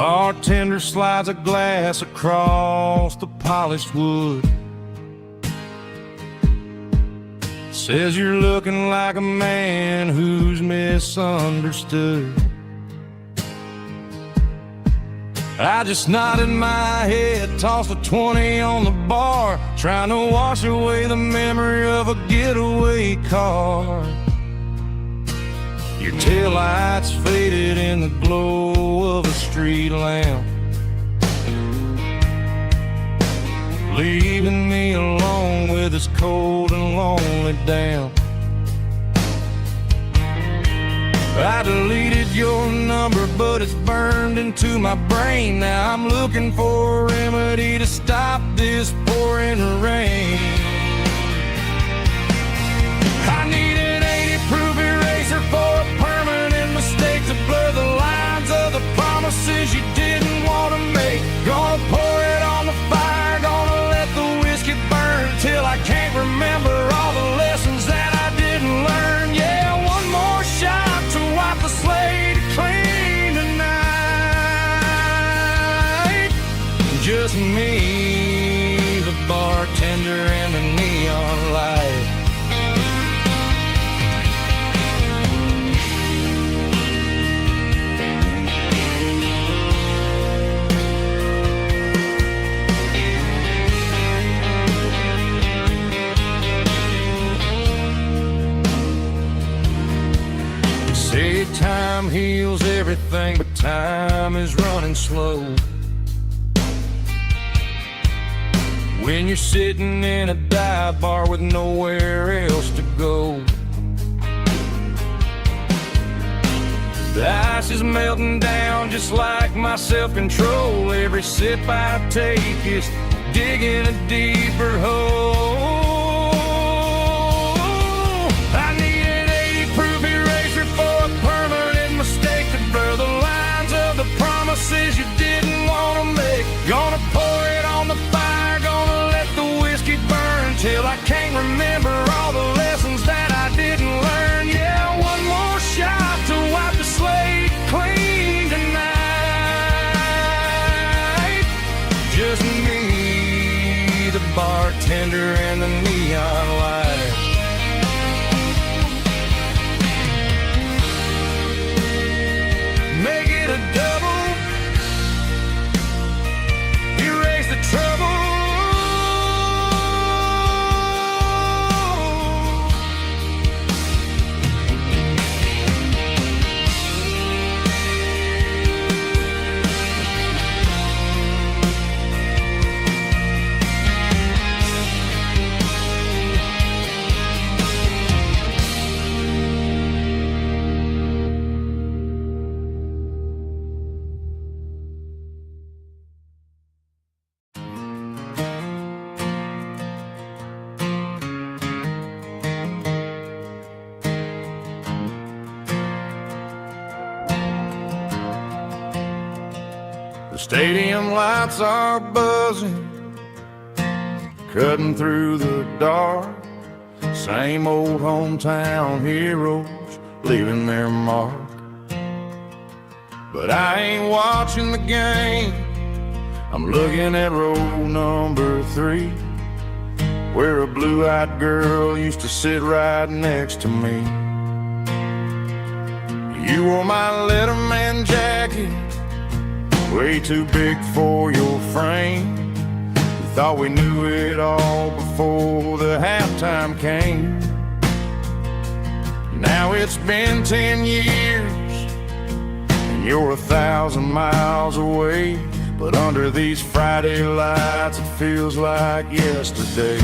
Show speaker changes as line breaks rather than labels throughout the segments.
bartender slides a glass across the polished wood. Says you're looking like a man who's misunderstood. I just nodded my head, tossed a 20 on the bar, trying to wash away the memory of a getaway car. Your taillights faded in the glow of a street lamp, leaving me alone with this cold and lonely damp. I deleted your number, but it's burned into my brain. Now I'm looking for a remedy to stop this pouring rain. I need an 80-proof eraser for a permanent mistake to blur the lines of the promises you didn't want to make. Gonna pour it on the fire, gonna let the whiskey burn till I can't remember all the lessons that I didn't learn. Yeah, one more shot to wipe the slate clean tonight. Just me, the bartender, and the neon light. Say time heals everything, but time is running slow. When you're sitting in a dive bar with nowhere else to go, the ice is melting down just like my self-control. Every sip I take is digging a deeper hole. I need an 80-proof eraser for a permanent mistake to blur the lines of the promises you didn't want to make. Gonna pour it on the fire, gonna let the whiskey burn till I can't remember all the lessons that I didn't learn. Yeah, one more shot to wipe the slate clean tonight. Just me, the bartender, and the neon light. Make it a double, erase the trouble. The stadium lights are buzzing, cutting through the dark. Same old hometown heroes leaving their mark. But I ain't watching the game, I'm looking at row number 3, where a blue-eyed girl used to sit right next to me. You wore my Letterman jacket, way too big for your frame. We thought we knew it all before the halftime came. Now it's been 10 years and you're 1,000 miles away, but under these Friday lights it feels like yesterday.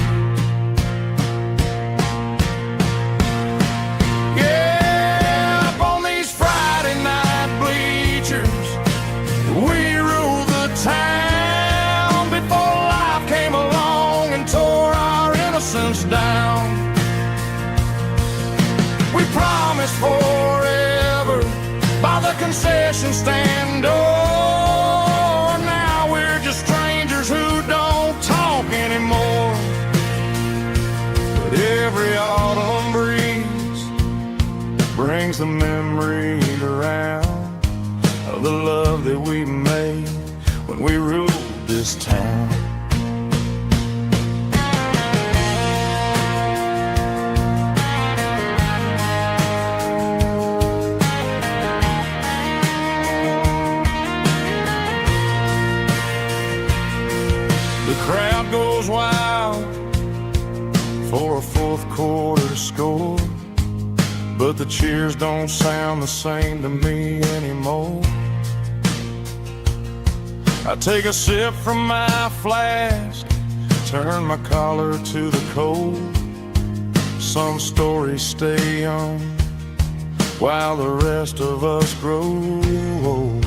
Yeah, up on these Friday night bleachers, we rule the town before life came along and tore our innocence down. We promised forever by the concession stand door. Now we're just strangers who don't talk anymore. But every autumn breeze brings the memories around of the love that we made when we ruled this town. The crowd goes wild for a fourth quarter score, but the cheers don't sound the same to me anymore. I take a sip from my flask, turn my collar to the cold. Some stories stay young while the rest of us grow old.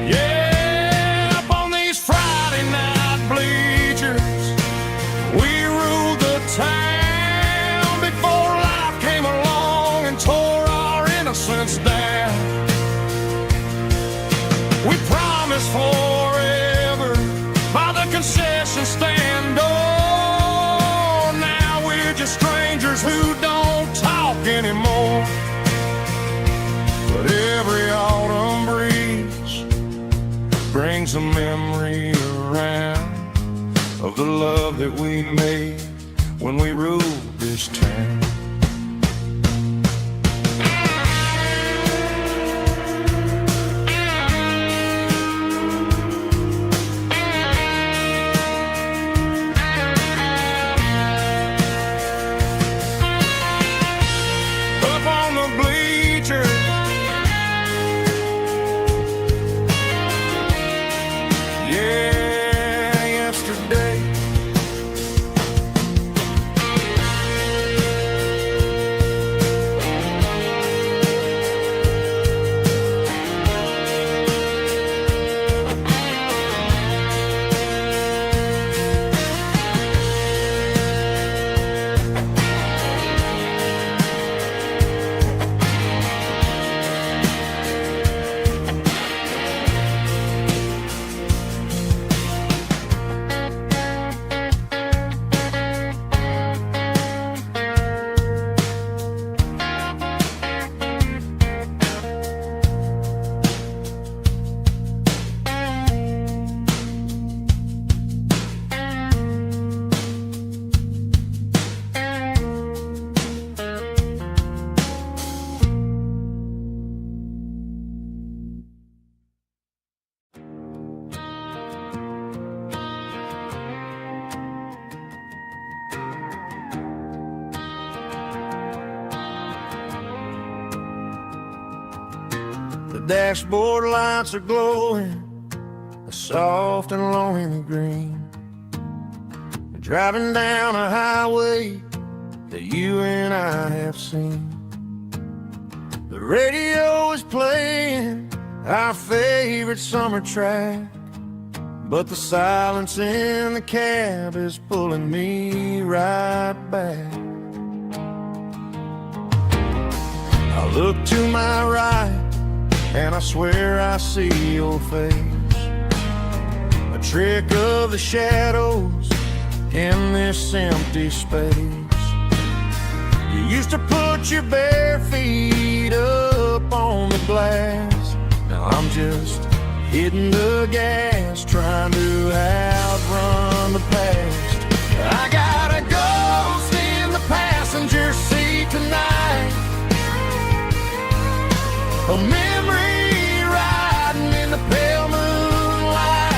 Yeah, up on these Friday night bleachers, we ruled the town before life came along and tore our innocence down. We promised forever by the concession stand door. Now we're just strangers who don't talk anymore. But every autumn breeze brings a memory around of the love that we made when we ruled this town. Dashboard lights are glowing a soft and lonely green. Driving down a highway that you and I have seen. The radio is playing our favorite summer track, but the silence in the cab is pulling me right back. I look to my right and I swear I see your face, a trick of the shadows in this empty space. You used to put your bare feet up on the glass. Now I'm just hitting the gas, trying to outrun the past. I got a ghost in the passenger seat tonight, a memory riding in the pale moonlight.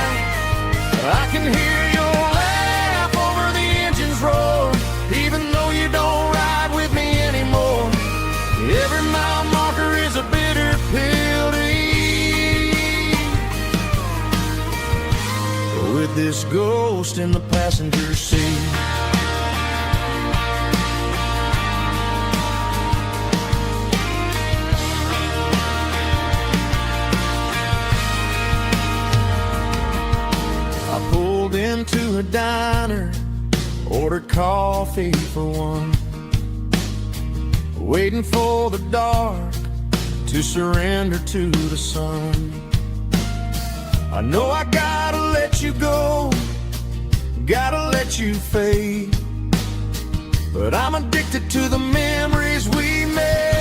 I can hear your laugh over the engine's roar, even though you don't ride with me anymore. Every mile marker is a bitter pill to eat, with this ghost in the passenger seat. Into a diner, ordered coffee for one, waiting for the dark to surrender to the sun. I know I gotta let you go, gotta let you fade, but I'm addicted to the memories we made.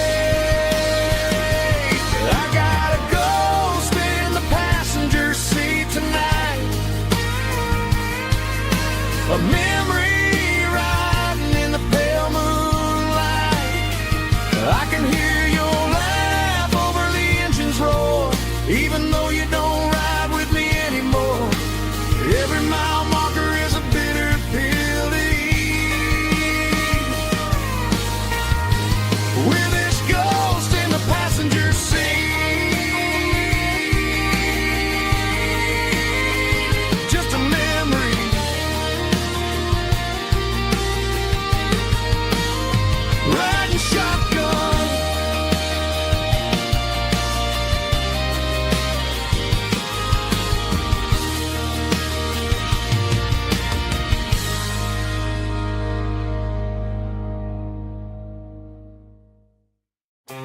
Driving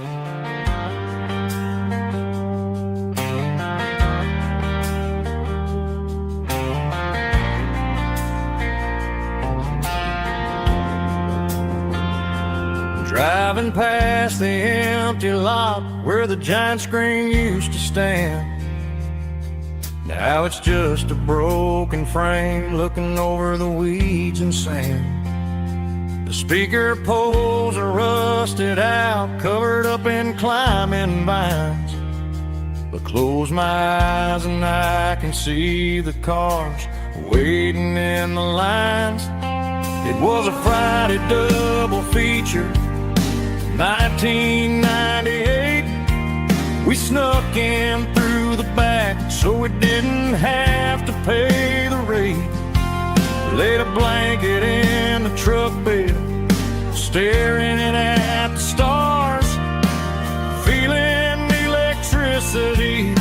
past the empty lot where the giant screen used to stand. Now it's just a broken frame looking over the weeds and sand. The speaker poles are rusted out, covered up in climbing vines. But close my eyes and I can see the cars waiting in the lines. It was a Friday double feature, 1998. We snuck in through the back so we didn't have to pay the rate. Laid a blanket in the truck bed, staring at the stars, feeling the electricity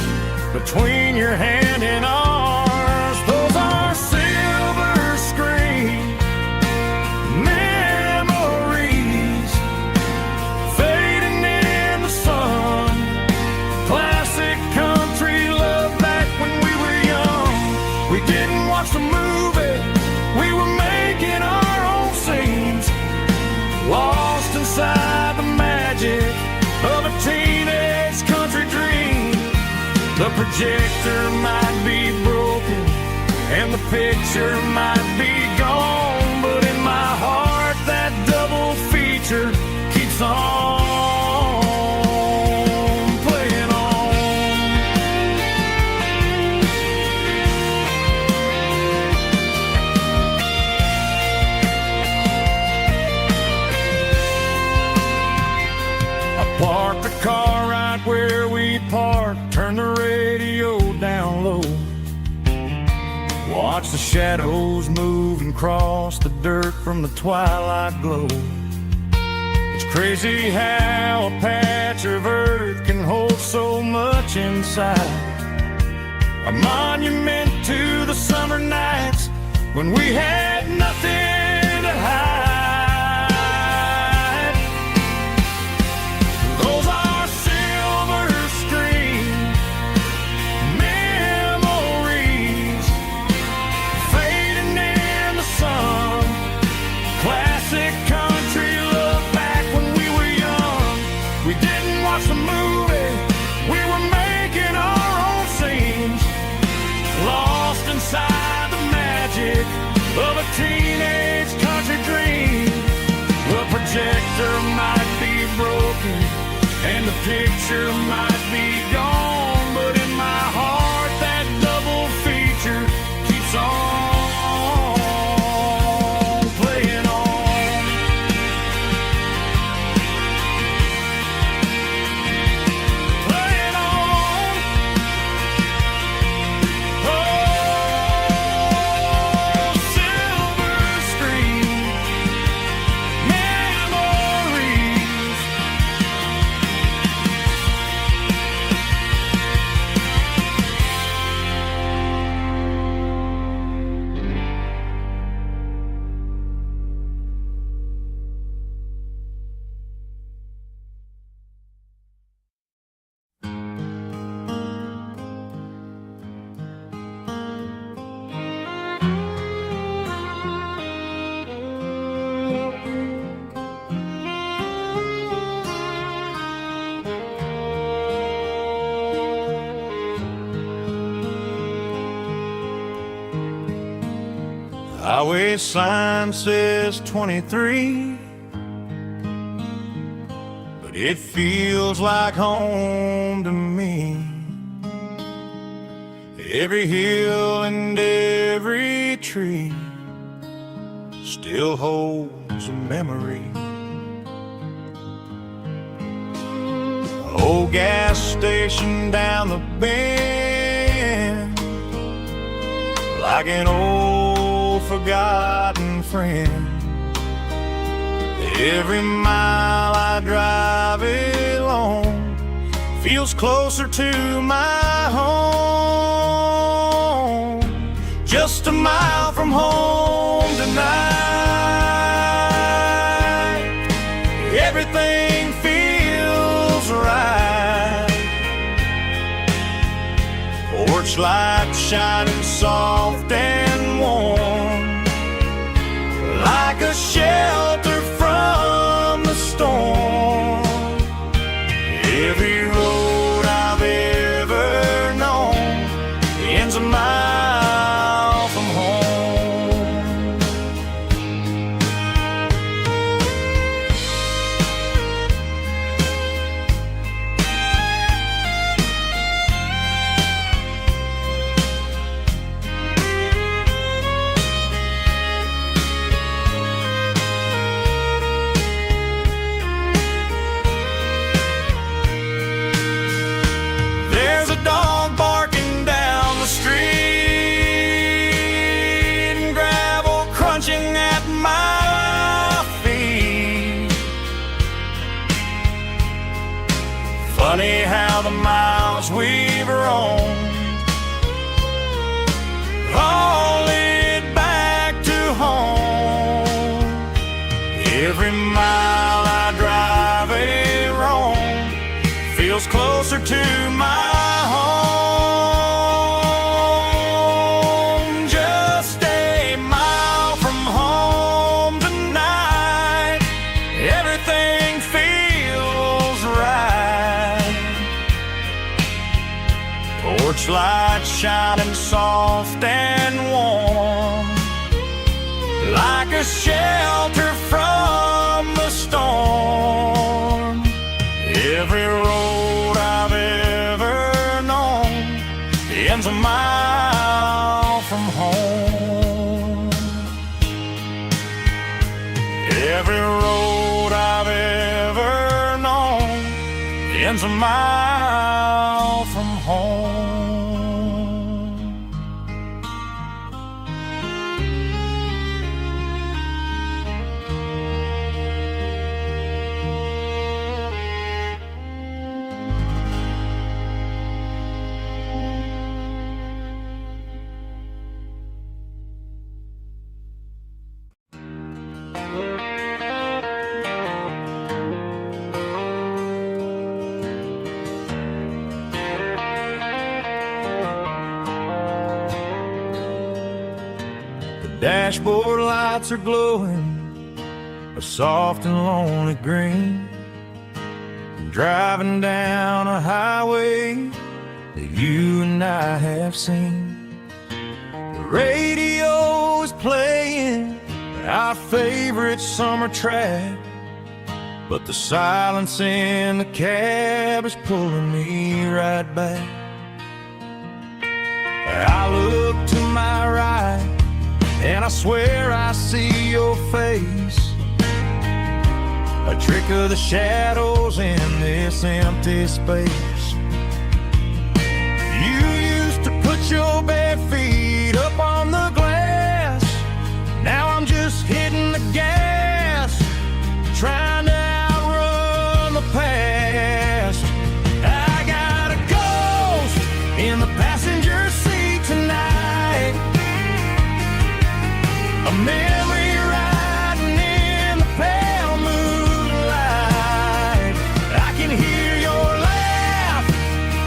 between your hand and ours. Those are silver screen memories fading in the sun. Classic country love back when we were young. We didn't watch the movie, we were making our own scenes, lost inside the magic of a teenage country dream. The projector might be broken and the picture might be gone, but in my heart that double feature keeps on playing on. I parked the car right where we parked, turned the radio down low, watch the shadows move and cross the dirt from the twilight glow. It's crazy how a patch of earth can hold so much inside. A monument to the summer nights when we had nothing to hide. Those are silver screen memories fading in the sun. Classic country love back when we were young. We didn't watch the movie, we were making our own scenes, lost inside the magic of a teenage country dream. The projector might be broken and the picture might be gone, but in my heart that double feature keeps on playing on. Playing on. Oh, silver screen memories. Highway sign says 23, but it feels like home to me. Every hill and every tree still holds a memory. Old gas station down the bend, like an old forgotten friend. Every mile I drive it along feels closer to my home. Just a mile from home tonight, everything feels porch light shining soft and warm, like a shelter from the storm. Every road I've ever known ends a mile from home. There's a dog barking down the street and gravel crunching at my feet. Funny how the miles we've roamed all lead back to home. Every mile I drive a roam feels closer to my home. Just a mile from home tonight, everything feels right. Porch light shining soft and warm, like a shelter from the storm. Every road I've ever known ends a mile from home. Every road I've ever known ends a mile from home. Dashboard lights are glowing a soft and lonely green. I'm driving down a highway that you and I have seen. The radio is playing our favorite summer track, but the silence in the cab is pulling me right back. I look to my right and I swear I see your face, a trick of the shadows in this empty space. You used to put your bare feet up on the glass. Now I'm just hitting the gas, trying to outrun the past. I got a ghost in the passenger seat tonight, a memory riding in the pale moonlight. I can hear your laugh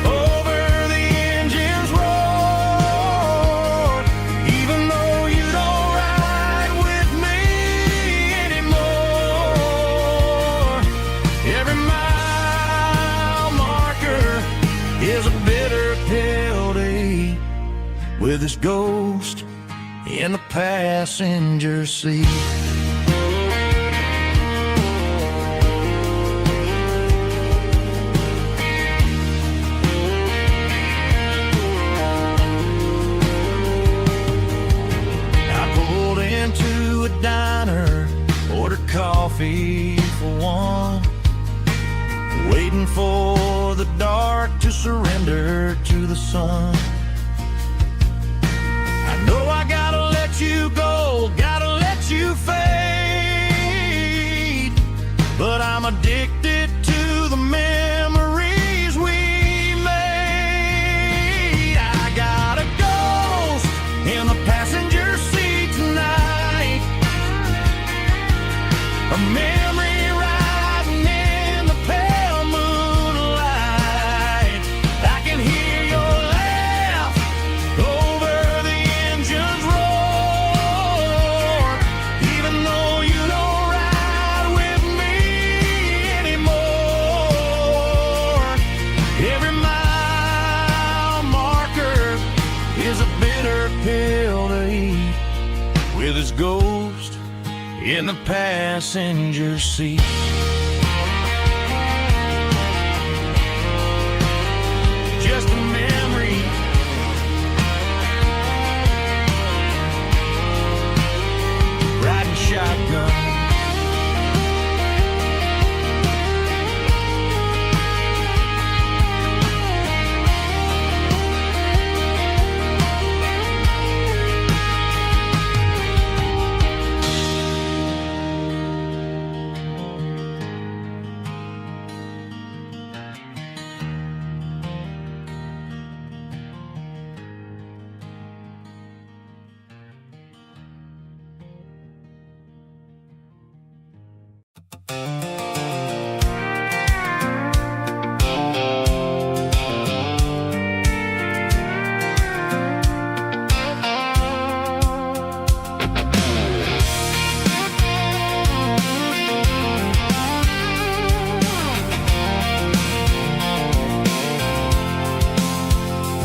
over the engine's roar, even though you don't ride with me anymore. Every mile marker is a bitter pill to eat with this ghost in the passenger seat. I pulled into a diner, ordered coffee for one, waiting for the dark to surrender to the sun. I know I gotta let you go, gotta let you fade, but I'm addicted to the memories we made. I got a ghost in the passenger seat tonight, a memory riding in the pale moonlight. I can hear your laugh in the passenger seat. Just a memory, riding shotgun.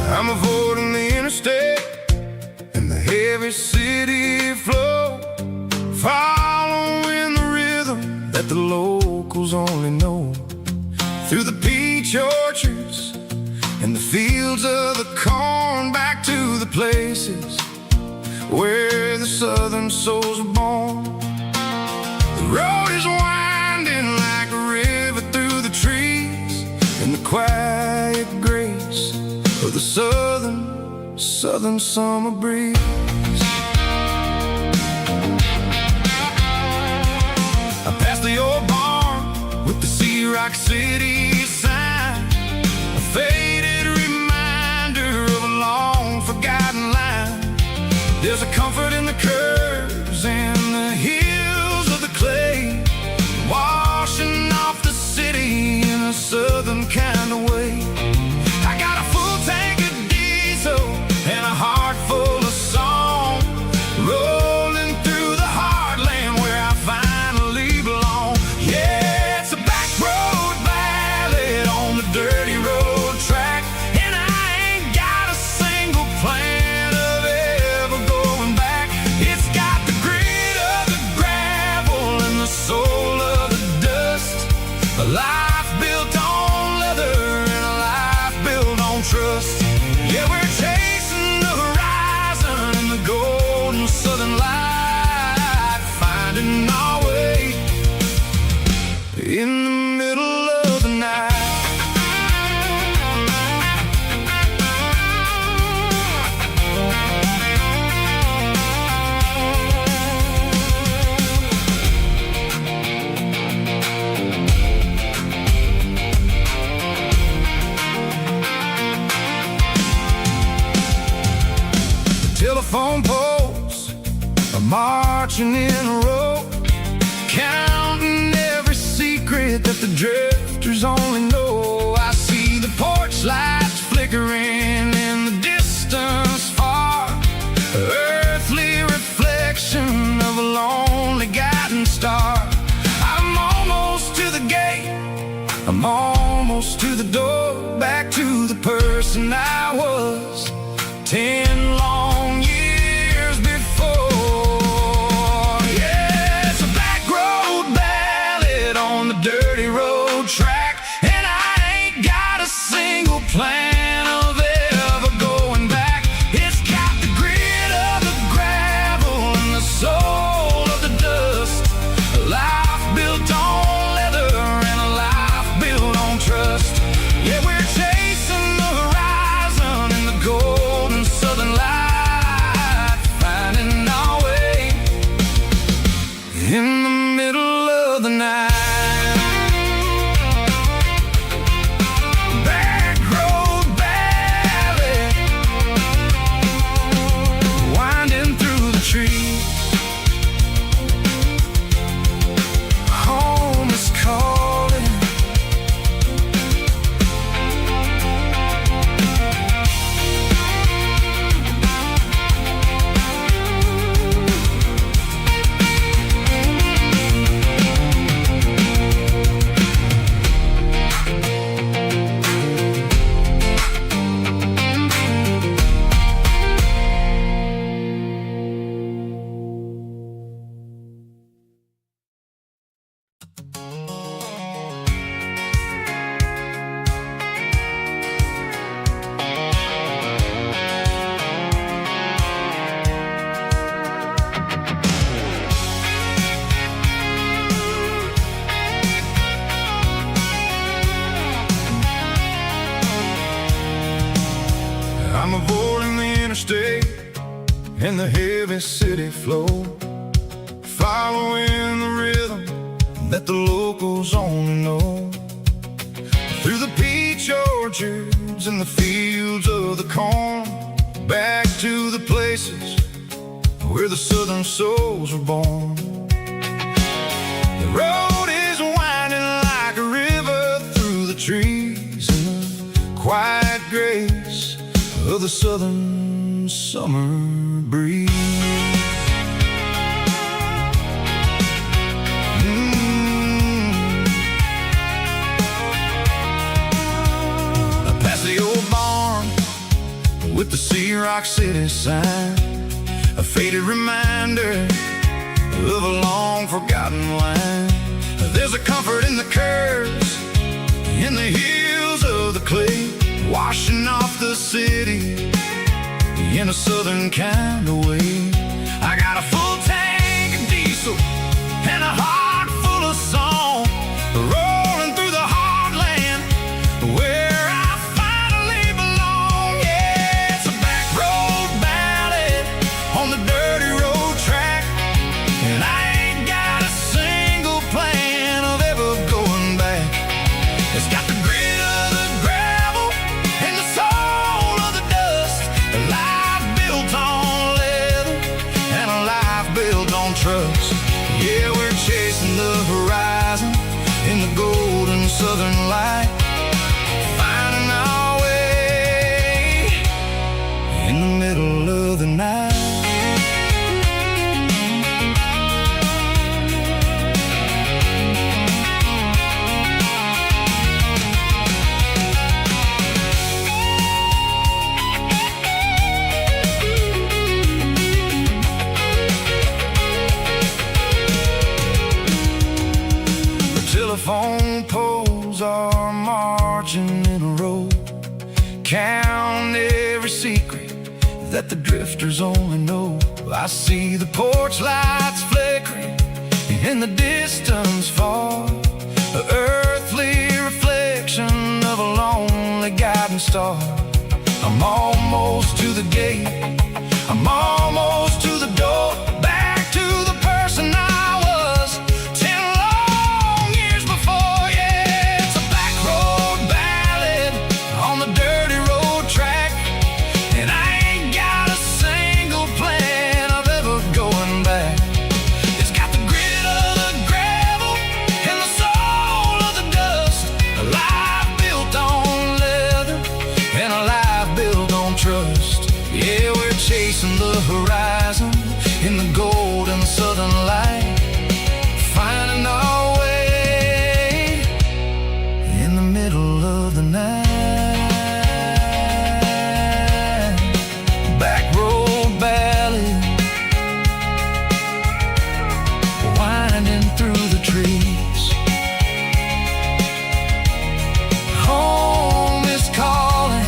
I'm avoiding the interstate and the heavy city flow, following the rhythm that the locals only know. Through the peach orchards and the fields of the corn, back to the places where the southern souls were born. The road is winding like a river through the trees, in the quiet grace of the southern summer breeze. I passed the old barn with the Sea Rock City sign, a faded reminder of a long forgotten line. There's a comfort in the curves and the hills of the clay, washing off the city in a southern kind of way. I got a full tank of diesel and a heart full of song, rolling through the heartland where I finally belong. Yeah, it's a back road ballad on the dirty road track, and I ain't got a single plan of ever going back. It's got the grit of the gravel and the soul of the dust, a life built on leather and a life built on trust. Yeah, we're chasing the horizon in the golden southern light, finding our way in the middle of the night. Telephone poles are marching in a row, counting every secret that the drifters only know. I see the porch lights flickering in the distance far, earthly reflection of a lonely guiding star. I'm almost to the gate, I'm almost to the door, back to the person I was 10 long years before. Yeah, it's a back road ballad on the dirty road track, and I ain't got a single plan of ever going back. It's got the grit of the gravel and the soul of the dust, a life built on leather and a life built on trust. Yeah, we're chasing the horizon in the golden southern light, finding our way in the middle of the night. interstate and the heavy city flow, following the rhythm that the locals only know. Through the peach orchards and the fields of the corn, back to the places where the southern souls were born. The road is winding like a river through the trees in the quiet grace of the southern summer breeze. Past the old barn with the Sea Rock City sign, a faded reminder of a long forgotten line. There's a comfort in the curves, in the hills of the clay, washing off the city in a southern kind of way. I got a full tank of diesel and a heart full of song, rolling through the heartland where I finally belong. Yeah, it's a back road ballad on the dirty road track, and I ain't got a single plan of ever going back. It's got the grit of the gravel and the soul of the dust, a life built on leather and a life built on trust. Yeah, we're chasing the horizon in the golden southern light, finding our way in the middle of the night. Telephone poles are marching in a row, count every secret that the drifters only know. I see the porch lights flickering in the distance far, an earthly reflection of a lonely guiding star. I'm almost to the gate, I'm almost to the door, back to the person I was 10 long years before. Yeah, it's a back road ballad on the dirty road track, and I ain't got a single plan of ever going back. It's got the grit of the gravel and the soul of the dust, a life built on leather and a life built on trust. Yeah, we're chasing the horizon in the golden southern light, finding our way in the middle of the night. Back road ballad, winding through the trees. Home is calling.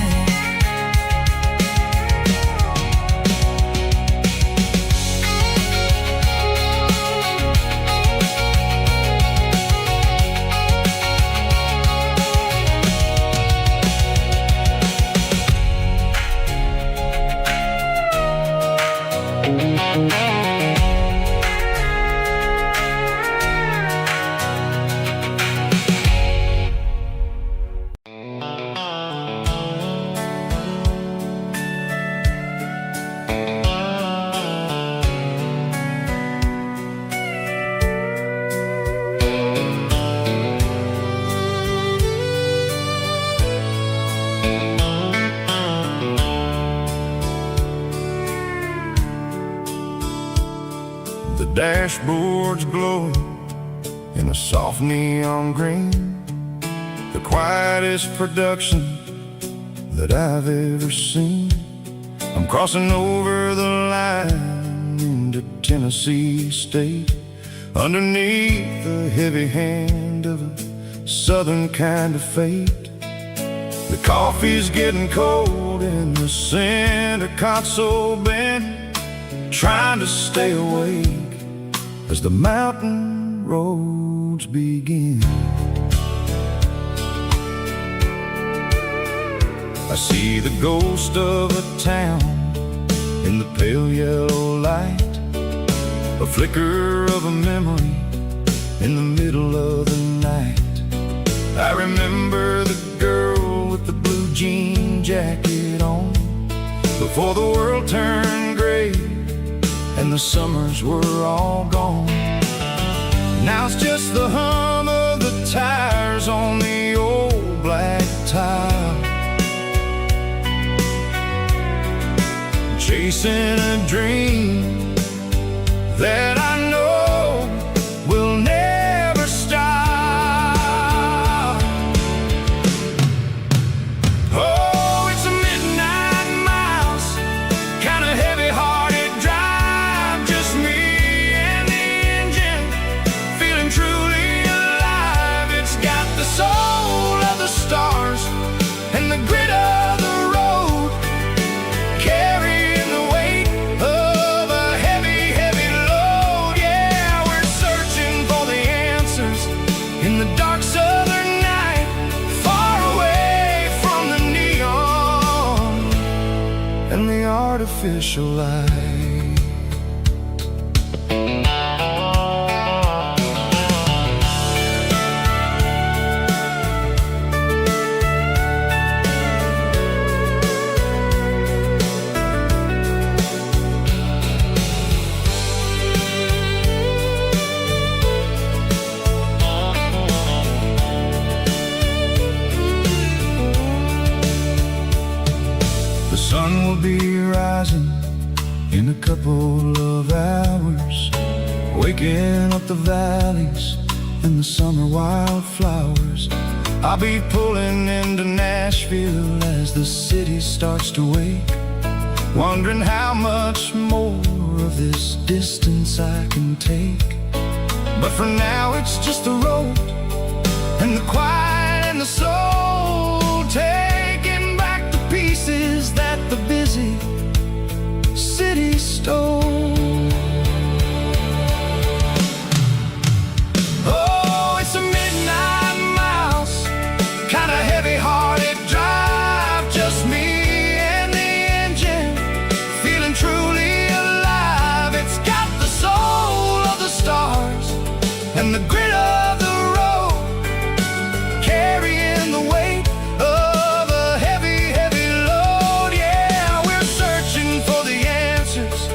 The dashboard's glowing in a soft neon green, the quietest production that I've ever seen. I'm crossing over the line into Tennessee State, underneath the heavy hand of a southern kind of fate. The coffee's getting cold in the center console bin, trying to stay awake as the mountain roads begin. I see the ghost of a town in the pale yellow light, a flicker of a memory in the middle of the night. I remember the girl with the blue jean jacket on, before the world turned gray and the summers were all gone. Now it's just the hum of the tires on the old black tile, chasing a dream that I know will never stop. Oh, it's a midnight miles, kind of heavy-hearted drive, just me and the engine, feeling truly alive. It's got the soul of the stars and the grit of the road, carrying the weight of a heavy, heavy load. Yeah, we're searching for the answers in the dark southern night, far away from the neon and the artificial light. The sun will be rising in a couple of hours, waking up the valleys and the summer wildflowers. I'll be pulling into Nashville as the city starts to wake, wondering how much more of this distance I can take. But for now it's just the road and the quiet and the soul, taking back the pieces that the busy city stole. Oh, it's a midnight miles, kind of heavy-hearted drive, just me and the engine, feeling truly alive. It's got the soul of the stars and the grit of the road, carrying the weight of a heavy, heavy load. Yeah, we're searching for the answers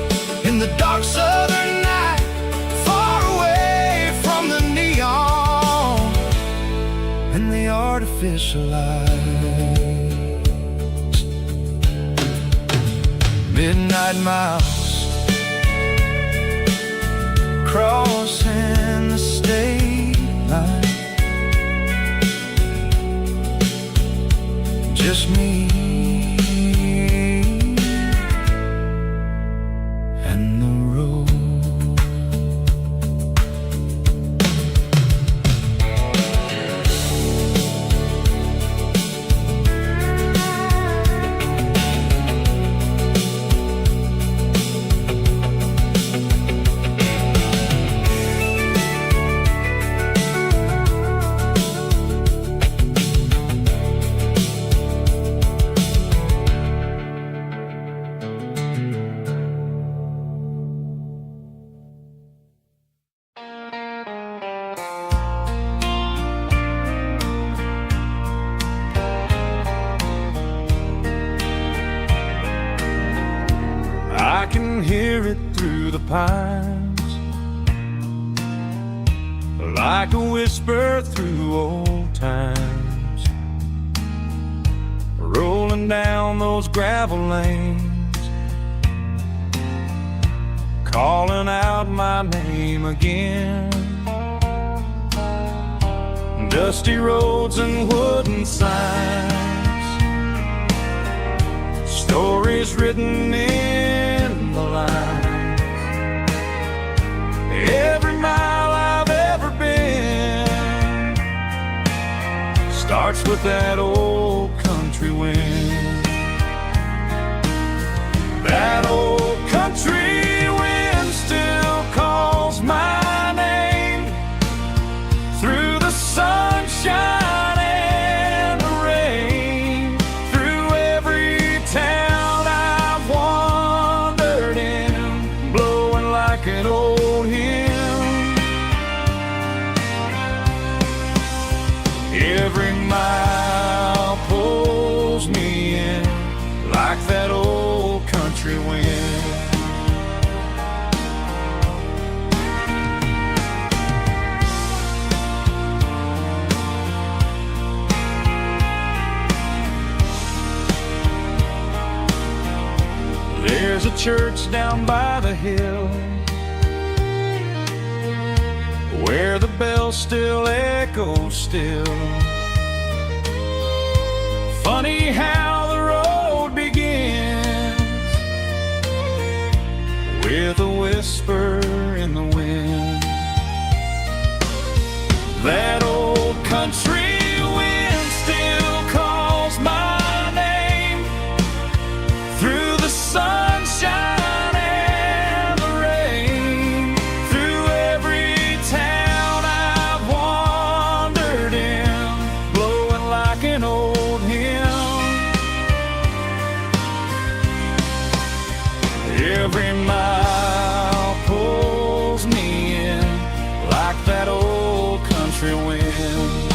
in the dark southern night, far away from the neon and the artificial lights. Midnight miles, crossing the state line, just me and the road. I can hear it through the pines, like a whisper through old times, rolling down those gravel lanes, calling out my name again. Dusty roads and wooden signs, stories written in the lines. Every mile I've ever been starts with that old country wind. That old country wind still calls my name through the sunshine and the rain, through every town I've wandered mile pulls me in like that old country wind. There's a church down by the hill where the bell still echoes still. Funny how the road begins with a whisper in the wind. That old country wind still calls my name through the sunshine. Every mile pulls me in like that old country wind.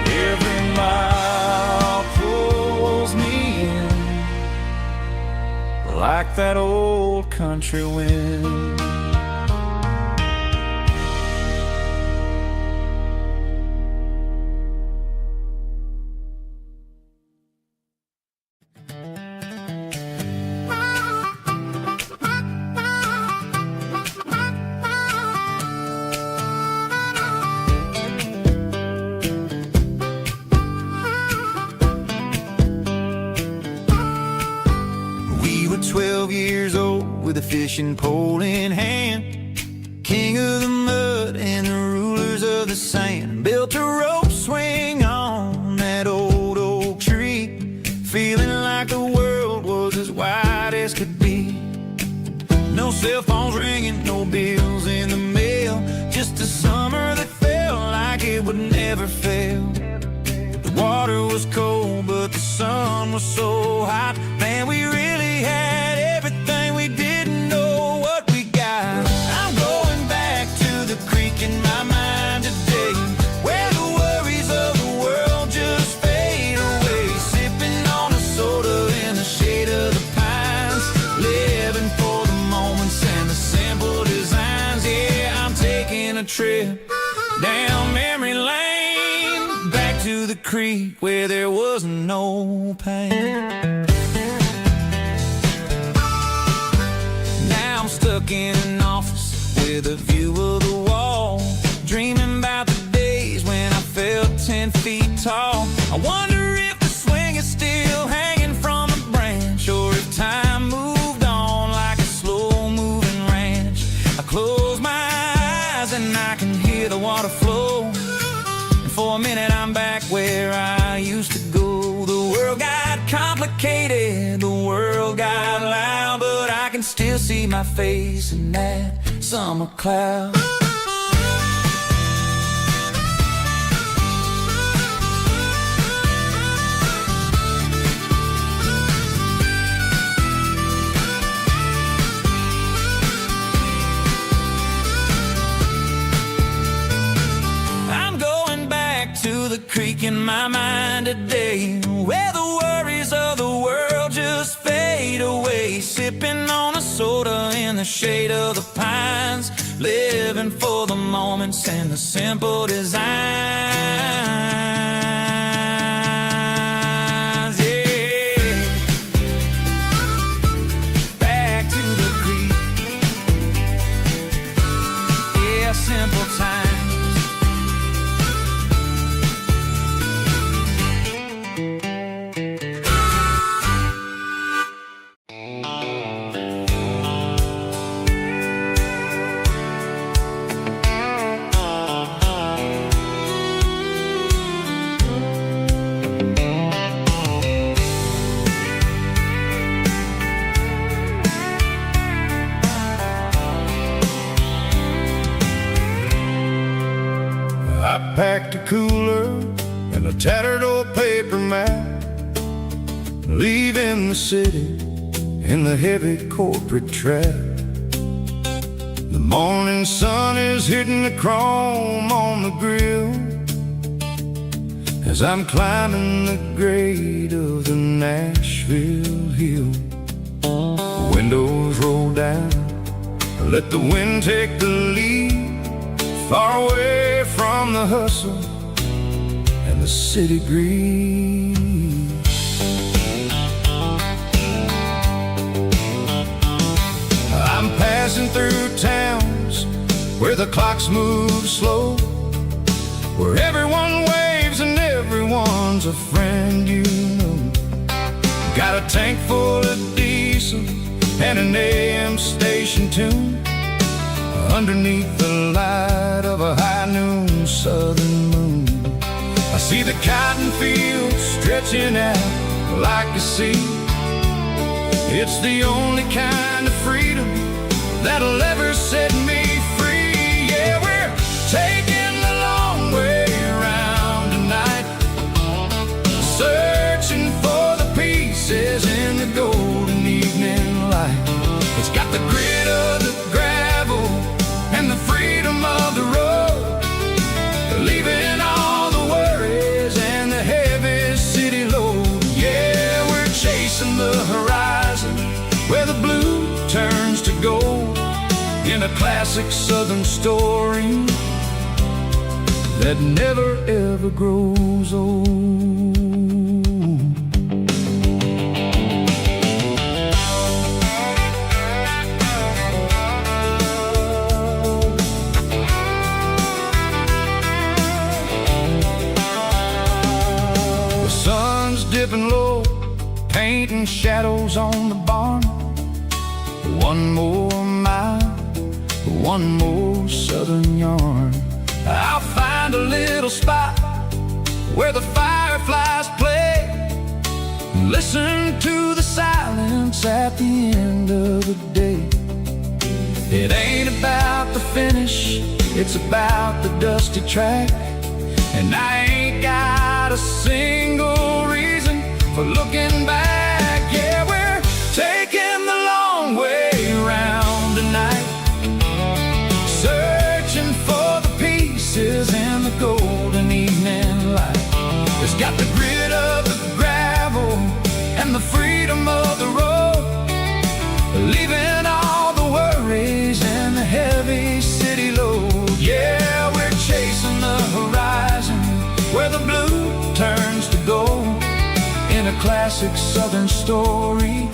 Every mile pulls me in like that old country wind.
We were 12 years old with a fishing pole in hand, king of the mud and the rulers of the sand. Built a rope swing on that old oak tree, feeling like the world was as wide as could be. No cell phones ringing, no bills in the mail, just a summer that felt like it would never fail. The water was cold, but the sun was so hot. Man, we really had everything, we didn't know what we got. I'm going back to the creek in my mind today, where the worries of the world just fade away. Sipping on a soda in the shade of the pines, living for the moments and the simple designs. Yeah, I'm taking a trip down memory lane, back to the creek where there was no pain. Now I'm stuck in an office with a view of the wall, dreaming about the days when I felt 10 feet tall. I wonder if the swing is still hanging from a branch, or if time moved on like a slow-moving ranch. I close my eyes and I can hear the water flow, and for a minute I'm back where I used to go. The world got complicated, the world got loud, but I can still see my face in that summer cloud. I'm going back to the creek in my mind today, where the worries of the world just fade away. Sipping on a soda in the shade of the pines, living for the moments and the simple designs. Yeah, back to the creek. Yeah, simple times.
I packed a cooler and a tattered old paper map, leaving the city in the heavy corporate trap. The Morning sun is hitting the chrome on the grill as I'm climbing the grade of the Nashville hill. Windows roll down, let the wind take the lead, far away from the hustle and the city greed. I'm passing through towns where the clocks move slow, where everyone waves and everyone's a friend you know. Got a tank full of diesel and an AM station tune underneath the light of a high noon southern moon. I see the cotton fields stretching out like a sea. It's the only kind of freedom that'll ever set me free. Yeah, we're taking the long way around tonight, searching for the pieces in the golden evening light. It's got the grit of the gravel and the freedom of the road, leaving all the worries and the heavy city load. Yeah, we're chasing the horizon where the blue turns to gold, in a classic southern story that never ever grows old. The sun's dipping low, painting shadows on the barn. One more mile, one more southern yarn. I'll find a little spot where the fireflies play, listen to the silence at the end of the day. It ain't about the finish, it's about the dusty track. And I ain't got a single reason for looking back. Yeah, we're taking the long way around tonight, searching for the pieces in the golden evening light. It's got the grit of the gravel and the freedom of the road, leaving all the worries and the heavy city load. Yeah, we're chasing the horizon where the blue turns to gold, in a classic southern story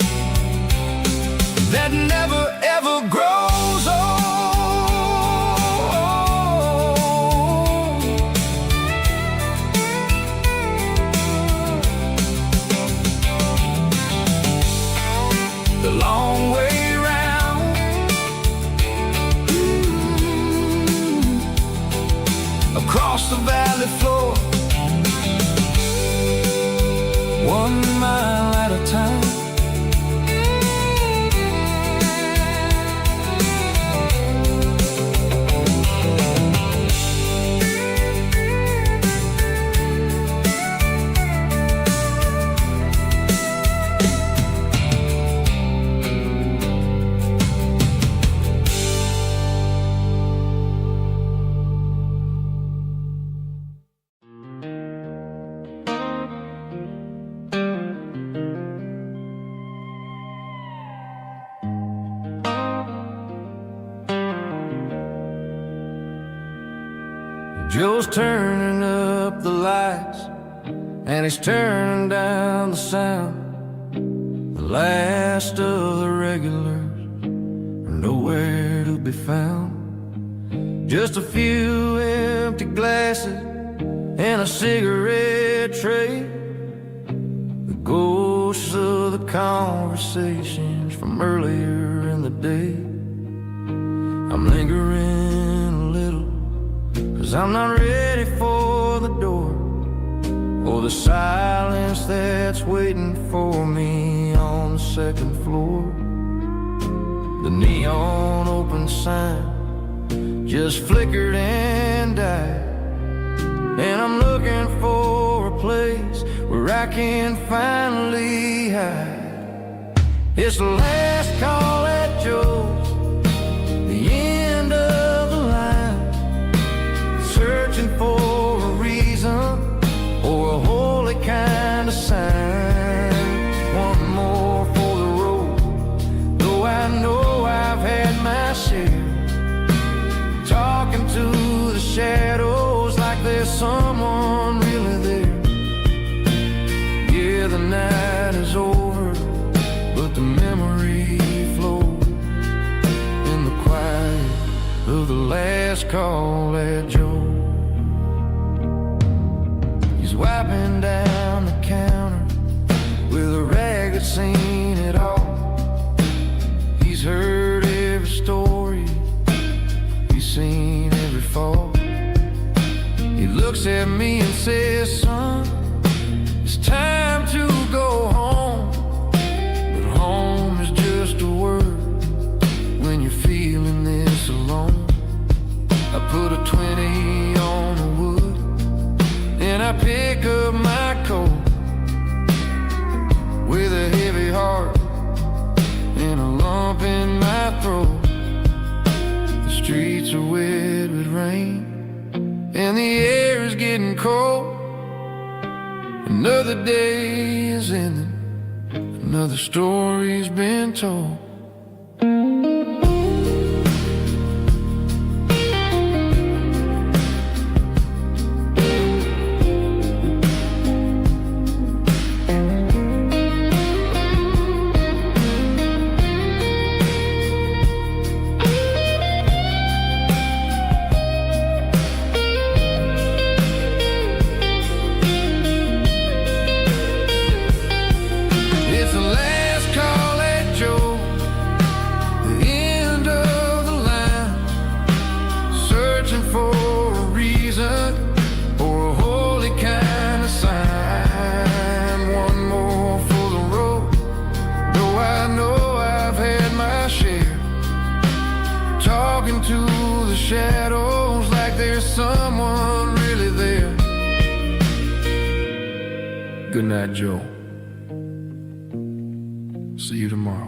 that never ever grows old. The long way round, across the valley floor, 1 mile at a time. Joe's turning up the lights and he's turning down the sound. The last of the regulars are nowhere to be found. Just a few empty glasses and a cigarette tray, the ghosts of the conversations from earlier in the day. I'm lingering a little, 'cause I'm not ready for the door, or the silence that's waiting for me on the second floor. The neon open sign just flickered and died, and I'm looking for a place where I can finally hide. It's the last call at Joe's, the end someone really there. Yeah, the night is over, but the memory flows in the quiet of the last call at Joe. He's wiping down the counter with a rag that's seen it all. He's heard every story, he's seen every fall. He looks at me and says, son, it's time to go home. But home is just a word when you're feeling this alone. I put a 20 on the wood and I pick up my coat with a heavy heart and a lump in my throat. The streets are wet with rain and the air is getting cold. Another day is ending, another story's been told. Shadows like there's someone really there. Good night, Joe. See you tomorrow.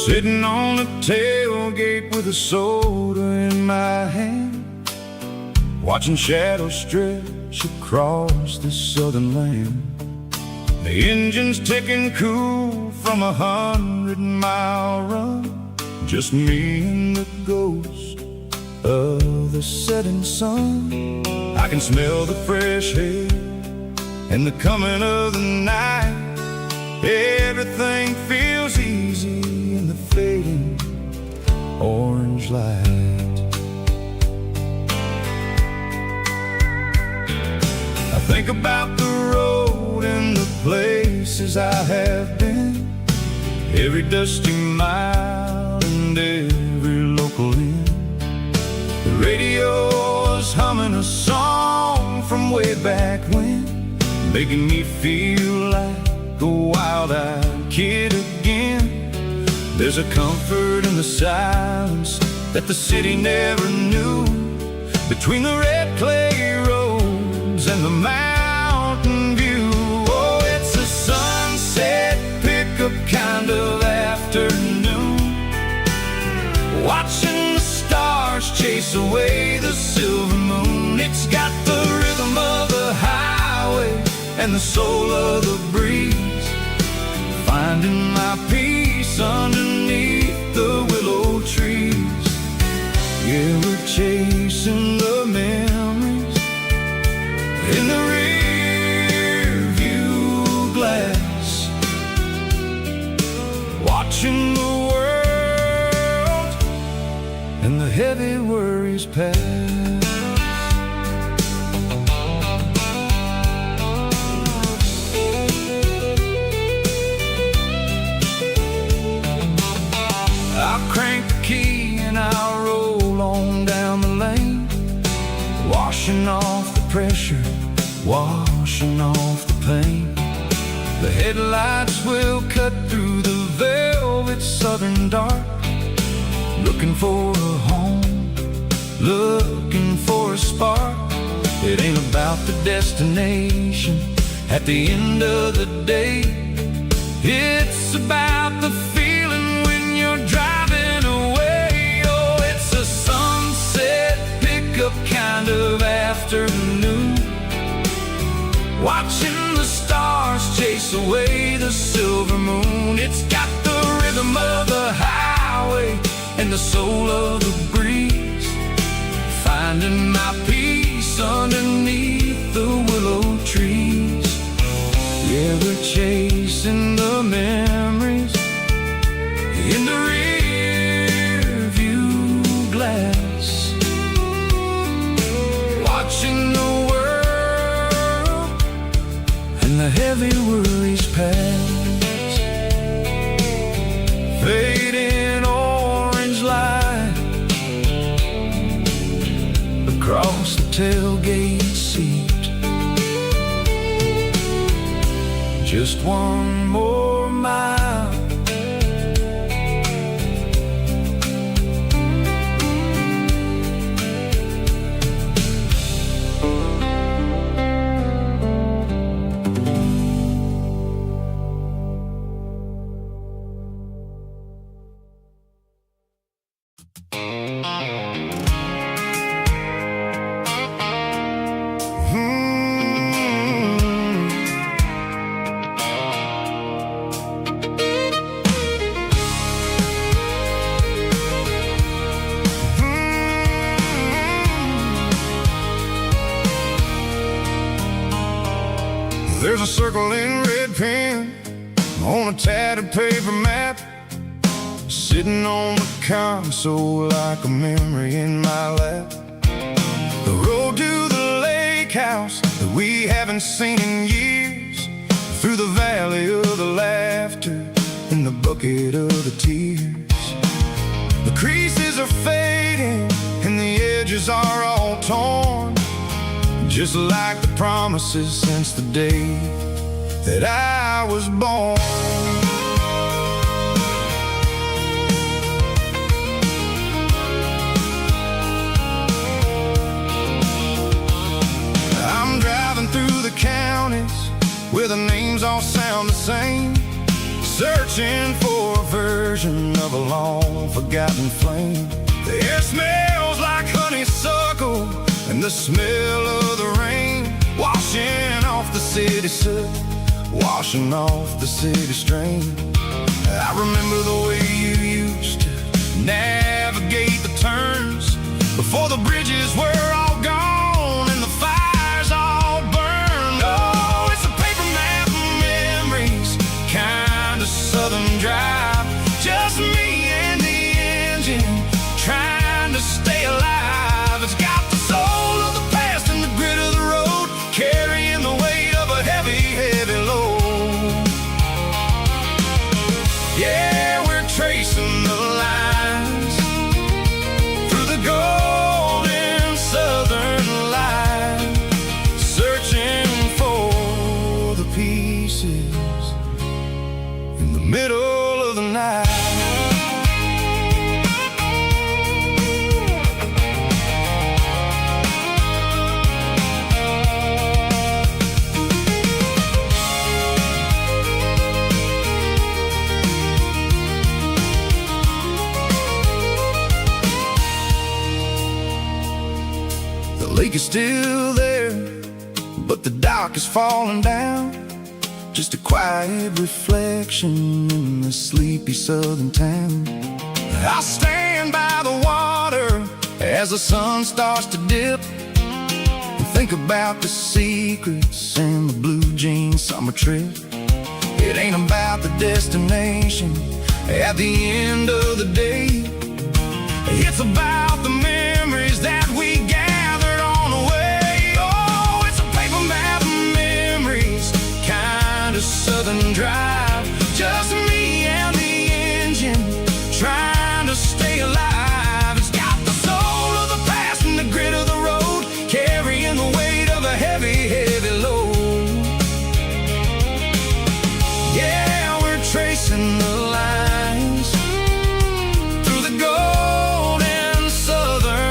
Sitting on the tailgate with a soda in my hand, watching shadows stretch across this southern land. The engine's ticking cool from 100-mile run, just me and the ghost of the setting sun. I can smell the fresh air and the coming of the night. Everything feels easy in the fading orange light. I think about the road and the places I have been, every dusty mile and every local inn. The radio is humming a song from way back when, making me feel like a wild-eyed kid again. There's a comfort in the silence that the city never knew, between the red clay roads and the mountain view. Oh, it's a sunset pickup kind of afternoon, watching the stars chase away the silver moon. It's got the rhythm of the highway and the soul of the breeze, finding my peace underneath the willow trees. Yeah, we're chasing the memories in the rear view glass, watching the world and the heavy worries pass. Crank the key and I'll roll on down the lane, washing off the pressure, washing off the pain. The headlights will cut through the velvet southern dark, looking for a home, looking for a spot
apart. It ain't about the destination at the end of the day. It's about the feeling when you're driving away. Oh, it's a sunset pickup kind of afternoon, watching the stars chase away the silver moon. It's got the rhythm of the highway and the soul of the breeze, finding my peace underneath the willow trees. Yeah, we're chasing the memories in the rear view glass, watching the world and the heavy worries pass. Fading orange light across the tailgate seat. Just one more mile.
There's a circle in red pen on a tattered paper map, sitting on the console like a memory in my lap. The road to the lake house that we haven't seen in years, through the valley of the laughter and the bucket of the tears. The creases are fading and the edges are all torn, just like the promises since the day that I was born. I'm driving through the counties where the names all sound the same, searching for a version of a long forgotten flame. The air smells like honeysuckle and the smell of the rain, washing off the city soot, washing off the city strain. I remember the way you used to navigate the turns before the bridges were all gone and the fires all burned. Oh, it's a paper map of memories, kind of southern drive, just me and the engine trying to stay alive. It's got the soul of the past and the grit of the road, carrying the weight of a heavy, heavy load. Yeah, we're tracing the lines through the golden southern light, searching for the pieces in the middle of the night. The lake is still there, but the dock is falling down, just a quiet reflection in the sleepy southern town. I stand by the water as the sun starts to dip, and think about the secrets and the blue jean summer trip. It ain't about the destination at the end of the day, it's about the memories that we gathered on the way. Oh, it's a paper map of memories, kind of southern drive, just me and the engine trying to stay alive. It's got the soul of the past and the grit of the road, carrying the weight of a heavy, heavy load. Yeah, we're tracing the lines through the golden southern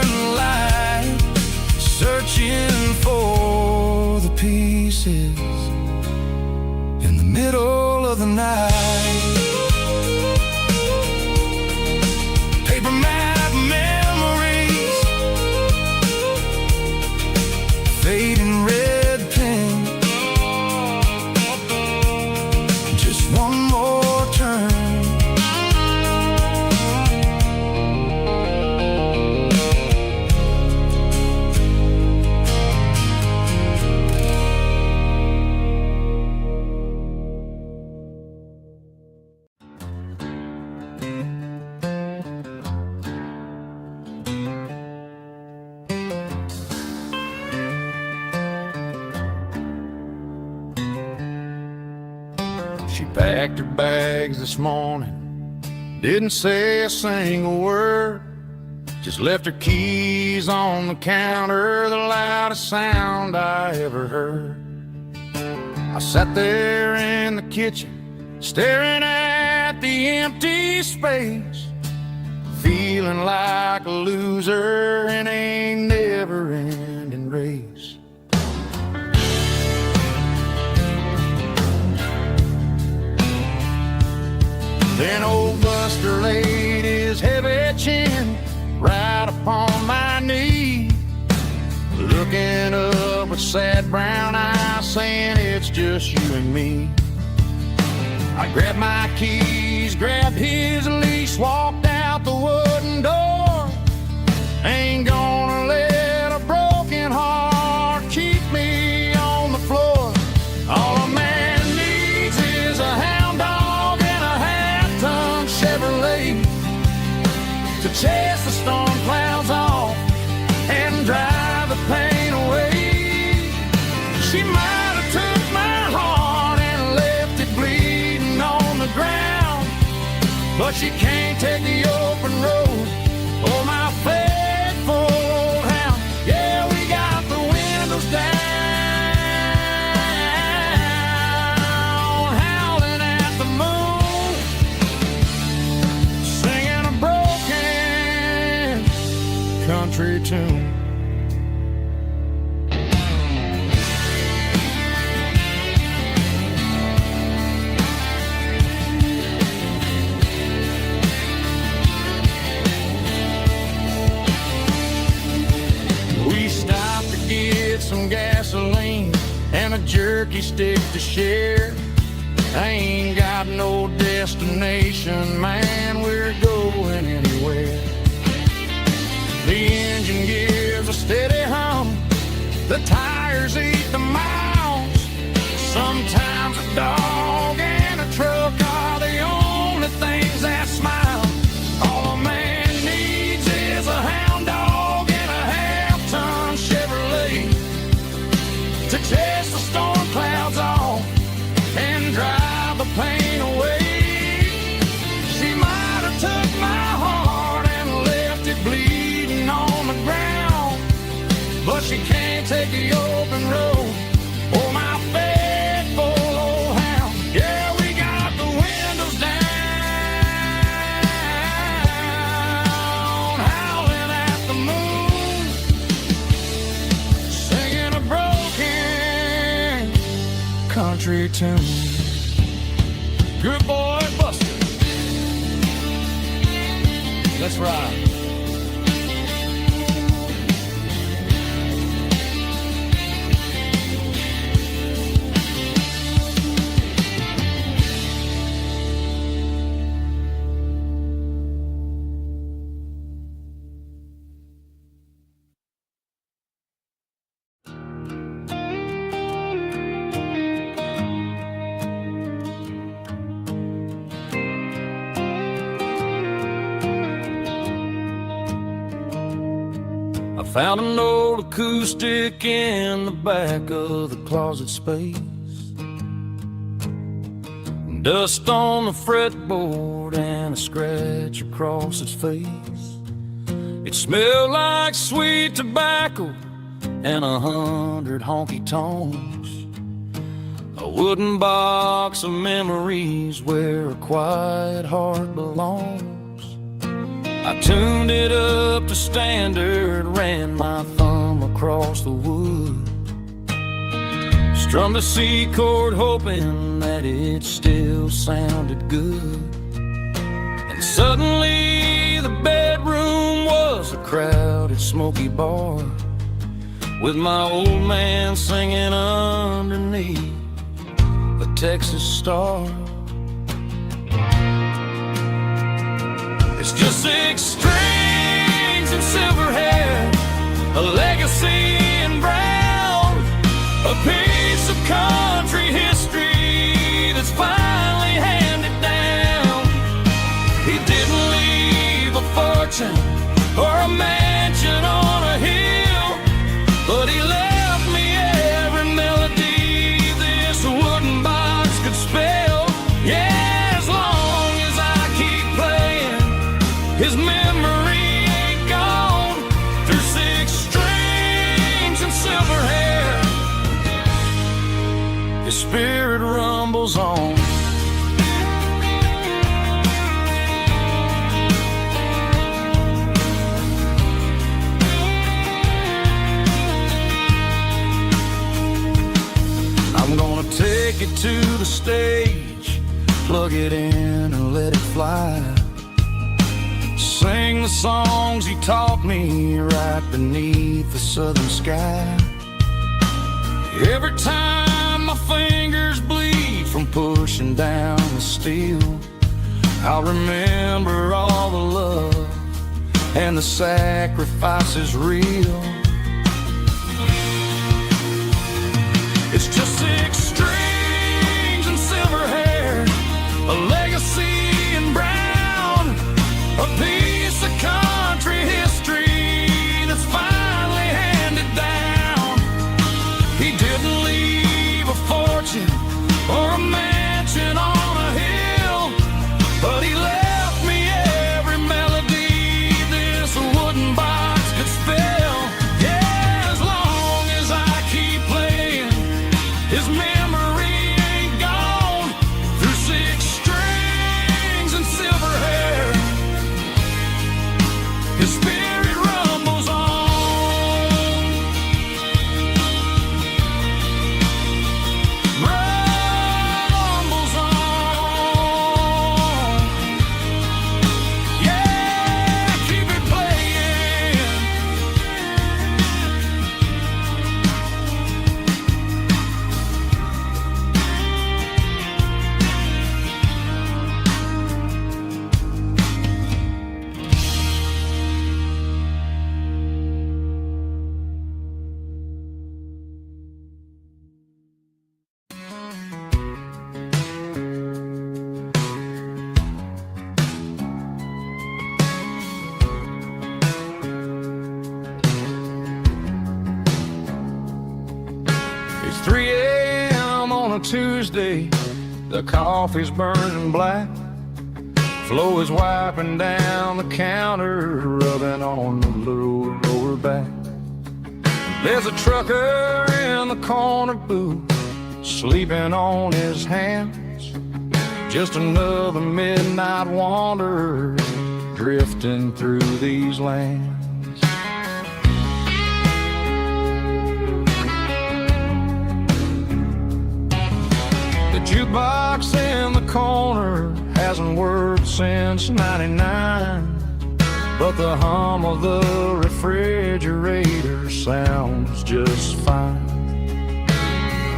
She packed her bags this morning, didn't say a single word, just left her keys on the counter, the loudest sound I ever heard. I sat there in the kitchen, staring at the empty space, feeling like a loser in a never-ending race. Then old Buster laid his heavy chin right upon my knee, looking up with sad brown eyes, saying it's just you and me. I grabbed my keys, grabbed his leash, walked out the wooden door. Ain't gonna let a broken heart keep me on the floor. All a man needs is a hound dog and a half-ton Chevrolet to chase the storm clouds off and drive the pain away. She might have took my heart and left it bleeding on the ground, but she can't take the open road or my faithful old hound. Yeah, we got the windows down, howling at the moon, singing a broken country tune. Some gasoline and a jerky stick to share. I ain't got no destination, man, we're going anywhere. The engine gives a steady hum, the tires eat the miles. Sometimes a dog and a truck are the only things that smile. All a man needs is a hound dog and a half-ton Chevrolet to chase the storm clouds off and drive the pain away. She might have took my heart and left it bleeding on the ground, but she can't take the open road or my faithful old hound. Yeah, we got the windows down, howling at the moon, singing a broken country tune. Good boy, Buster. Let's ride. Found an old acoustic in the back of the closet space. Dust on the fretboard and a scratch across its face. It smelled like sweet tobacco and 100 honky-tonks. A wooden box of memories where a quiet heart belongs. I tuned it up to standard, ran my thumb across the wood, strummed a C chord hoping that it still sounded good. And suddenly the bedroom was a crowded smoky bar, with my old man singing underneath a Texas star. It's just 6 strings and silver hair, a legacy in brown, a piece of country history that's finally handed down. He didn't leave a fortune or a mansion on a hill, but he left me every melody this wooden box could spell.
take it to the stage, plug it in and let it fly. Sing the songs he taught me right beneath the southern sky. Every time my fingers bleed from pushing down the steel, I'll remember all the love and the sacrifice is real. It's just 6 strings and silver hair, a legacy in brown, a piece of country history that's finally handed down. He didn't leave a fortune or a mansion on a hill, but he left me every melody this wooden box could spell. Yeah, as long as I keep playing, his memory ain't gone. Through 6 strings and silver hair, his spirit rumbles on. Rumbles on. Yeah, keep it playing. It's 3 a.m. on a Tuesday, the coffee's burning black. Flo is wiping down the counter, rubbing on the little lower back. There's a trucker in the corner booth, sleeping on his hands. Just another midnight wanderer, drifting through these lands. The jukebox in the corner hasn't worked since '99, but the hum of the refrigerator sounds just fine.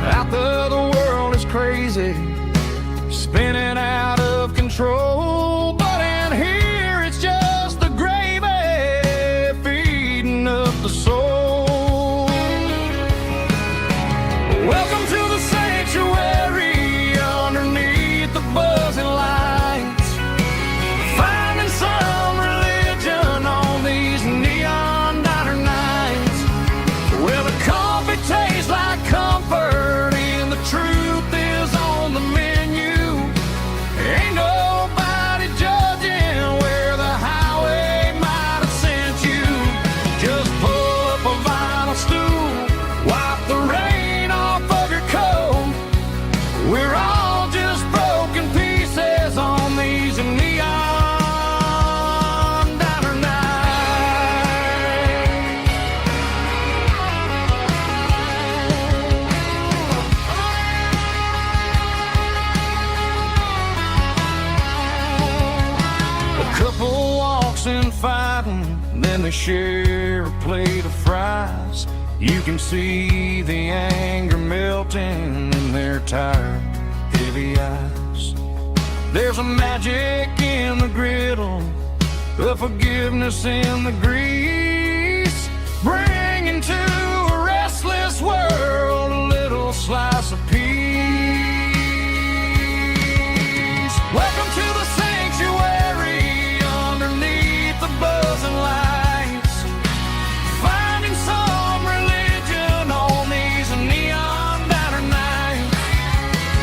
Out there the world is crazy, spinning out of control, but in here it's just the gravy feeding up the soul. Welcome to the sanctuary underneath the buzzing lights, finding some religion on these neon diner nights, where the coffee tastes like comfort and the truth is on the menu. Ain't nobody judging where the highway might have sent you. Just pull up a vinyl stool, wipe the rain off of your coat. We're all just broken pieces on these neon diner nights. A couple walks in fighting, then they share a plate of fries. You can see the anger melting in their tired, heavy eyes. There's a magic in the griddle, a forgiveness in the grease, bringing to a restless world a little slice of peace. Welcome to the sanctuary underneath the buzzing lights, finding some religion on these neon diner nights,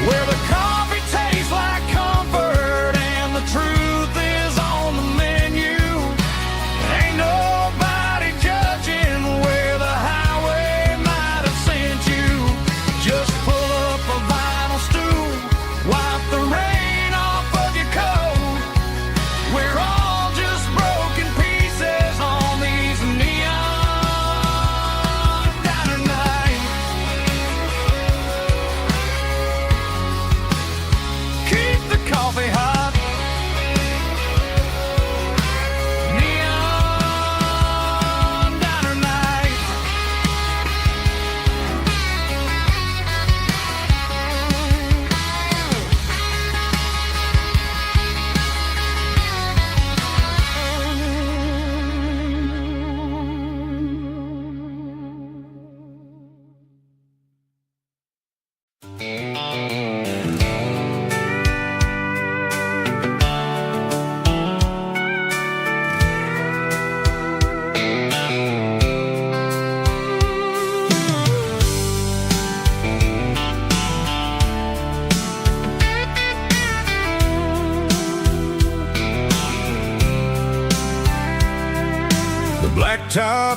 where the coffee tastes like comfort and the truth is on the menu. Ain't nobody judging where the highway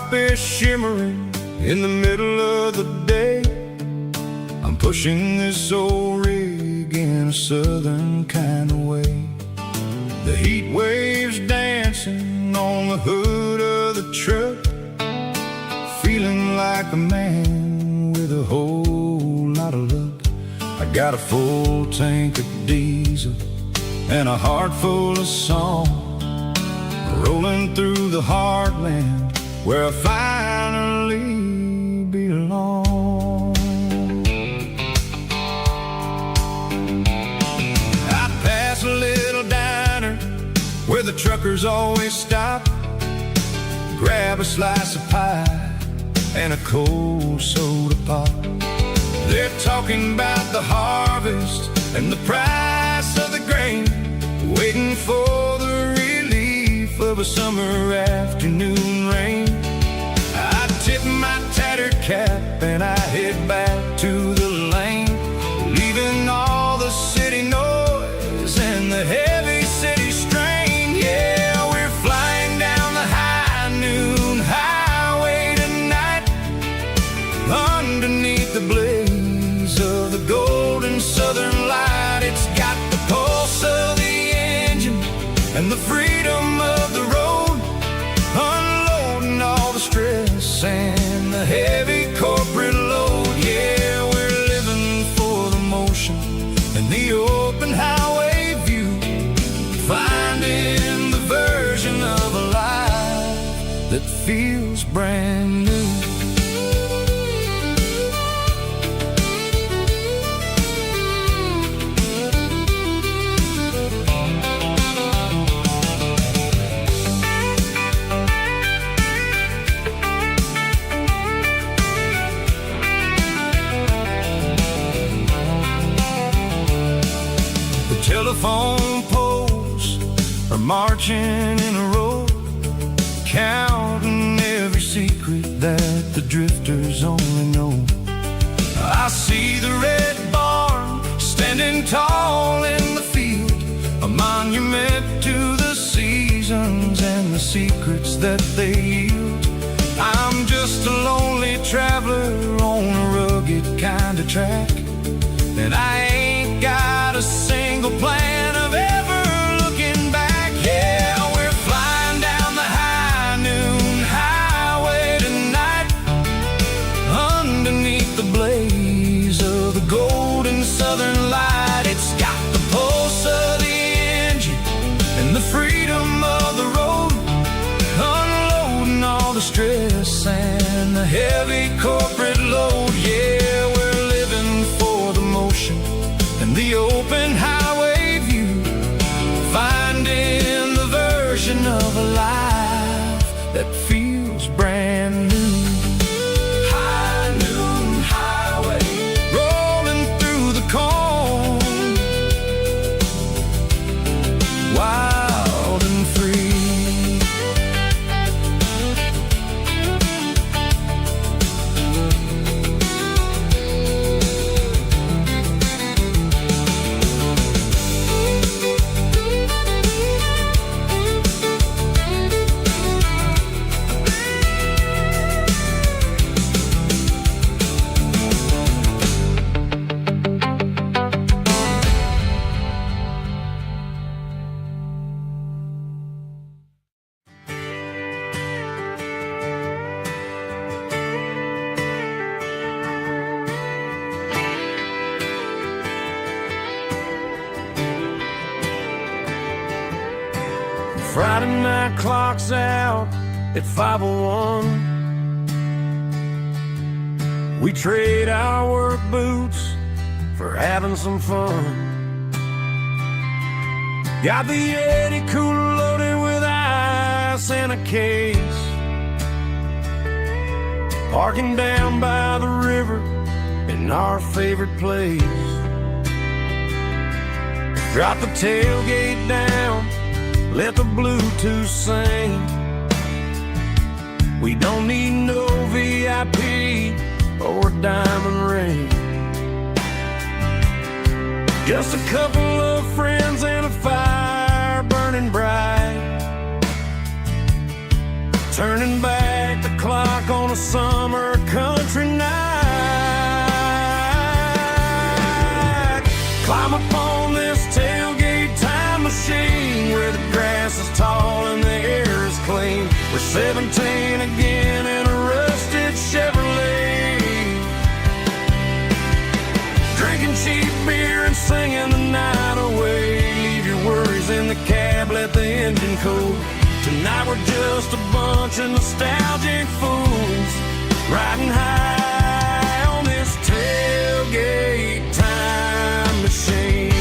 starfish shimmering in the middle of the day. I'm pushing this old rig in a southern kind of way. The heat waves dancing on the hood of the truck, feeling like a man with a whole lot of luck. I got a full tank of diesel and a heart full of song, rolling through the heartland where I finally belong. I pass a little diner where the truckers always stop, grab a slice of pie and a cold soda pop. They're talking about the harvest and the price of the grain, waiting for the relief of a summer afternoon rain. I tip my tattered cap and I head back to the lane, leaving all the city noise and the heavy city strain. Yeah, we're flying down the high noon highway tonight, underneath the blaze of the golden southern light. It's got the pulse of the engine and the freedom of the road, unloading all the stress and the heavy corporate load. Yeah, we're living for the motion and the open highway view, finding the version of a life that feels brand new. Telephone poles are marching in a row, counting every secret that the drifters only know. I see the red barn standing tall in the field, a monument to the seasons and the secrets that they yield. I'm just a lonely traveler on a rugged kind of track, and I ain't got a single plan of ever looking back. Yeah, we're flying down the high noon highway tonight, underneath the blaze of the golden southern light. It's got the pulse of the engine and the freedom of the road, unloading all the stress and the heavy corporate load. Yeah, we're living for the motion and the open highway view, finding the version of a life that feels brand new. High noon highway, rolling through the corn, wild and free. Friday night clock's out at 5:01. We trade our work boots for having some fun. Got the Yeti cooler loaded with ice and a case, parking down by the river in our favorite place. Drop the tailgate down, let the Bluetooth sing. We don't need no VIP or a diamond ring. Just a couple of friends and a fire burning bright, turning back the clock a summer country night. Climb up on this tailgate time machine where the grass is tall and the air is clean. We're 17 again in a rusted Chevrolet, drinking cheap beer and singing the night away. Leave your worries in the cab, let the engine cool. Tonight we're just a bunch of nostalgic fools riding high on this tailgate time machine.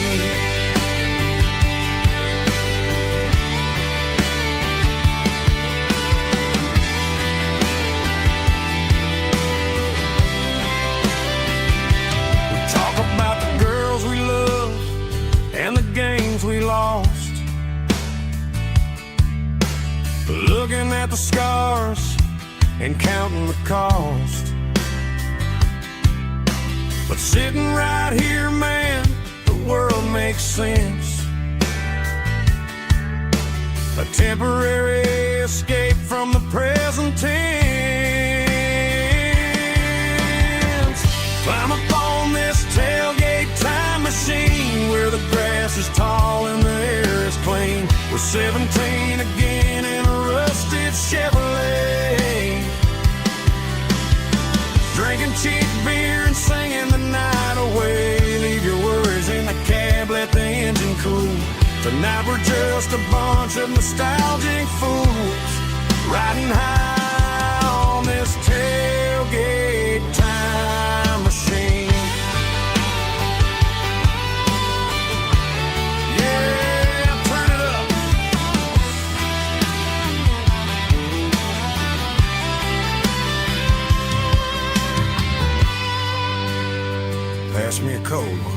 We talk about the girls we love and the games we lost, looking at the scars and counting the cost. But sitting right here, man, the world makes sense. A temporary escape from the present tense. Climb up on this tailgate time machine where the grass is tall and the air is clean. We're 17 again in a rusted Chevrolet, drinking cheap beer and singing the night away. Leave your worries in the cab, let the engine cool. Tonight we're just a bunch of nostalgic fools riding high on this tailgate time machine. Yeah, turn it up. Pass me a cold one.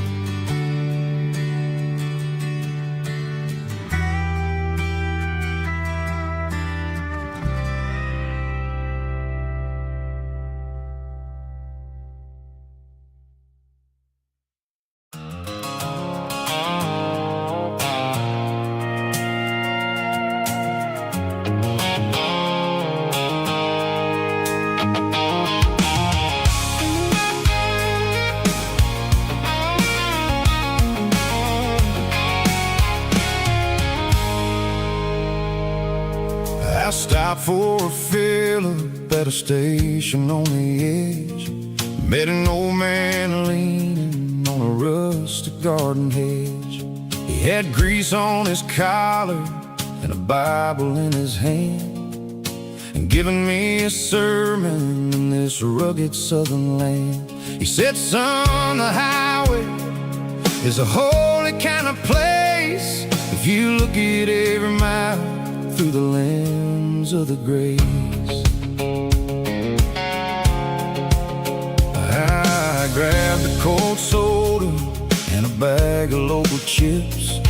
I stopped for a fill-up at a station on the edge. Met an old man leaning on a rustic garden hedge. He had grease on his collar and a Bible in his hand, and giving me a sermon in this rugged southern land. He said, son, the highway is a holy kind of place if you look at every mile through the lens of the grace. I grabbed a cold soda and a bag of local chips,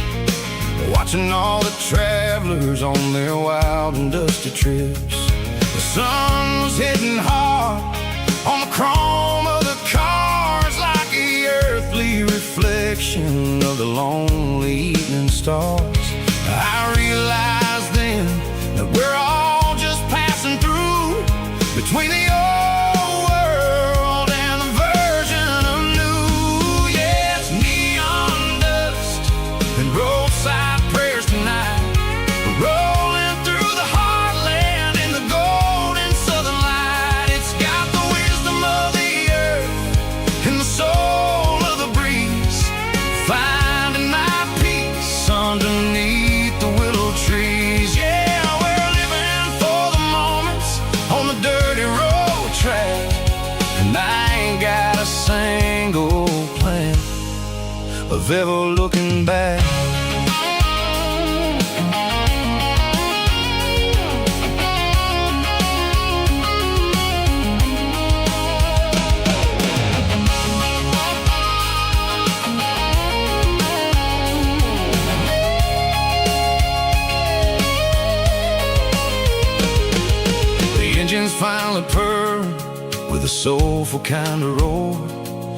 watching all the travelers on their wild and dusty trips. The sun was hitting hard on the chrome of the cars, like the earthly reflection of the lonely evening stars. I realized then that we're all just passing through between the old world and the version of new. Yeah, it's neon dust and roadside prayers tonight. We're rolling through the heartland in the golden southern light. It's got the wisdom of the earth and the soul of the breeze, finding my peace underneath the willow trees. Yeah, we're living for the moments on the dirty road track, and I ain't got a single plan of ever looking back. Engines finally purr with a soulful kind of roar,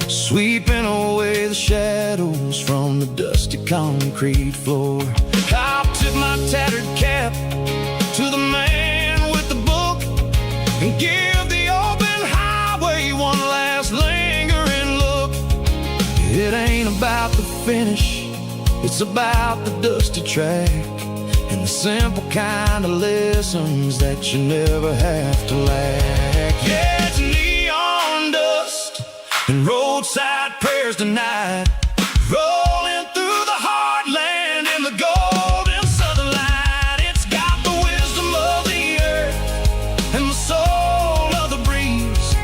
sweeping away the shadows from the dusty concrete floor. I'll tip my tattered cap to the man with the book and give the one last lingering look. It ain't about the finish, it's about the dusty track and the simple kind of lessons that you never have to lack. Yeah, it's neon dust and roadside prayers tonight, rolling through the heartland in the golden southern light. It's got the wisdom of the earth and the soul of the breeze,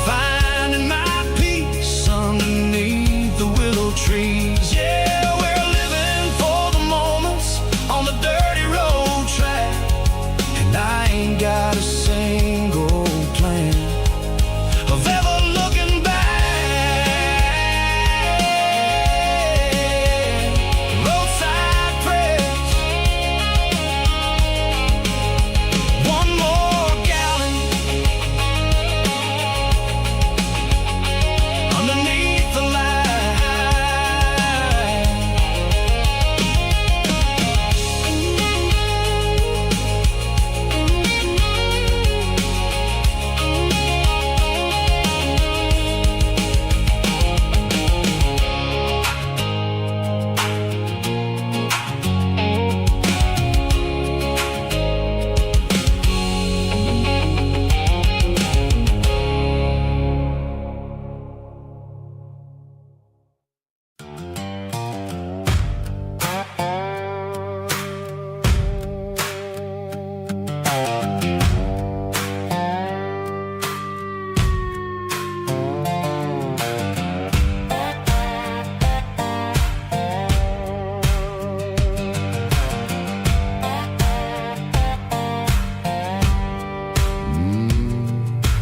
finding my peace underneath the willow trees. Yeah, we're living for the moments on the dirty road track, and I ain't got a single plan of ever looking back. Roadside prayers, one more gallon underneath the light.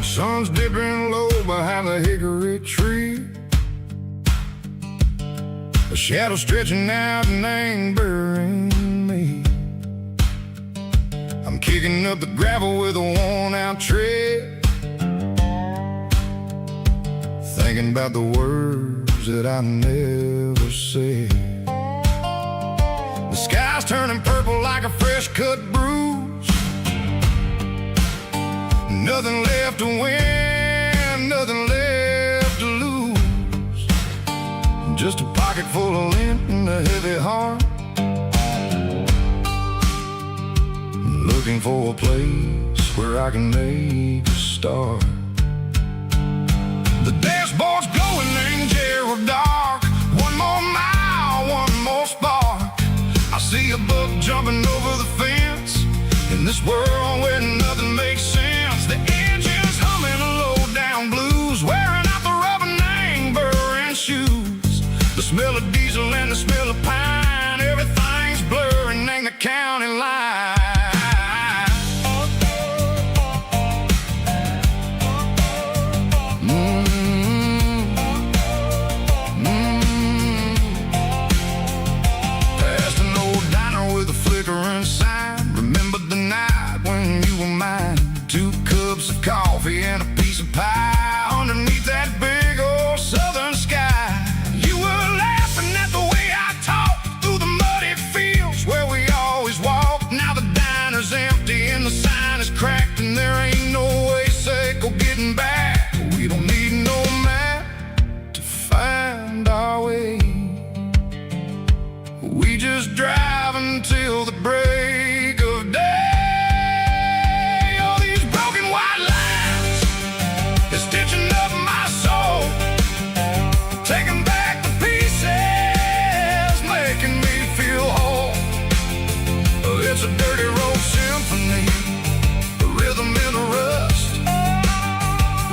Sun's dipping low behind the hickory tree, a shadow stretching out and angering me. I'm kicking up the gravel with a worn-out tread, thinking about the words that I never said. The sky's turning purple like a fresh-cut bruise. Nothing left to win, nothing left to lose. Just a pocket full of lint and a heavy heart, looking for a place where I can make a start. The dashboard's glowing in Gerald dark. One more mile, one more spark. I see a buck jumping over the fence in this world where nothing makes sense. The engine's humming a low-down blues, wearing out the rubber name burring shoes. The smell of diesel and the smell of pine, everything's blurring, ain't the county line. Past an old diner with a flickering sign. Remember the night when you were mine? 2 cups of coffee and a piece of pie underneath that big old southern sky. You were laughing at the way I talked through the muddy fields where we always walked. Now the diner's empty and the sign is cracked, and there ain't no way safe of getting back. We don't need no map to find our way. We just drive until the break of day. Stitching up my soul, taking back the pieces, making me feel whole. It's a dirty road symphony, a rhythm in the rust,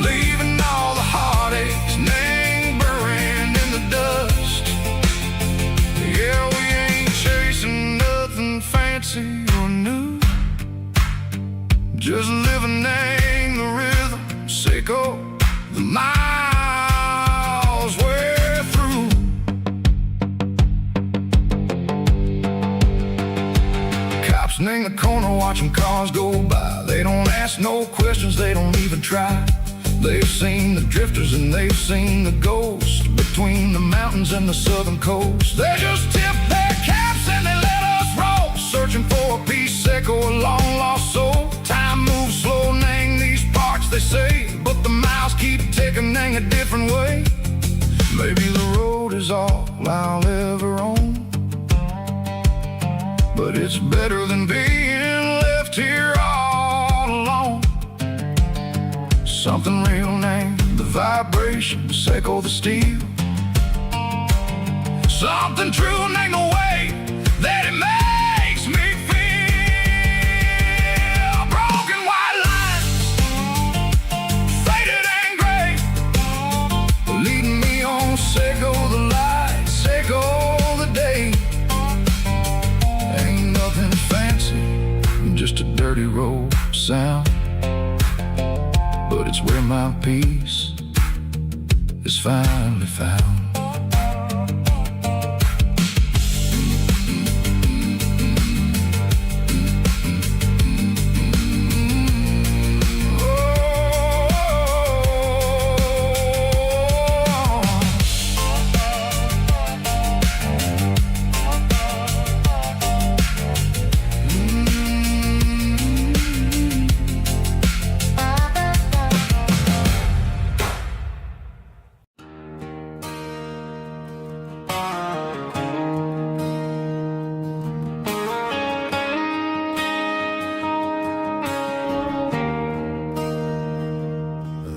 leaving all the heartaches lingering in the dust. Yeah, we ain't chasing nothing fancy or new, just living in the rhythm, sicko. The miles we're through. Cops in the corner watching cars go by. They don't ask no questions, they don't even try. They've seen the drifters and they've seen the ghosts between the mountains and the southern coast. They just tip their caps and they let us roll, searching for a piece echo, a long lost soul. Time moves slow, name these parts they say, but the miles keep taking a different way. Maybe the road is all I'll ever own, but it's better than being left here all alone. Something real named the vibrations echo the steel. Something true named the way that it makes me feel. Broken white lines, faded and gray, leading me on, Seiko the light, Seiko the day. Ain't nothing fancy, just a dirty road sound, but it's where my peace is finally found.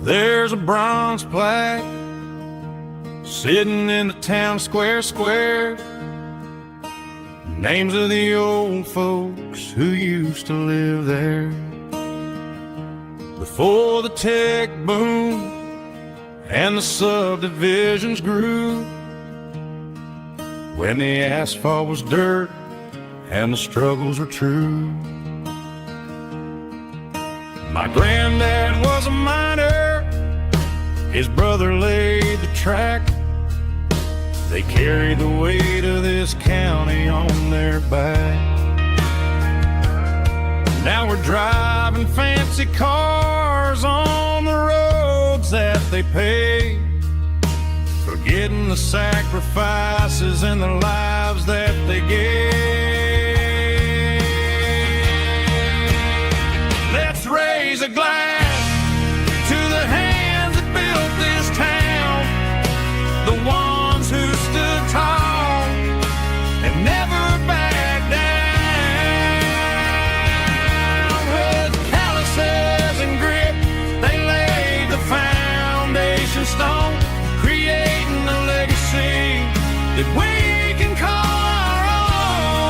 There's a bronze plaque sitting in the town square. Names of the old folks who used to live there before the tech boom and the subdivisions grew, when the asphalt was dirt and the struggles were true. My granddad was a miner, his brother laid the track. They carried the weight of this county on their back. Now we're driving fancy cars on the roads that they paved, forgetting the sacrifices and the lives that they gave. Let's raise a glass to the hands that built this town, the ones who stood tall and never backed down. With calluses and grit, they laid the foundation stone, creating a legacy that we can call our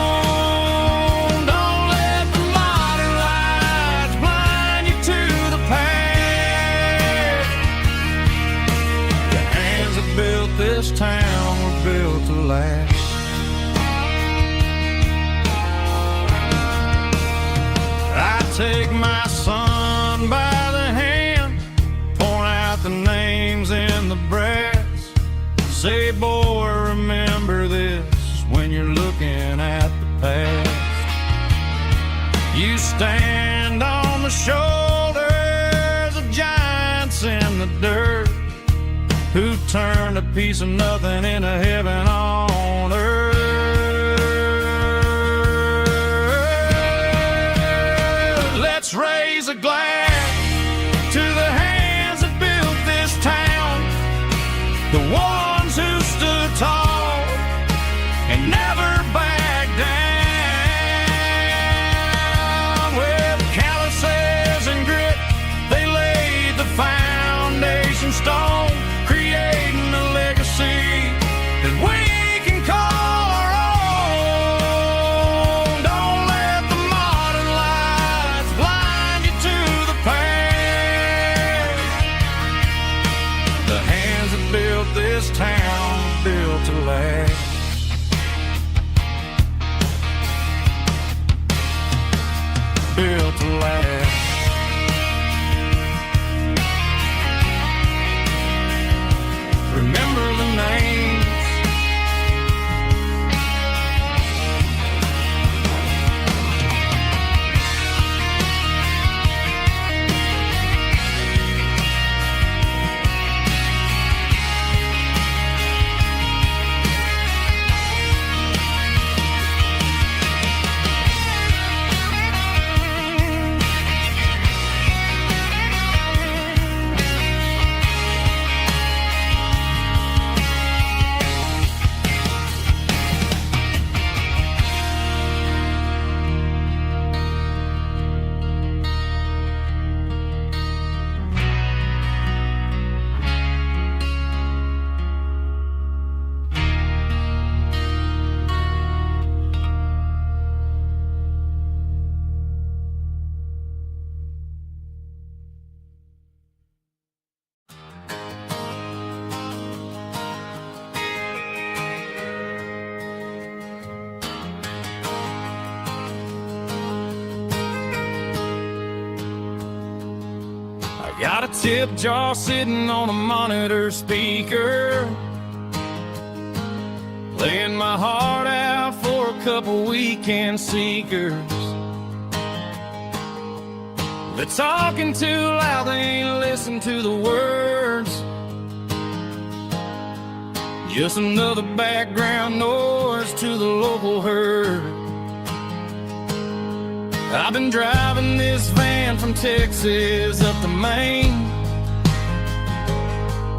own. Don't let the modern lights blind you to the past. The hands that built this town were built to last. I take my son by the hand, point out the names in the brass. Say, boy, remember this when you're looking at the past. You stand on the shoulders of giants in the dirt, who turned a piece of nothing into heaven on earth. Let's raise a glass to the hands that built this town, the ones who stood tall and never backed down. With calluses and grit, they laid the foundation stone, creating a legacy that we can call our own. Don't let the modern lights blind you to the past. The hands that built this town built to last. Built to last. Remember the names. tip jar sitting on a monitor speaker, playing my heart out for a couple weekend seekers. They're talking too loud, they ain't listen to the words. Just another background noise to the local herd. I've been driving this van from Texas up to Maine,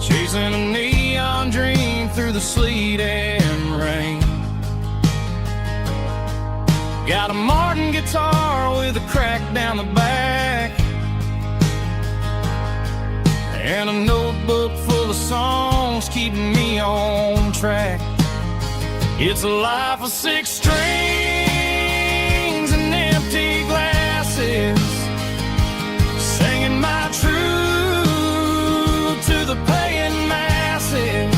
chasing a neon dream through the sleet and rain. Got a Martin guitar with a crack down the back, and a notebook full of songs keeping me on track. It's a life of 6 strings and empty glasses, singing my truth to the paying masses.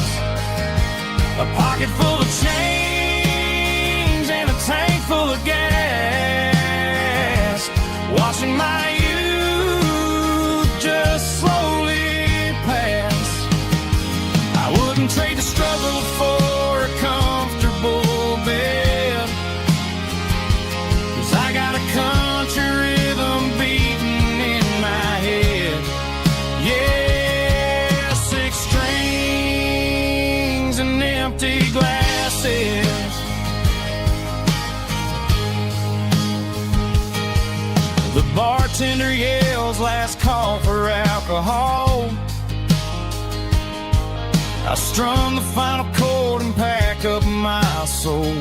A pocket full of change and a tank full of gas, watching my youth just slowly pass. I wouldn't trade the struggle for a comfortable bed, 'cause I got a country rhythm beating in my head. Yeah, 6 strings and empty glasses. The bartender yells last call for alcohol. I strum the final chord and pack up my soul.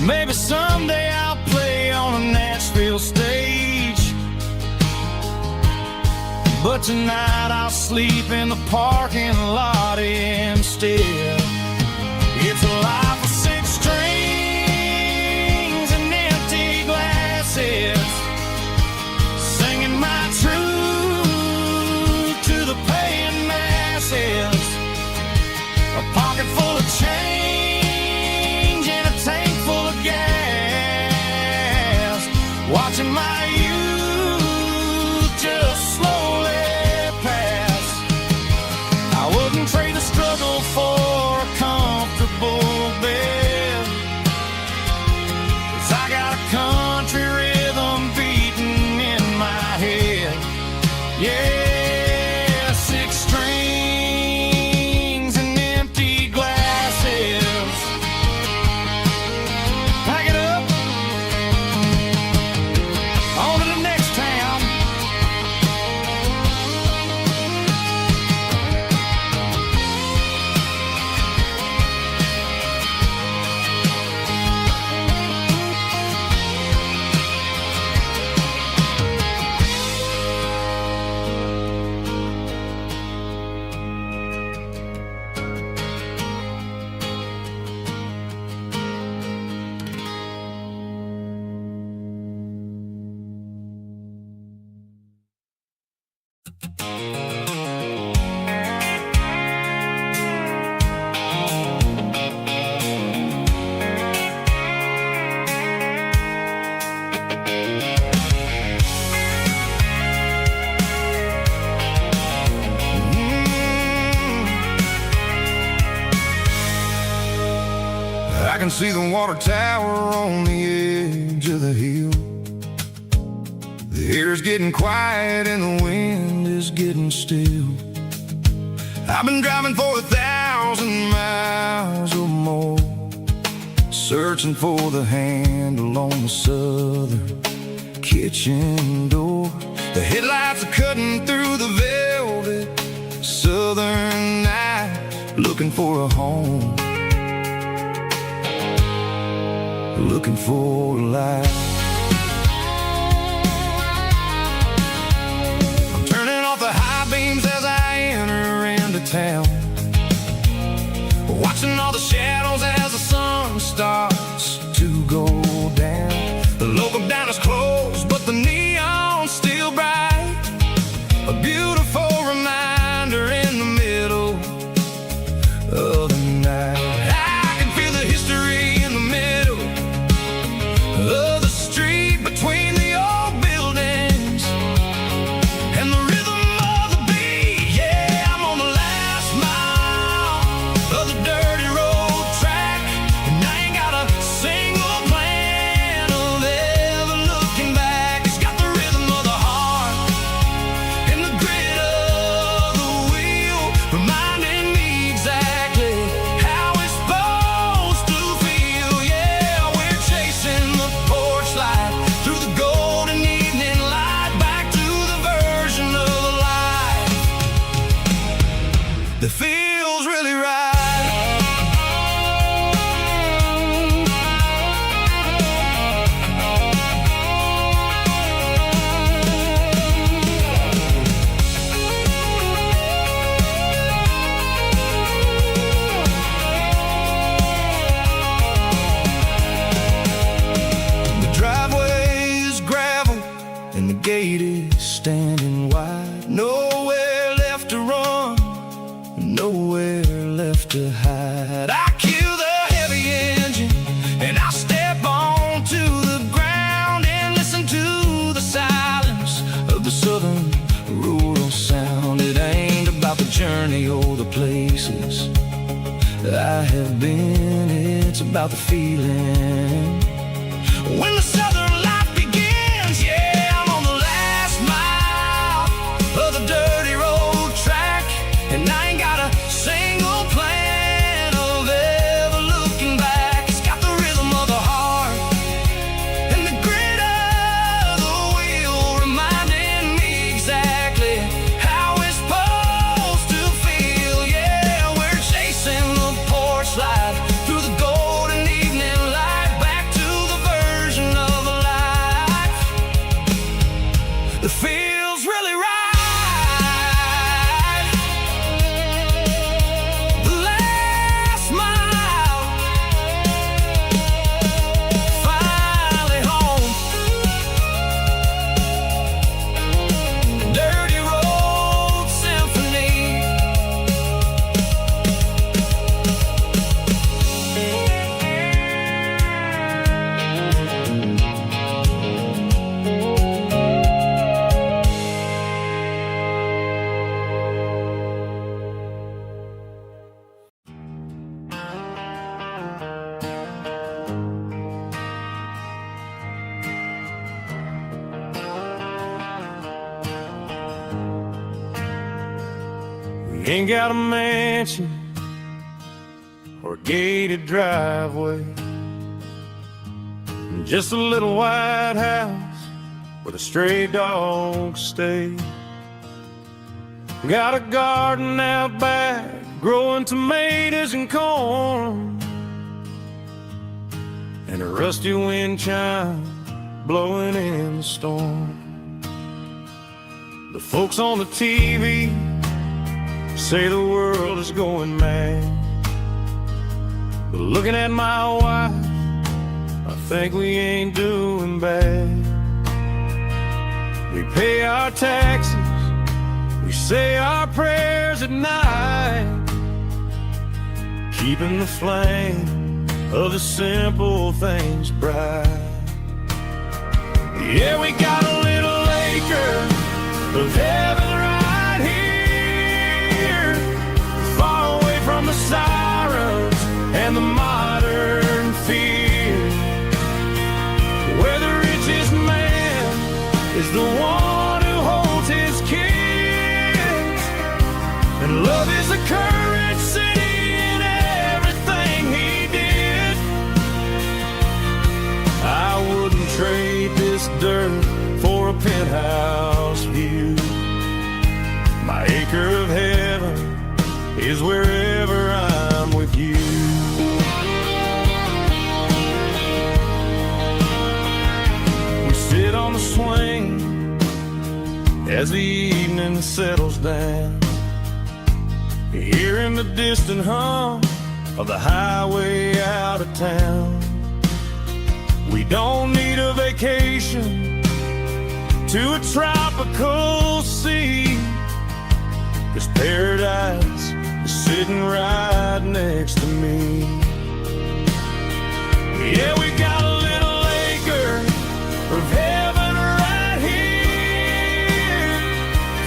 Maybe someday I'll play on a Nashville stage, but tonight I'll sleep in the parking lot instead. It's a life of 6 strings and empty glasses, singing my truth to the paying masses. A pocket full of change and a tank full of gas, watching my youth just slowly pass. I wouldn't trade the struggle for a comfortable bed, 'cause I got a country rhythm beating in my head. Yeah, 6 strings and empty glasses. Pack it up, on to the next town. I can see the water tower on the edge of the hill. The air's getting quiet and the wind is getting still. I've been driving for 1,000 miles or more, searching for the handle on the southern kitchen door. The headlights are cutting through the velvet southern night, looking for a home, looking for a life. I'm turning off the high beams as I enter into town, watching all the shadows as the sun starts to go down. The local diner's closed, but the neon's still bright, a beautiful reminder in the middle of the night. I can feel the history in the middle of the street between the old buildings.
that feels really right. Gate is standing wide, nowhere left to run, nowhere left to hide. I kill the heavy engine and I step onto the ground and listen to the silence of the southern rural sound. It ain't about the journey or the places I have been, it's about the feeling when the southern life begins. Yeah, dirty road track, and I ain't got a single plan of ever looking back. It's got the rhythm of the heart and the grit of the wheel, reminding me exactly how it's supposed to feel. Yeah, we're chasing the porch light through the golden evening light, back to the version of a life that feels really right.
Ain't got a mansion or a gated driveway, just a little white house where the stray dogs stay. Got a garden out back, growing tomatoes and corn, and a rusty wind chime blowing in the storm. The folks on the TV say the world is going mad, but looking at my wife, I think we ain't doing bad. We pay our taxes, we say our prayers at night, keeping the flame of the simple things bright. Yeah, we got a little acre of heaven right here, far away from the sirens and the modern fear, where the richest man is the one who holds his kids, and love is the currency in everything he did. I wouldn't trade this dirt for a penthouse view. My acre of heaven is wherever I'm with you. We sit on the swing as the evening settles down, hearing the distant hum of the highway out of town. We don't need a vacation to a tropical sea, 'cause paradise is sitting right next to me. Yeah, we got a little acre of heaven right here,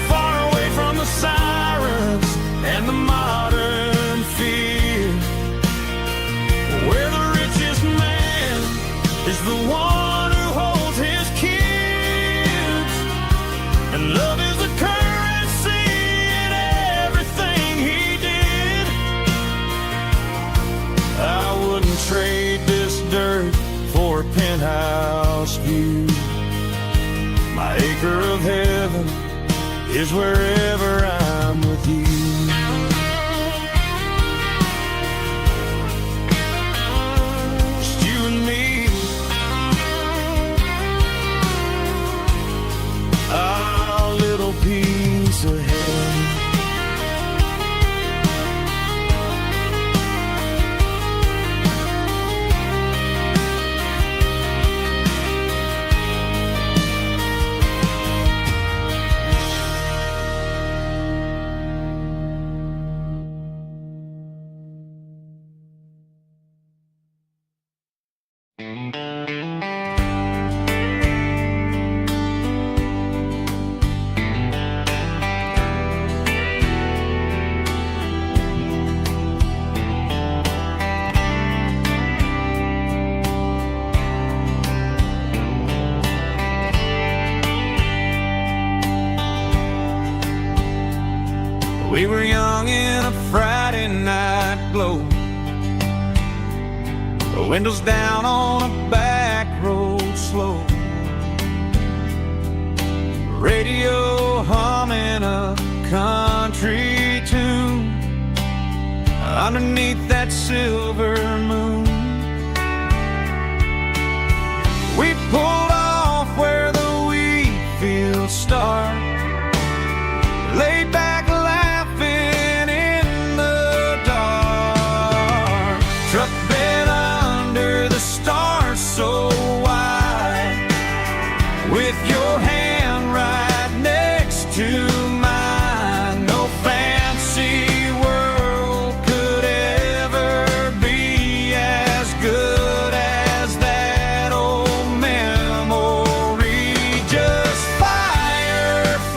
far away from the sirens and the modern fear, where the richest man is the one who holds his kids, and love is the currency in everything he did. I wouldn't trade this dirt for a penthouse view. My acre of heaven is wherever I'm with you.
We were young in a Friday night glow, the windows down on a back road slow, radio humming a country tune underneath that silver moon. We pulled off where the wheat fields start, laid back laughing in the dark. Truck bed under the stars so wide, with your hand right next to mine. No fancy world could ever be as good as that old memory. Just fireflies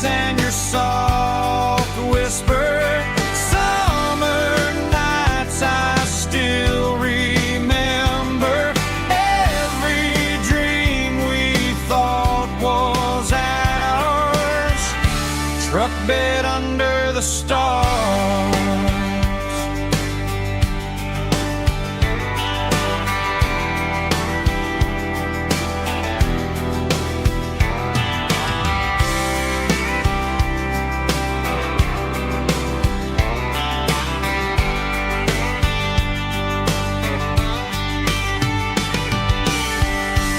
and your soft whisper. Summer nights I still remember. Every dream we thought was ours. Truck bed under the stars.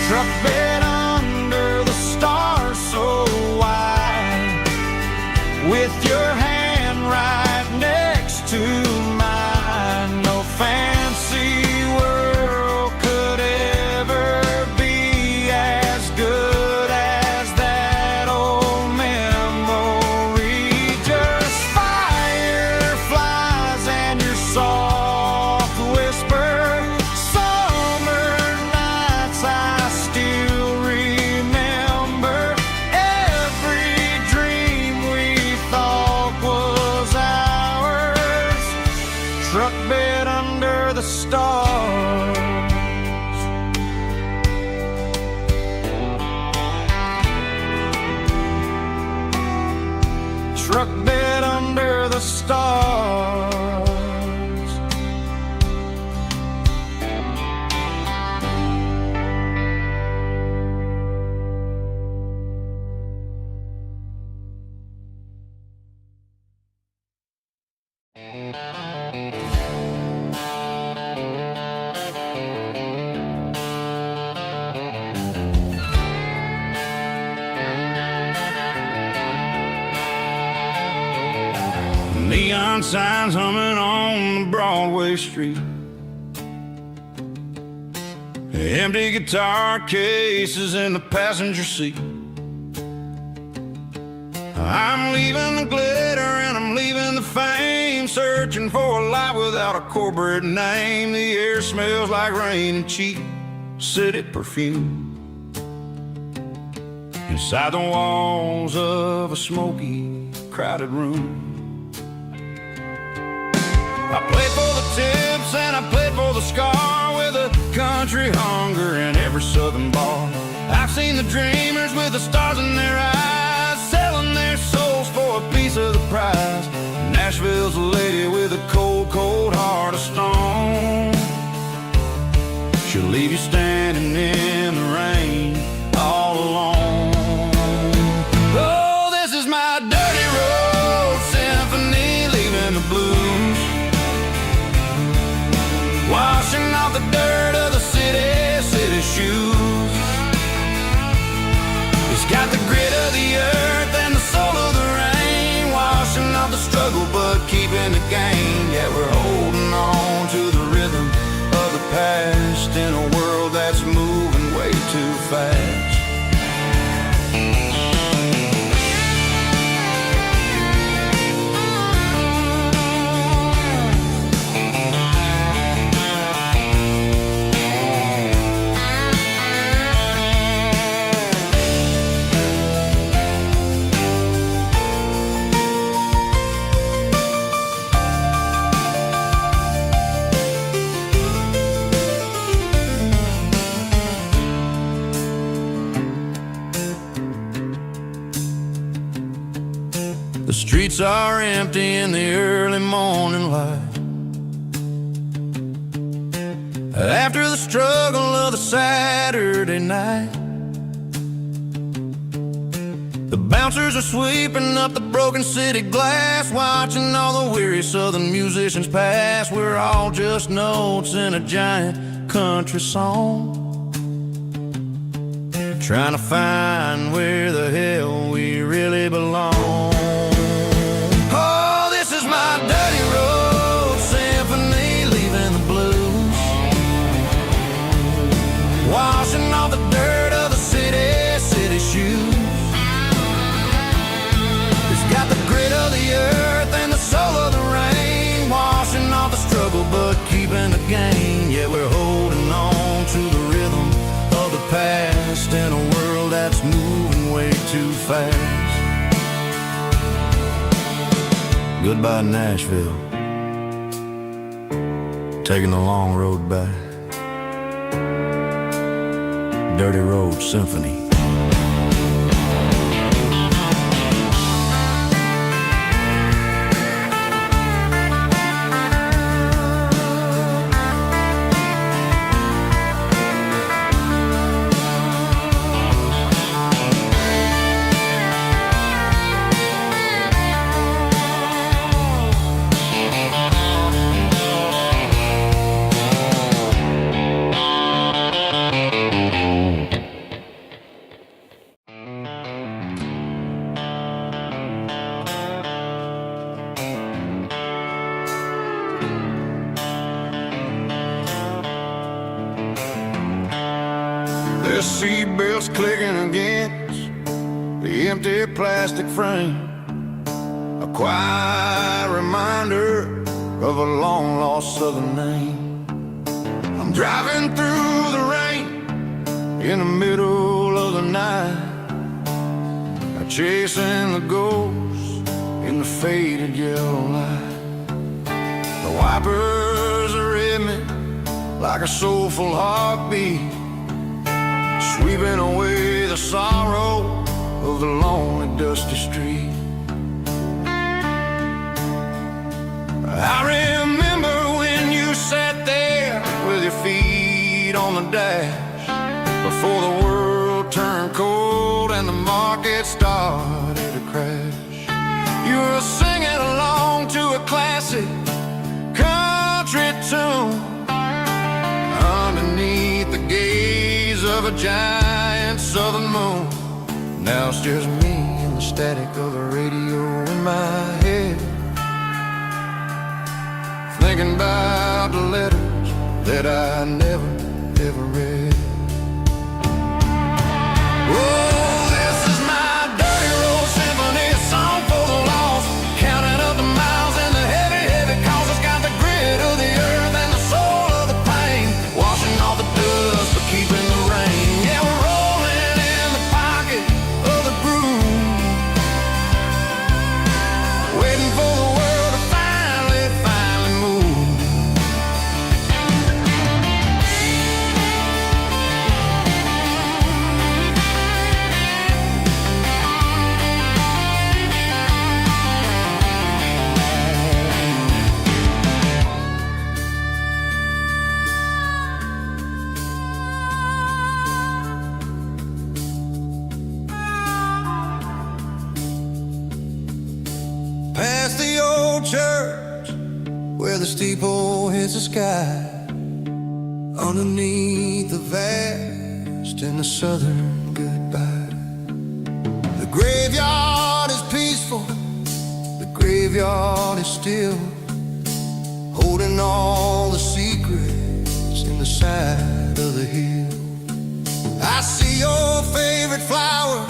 Truck bed under the stars so wide, with your hand right next to mine. No fancy world could ever be as good as that old memory. Just fireflies and your soft whisper. Summer nights I still remember. Every dream we thought was ours. Truck bed under the stars. Truck bed under the stars. Neon signs humming on the Broadway street, empty guitar cases in the passenger seat. I'm leaving the glitter and I'm leaving the fame, searching for a life without a corporate name. The air smells like rain and cheap city perfume inside the walls of a smoky, crowded room. I played for the tips and I played for the scar, with a country hunger in every southern bar. I've seen the dreamers with the stars in their eyes, selling their souls for a piece of the prize. Nashville's a lady with a cold, cold heart of stone. She'll leave you standing in the rain all alone. Oh, this is my dirty road symphony, leaving the blues, washing off the dirt of the city shoes. It's got the grit of the earth and the soul of the rain, washing off the struggle but keeping the gain. Yeah, we're holding on to the rhythm of the past in a world that's moving streets are empty in the early morning light. After the struggle of the Saturday night, the bouncers are sweeping up the broken city glass, watching all the weary southern musicians pass. We're all just notes in a giant country song, trying to find where the hell we really belong. Oh, this is my dirty road symphony, leaving the blues, washing off the dirt of the city shoes. It's got the grit of the earth and the soul of the rain, washing off the struggle but keeping the gain. Yeah, we're holding on to the rhythm of the past in a world that's moving way too fast. Goodbye Nashville, taking the long road back. Dirty Road Symphony. The seatbelts clicking against the empty plastic frame, a quiet reminder of a long-lost southern name. I'm driving through the rain in the middle of the night, chasing the ghosts in the faded yellow light. The wipers are in me like a soulful heartbeat, sweeping away the sorrow of the lonely, dusty street. I remember when you sat there with your feet on the dash, before the world turned cold and the market started to crash. You were singing along to a classic country tune underneath the gaze of a giant southern moon. Now it's just me and the static of the radio in my head, thinking about the letters that I never, ever read. Oh, this is my dirty road symphony, a song for the lost, counting up the miles and the heavy, heavy calls. It's got the grit of the earth and the soul of the pain, washing off the dust but keeping the rain. Yeah, we're rolling in the pocket of the groove, waiting for the world to finally move. Past the old church where the steeple hits the sky, underneath the vast and the southern goodbye. The graveyard is peaceful, the graveyard is still, holding all the secrets in the side of the hill. I see your favorite flower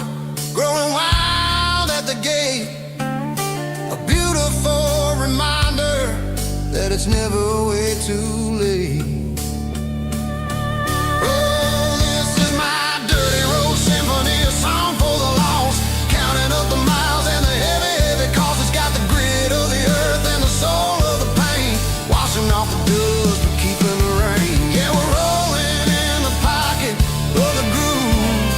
growing wild at the gate, a beautiful reminder that it's never way too late. Oh, this is my dirty road symphony, a song for the lost, counting up the miles and the heavy, heavy calls. It's got the grit of the earth and the soul of the pain, washing off the dust but keeping the rain. Yeah, we're rolling in the pocket of the groove,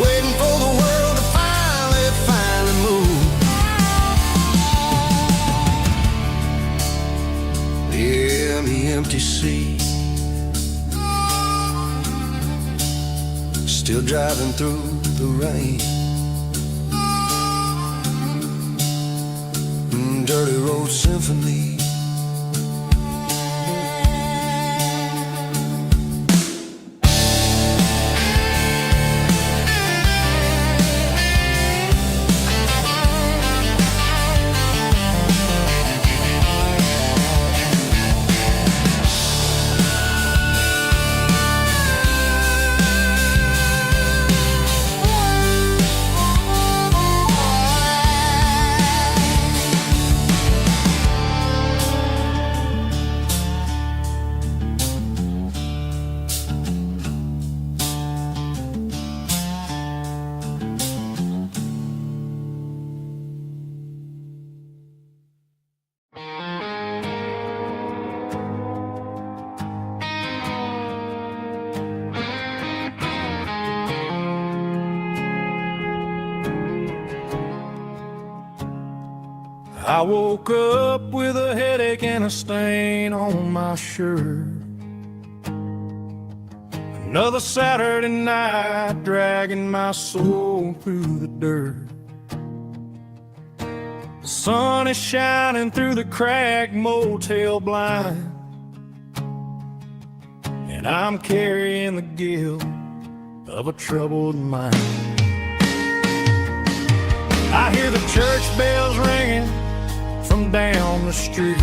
waiting for the world to finally move. empty seat. Still driving through the rain. Dirty road symphony.
I woke up with a headache and a stain on my shirt. Another Saturday night dragging my soul through the dirt. The sun is shining through the cracked motel blind, and I'm carrying the guilt of a troubled mind. I hear the church bells ringing from down the street,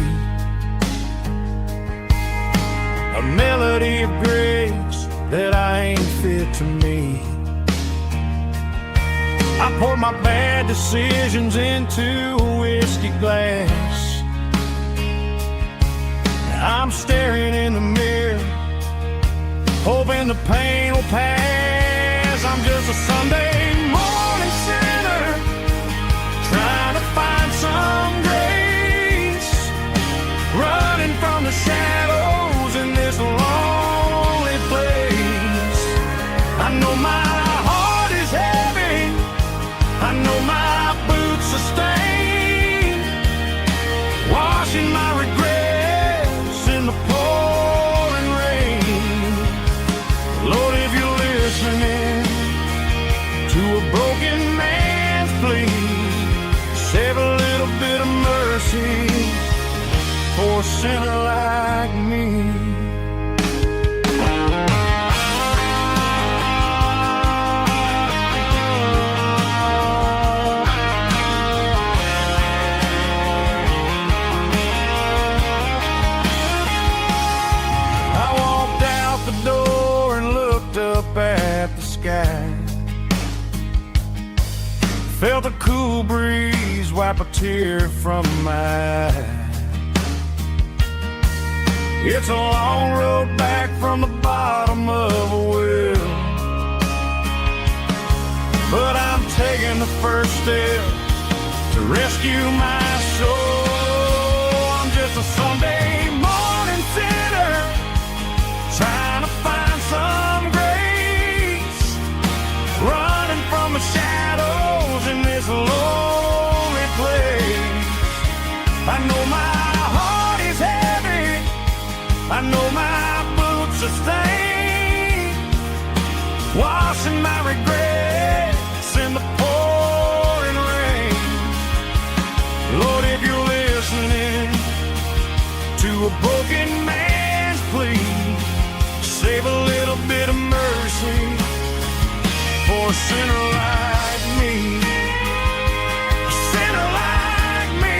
a melody of grace that I ain't fit to meet. I pour my bad decisions into a whiskey glass. I'm staring in the mirror, hoping the pain will pass. I'm just a Sunday morning sinner, trying to find some grace, running from the shadows in this lonely place. I know my heart is heavy, I know my boots are stained, washing my regrets in the pouring rain. Lord, if you're listening to a broken man's plea, save a little bit of mercy for a sinner like me. I walked out the door and looked up at the sky, felt a cool breeze wipe a tear from my eye. It's a long road back from the bottom of a well, but I'm taking the first step to rescue my soul. I'm just a Sunday morning sinner, trying to find some grace, running from the shadows in this lonely place. I know my heart is heavy, I know my boots are stained, washing my regrets in the pouring rain. Lord, if you're listening to a broken man's plea, save a little bit of mercy for a sinner like me. A sinner like me.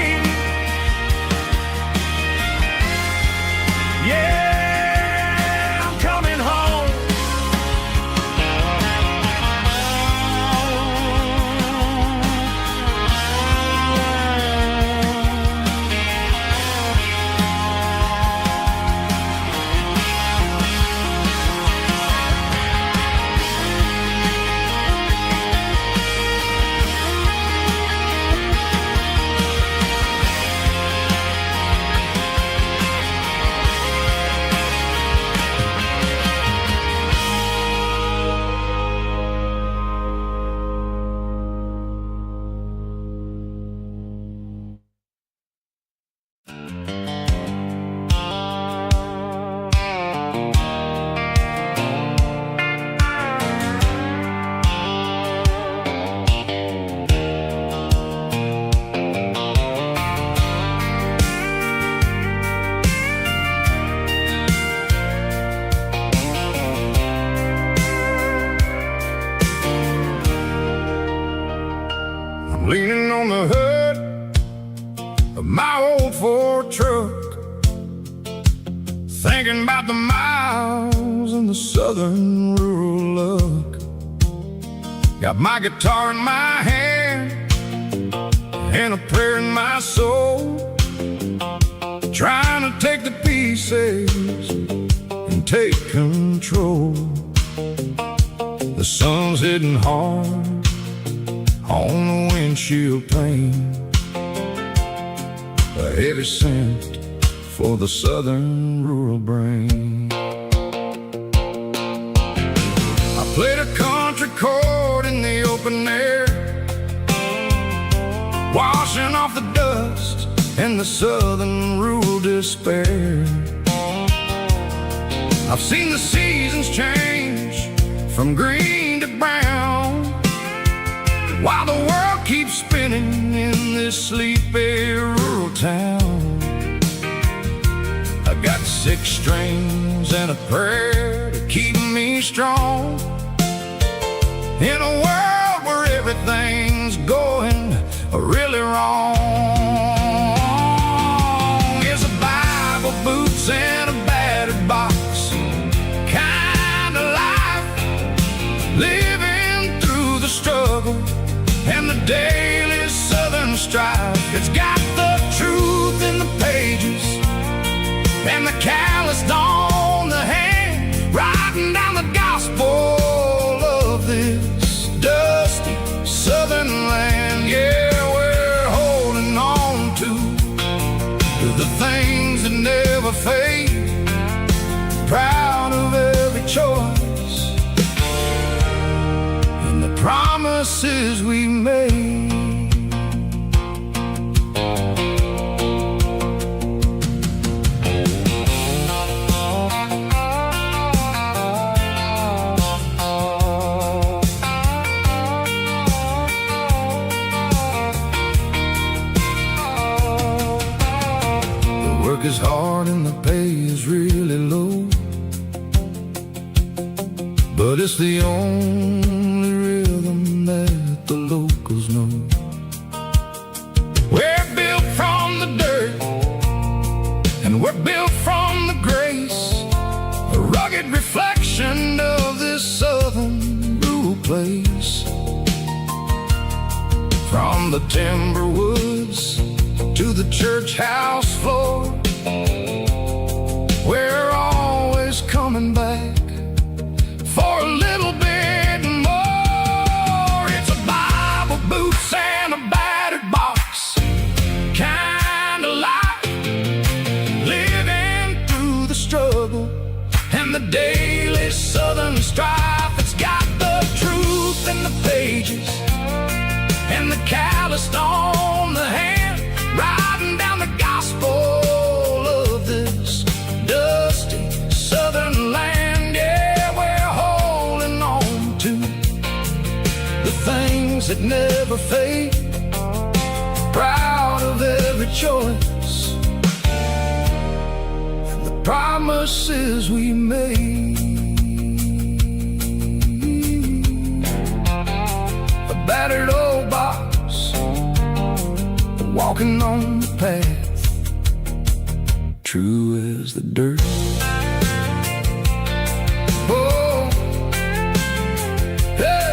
Yeah, I'm coming home. my old Ford truck, thinking about the miles and the southern rural look. Got my guitar in my hand and a prayer in my soul, trying to take the pieces and take control. The sun's hitting hard on the windshield pane, a heavy scent for the southern rural brain. I played a country chord in the open air, washing off the dust and the southern rural despair. I've seen the seasons change from green to brown, while the world keeps spinning in this sleepy rural town. I got 6 strings and a prayer to keep me strong, in a world where everything's going really wrong. Is a Bible, boots, and a battered box kind of life, living through the struggle and the daily southern strife. It's got the truth in the pages and the calloused on the hand, writing down the gospel of this dusty southern land. Yeah, we're holding on to the things that never fade, proud of every choice and the promises we made. Work is hard and the pay is really low, but it's the only rhythm that the locals know. We're built from the dirt and we're built from the grace, a rugged reflection of this southern rural place. From the timber woods to the church house floor, we're always coming back for a little bit more. It's a Bible, boots, and a battered box kind of life, living through the struggle and the daily southern strife. It's got the truth in the pages and the calloused on the hand, writing down the gospel of this dusty southern land. Yeah, we're holding on to the things that never fade, proud of every choice and the promises we made. A battered old box, walking on the path, true as the dirt. Oh, hey.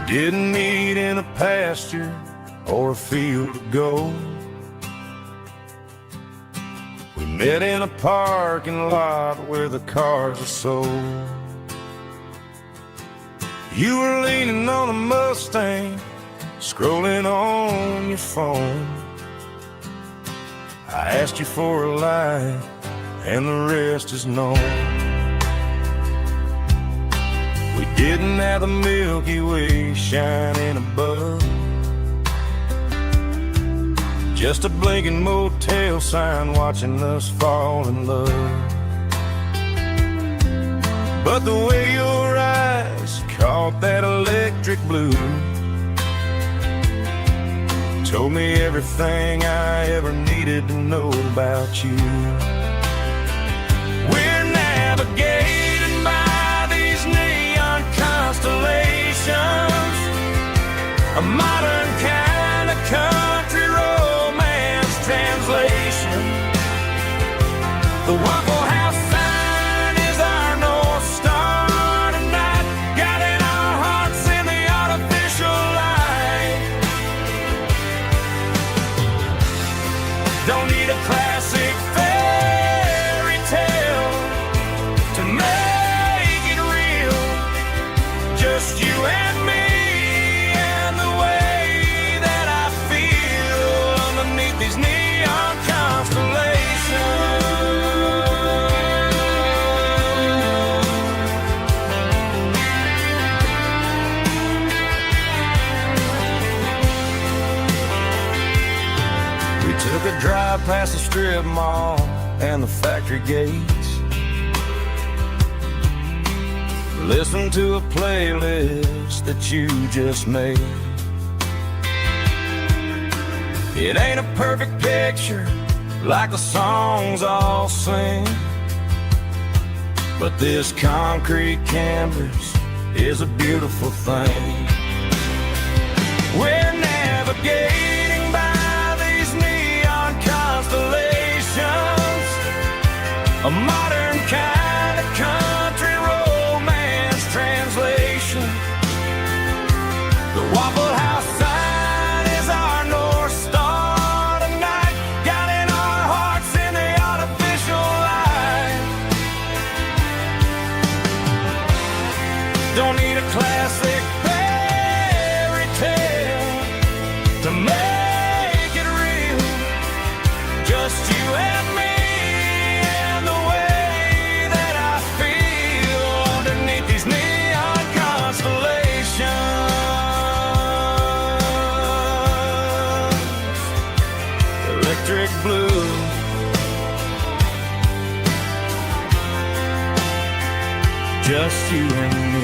Didn't meet in a pasture or a field of gold. We met in a parking lot where the cars are sold. You were leaning on a Mustang, scrolling on your phone. I asked you for a light, and the rest is known. We didn't have the Milky Way shining above, just a blinking motel sign watching us fall in love. But the way your eyes caught that electric blue told me everything I ever needed to know about you. We're navigated by these neon constellations, a modern kind of country romance translation. The Waffle House sign is our North Star tonight, guiding our hearts in the artificial light. Don't need a classic fairy tale to make it real, just you and me and the way that I feel underneath these neon constellations. We took a drive past the strip mall and the factory gates, listened to a playlist that you just made. It ain't a perfect picture like the songs all sing, but this concrete canvas is a beautiful thing. We're navigating by these neon constellations, a modern kind of country romance translation. The Waffle House sign is our North Star tonight, guiding our hearts in the artificial light. Don't need a classic fairy tale to make it real, just you and me and the way that I feel underneath these neon constellations. Electric blue, just you and me.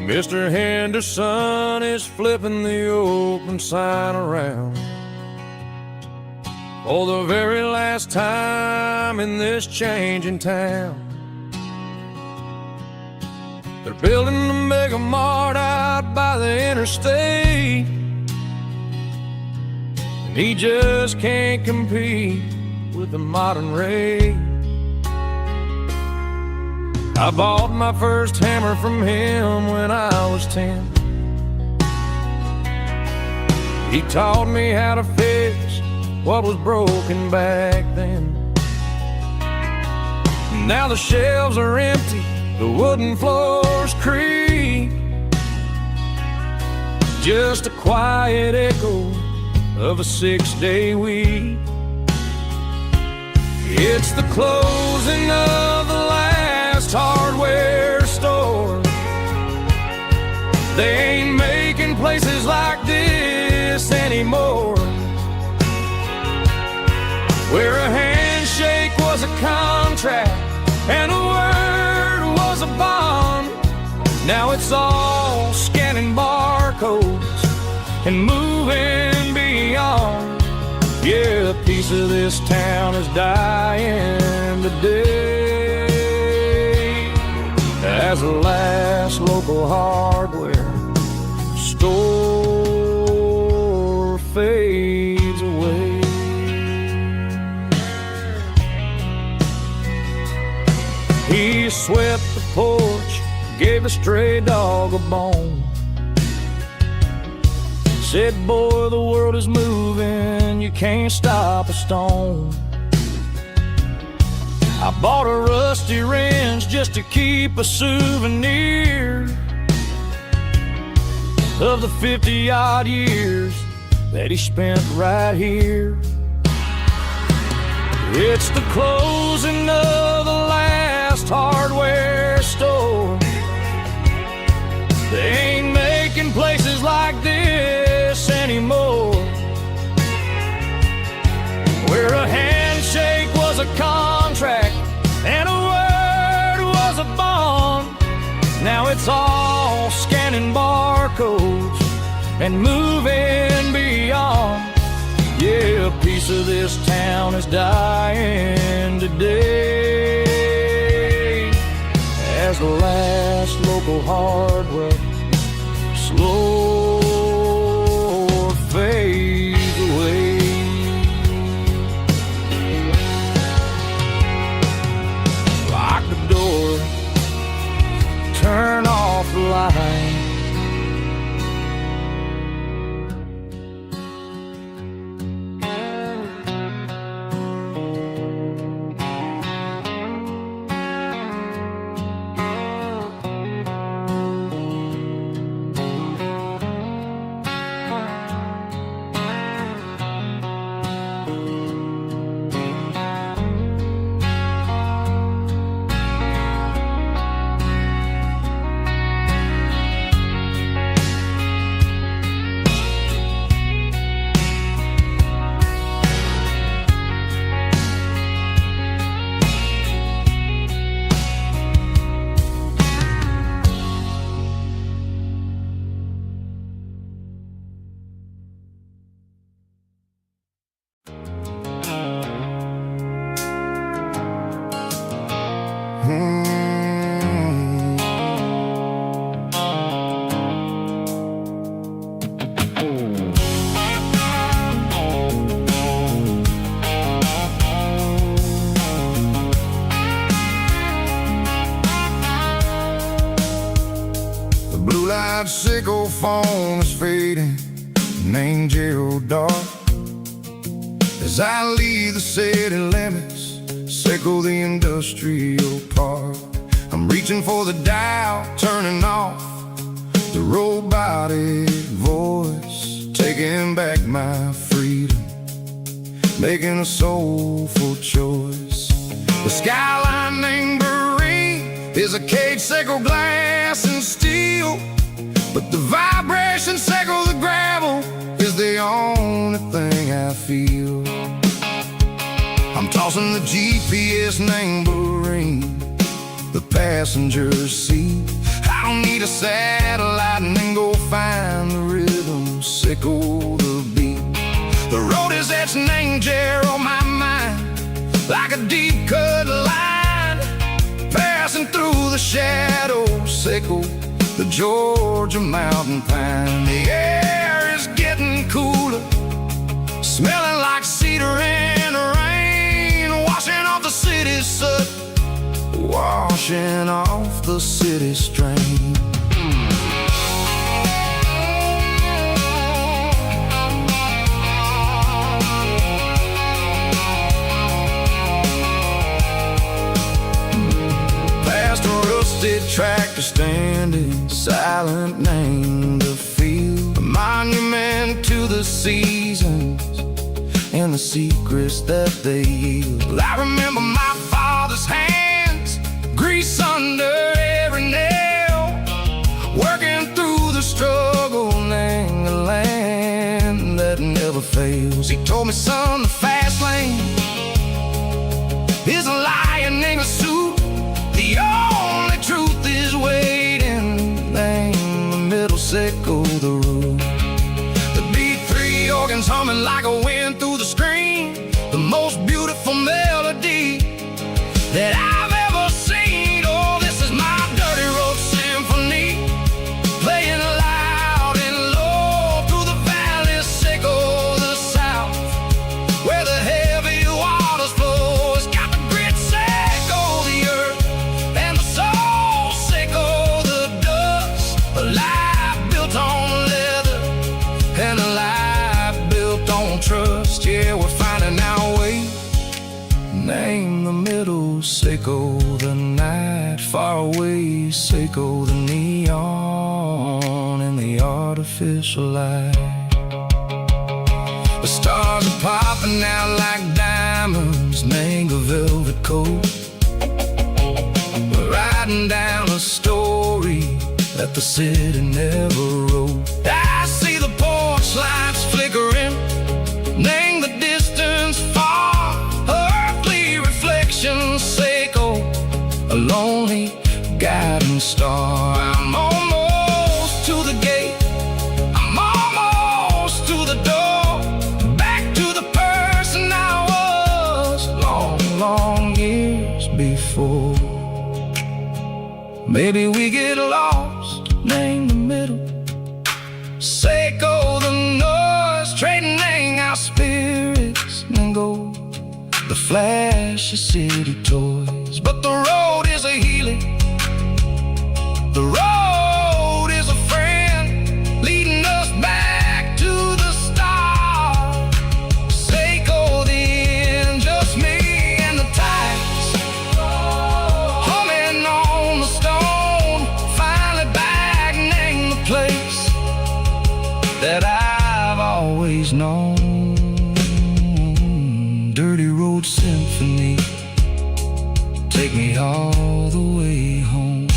Mr. Henderson is flipping the open sign around for the very last time in this changing town. They're building a mega mart out by the interstate, and he just can't compete with the modern rate. I bought my first hammer from him when I was 10. He taught me how to fix what was broken back then. Now the shelves are empty, the wooden floors creak, just a quiet echo of a 6-day week. It's the closing of the last hardware store. They ain't making places like this anymore, where a handshake was a contract and a word was a bond. Now it's all scanning barcodes and moving beyond. Yeah, a piece of this town is dying today as the last local hardware store fades away. He swept the porch a stray dog a bone. Said, boy, the world is moving, you can't stop a stone. I bought a rusty wrench just to keep a souvenir of the 50-odd years that he spent right here. It's the closing of the last hardware store. They ain't making places like this anymore, where a handshake was a contract and a word was a bond. Now it's all scanning barcodes and moving beyond. Yeah, a piece of this town is dying today as the last local hardware slow fades away. Lock the door, turn off the light.
Sickle phone is fading, name Gerald dark. As I leave the city limits, sickle the industrial park. I'm reaching for the dial, turning off the robotic voice, taking back my freedom, making a soulful choice. The skyline named Marine is a cage, sickle glass and steel, but the vibration sickle the gravel is the only thing I feel. I'm tossing the GPS named Marine, the passenger seat. I don't need a satellite and then go find the rhythm, sickle the beat. The road is etched named Gerald on my mind, like a deep cut line, passing through the shadows, sickle the Georgia mountain pine. The air is getting cooler, smelling like cedar in the rain, washing off the city soot, washing off the city strain. Past a rusted tractor standing silent, named the field, a monument to the seasons and the secrets that they yield. I remember my father's hands, grease under every nail, working through the struggle, named the land that never fails. He told me, son, the fast lane is a lion in a suit. The only truth is waiting, name the middle, sickle the root. The B3 organs humming like a wind through the screen, the most beautiful melody that I've ever seen. Oh, this is my dirty road symphony, playing loud and low through the valley, sickle the south, where the heavy waters flow. It's got the grit, sickle the earth, and the soul, sickle the
Seiko the night, far away, Seiko the neon and the artificial light. The stars are popping out like diamonds, mango velvet coat. We're riding down a story that the city never wrote. I see the porch lights flickering, name the distance far, earthly reflections, Seiko, a lonely guiding star. I'm almost to the gate, I'm almost to the door, back to the person I was long, long years before. Maybe we get lost, name the middle, Seiko the noise, trading our spirits and gold, the flash of city toys. But the road is a healing, the road is a friend, leading us back to the start. Seiko the end, just me and the tides, humming on the stone, finally back, name the place that I've always known. Dirty Road Symphony, take me all the way home.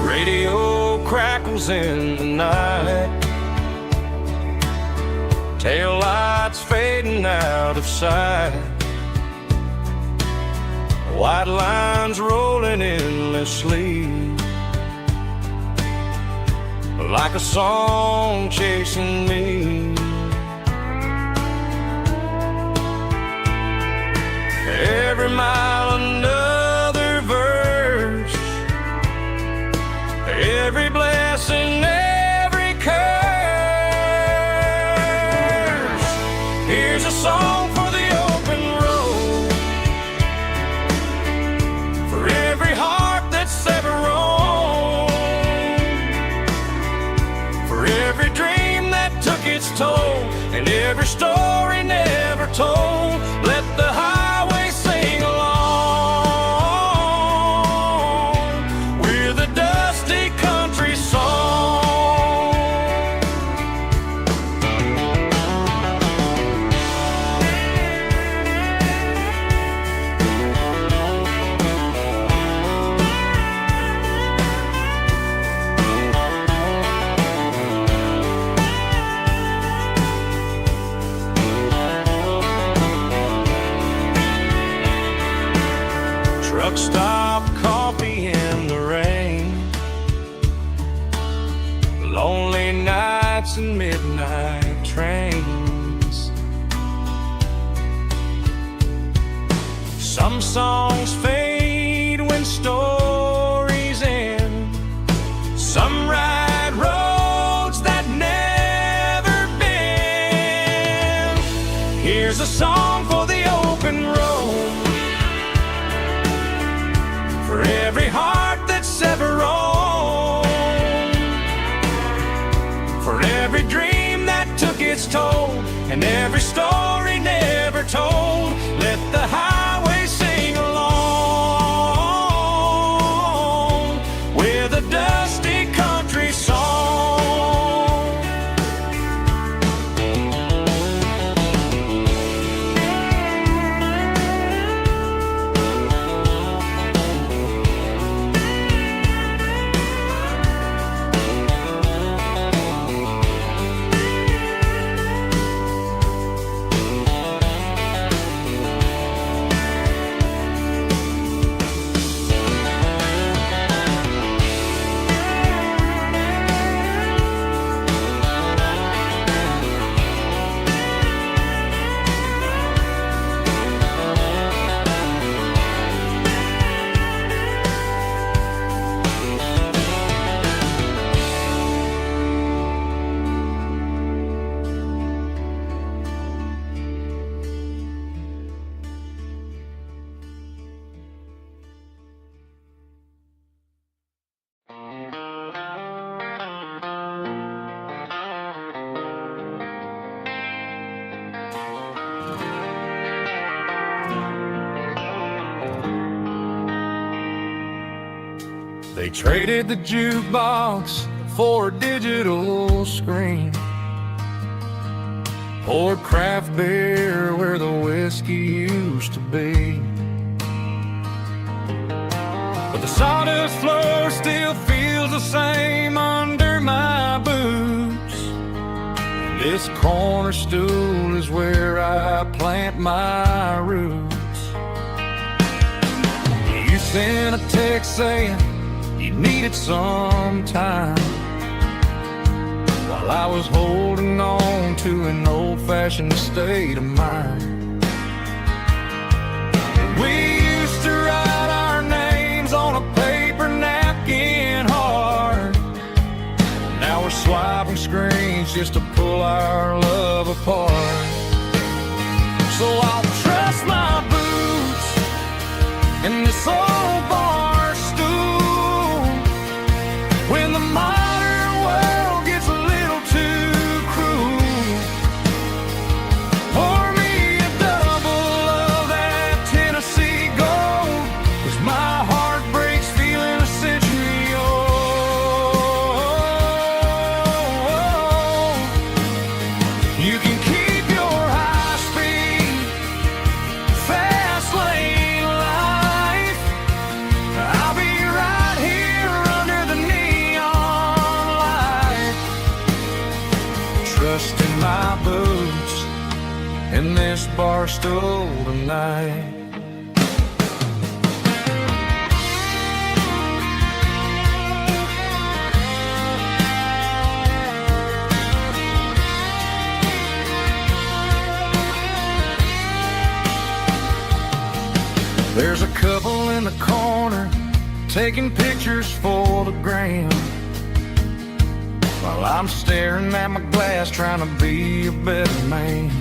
Radio crackles in the night, tail lights fading out of sight, white lines rolling endlessly, like a song chasing me. Every mile another verse, every blessing, every curse. Here's a song for the open road, for every heart that's ever roamed, for every dream that took its toll, and every story never told. Let the highway sing along with a dusty country song. Truck stop, coffee in the rain, lonely nights and midnight trains. Some songs fade when stories end, some ride roads that never bend. Here's a song for the open road, for every heart that's ever roamed, for every dream that took its toll, and every story never told. Let the highway sing along with a dusty country song. They traded the jukebox for a digital screen, poured craft beer where the whiskey used to be. But the sawdust floor still feels the same under my boots. This corner stool is where I plant my roots. You sent a text saying you needed some time, while I was holding on to an old-fashioned state of mind. We used to write our names on a paper napkin hard. Now we're swiping screens just to pull our love apart. So I'll trust my boots in this old bar stool when the modern world gets a little too cruel. Pour me a double of that Tennessee Gold, 'cause my heart breaks feeling a century old. You can keep your high-speed, fast lane life. I'll be right here under the neon light, trusting my boots in this bar stool tonight. There's a couple in the corner taking pictures for the gram, while I'm staring at my glass trying to be a better man.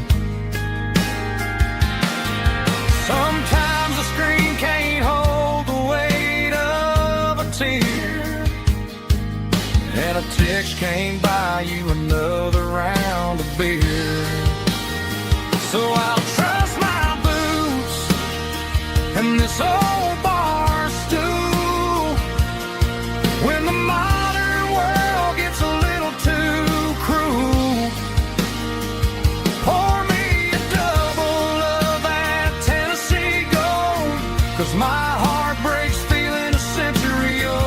Sometimes the screen can't hold the weight of a tear, and a text can't buy you another round of beer. So I'll trust my boots and this old bar stool when the modern world gets a little too cruel. Pour me a double of that Tennessee Gold, 'cause my heart breaks feeling a century old.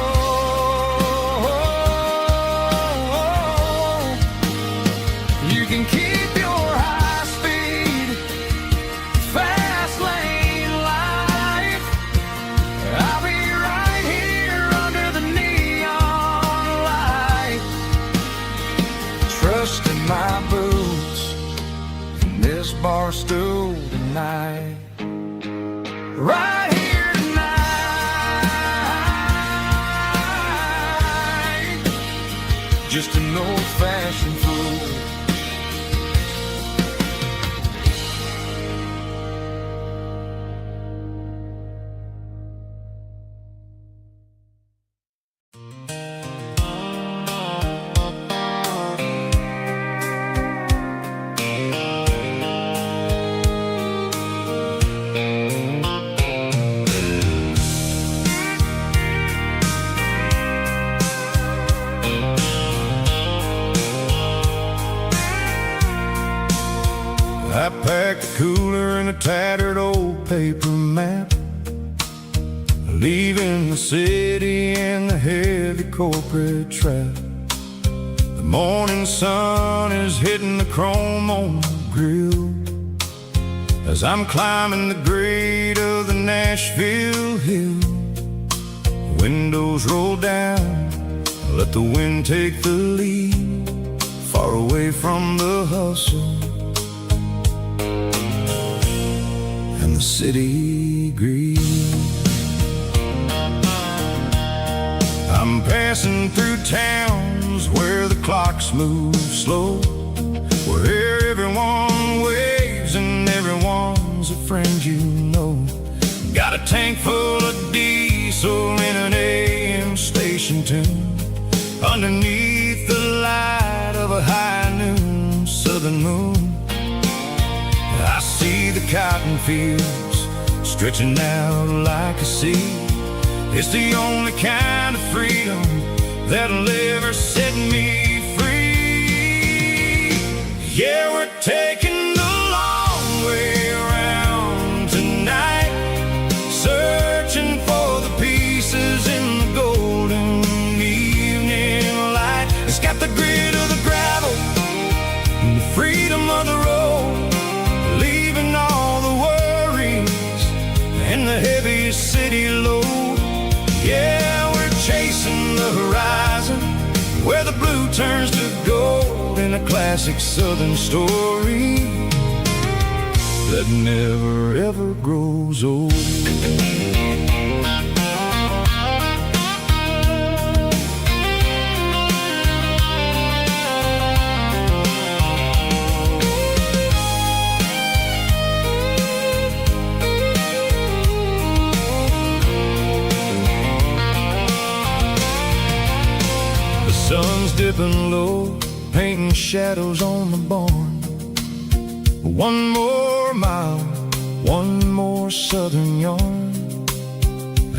You can keep your high-speed, fast lane life. I'll be right here under the neon light, trusting my boots in this bar stool tonight. Right here tonight, just an old-fashioned fool.
I packed a cooler and a tattered old paper map, leaving the city and the heavy corporate trap. The morning sun is hitting the chrome on the grill as I'm climbing the grade of the Nashville hill. Windows roll down, let the wind take the lead, far away from the hustle and the city greed. I'm passing through towns where the clocks move slow, where everyone waves and everyone's a friend you know. Got a tank full of diesel in an AM station tune, underneath the light of a high noon southern moon. I see the cotton fields stretching out like a sea,
It's the only kind of freedom that'll ever set me free. Yeah, we're taking the long way around tonight, searching for the pieces in the golden evening light. It's got the grit of the gravel and the freedom of the road, leaving all the worries and the heaviest city load. Yeah, we're chasing the horizon where the blue turns to gold, in a classic southern story that never ever grows old. Sun's dipping low, painting shadows on the barn. One more mile, one more southern yarn.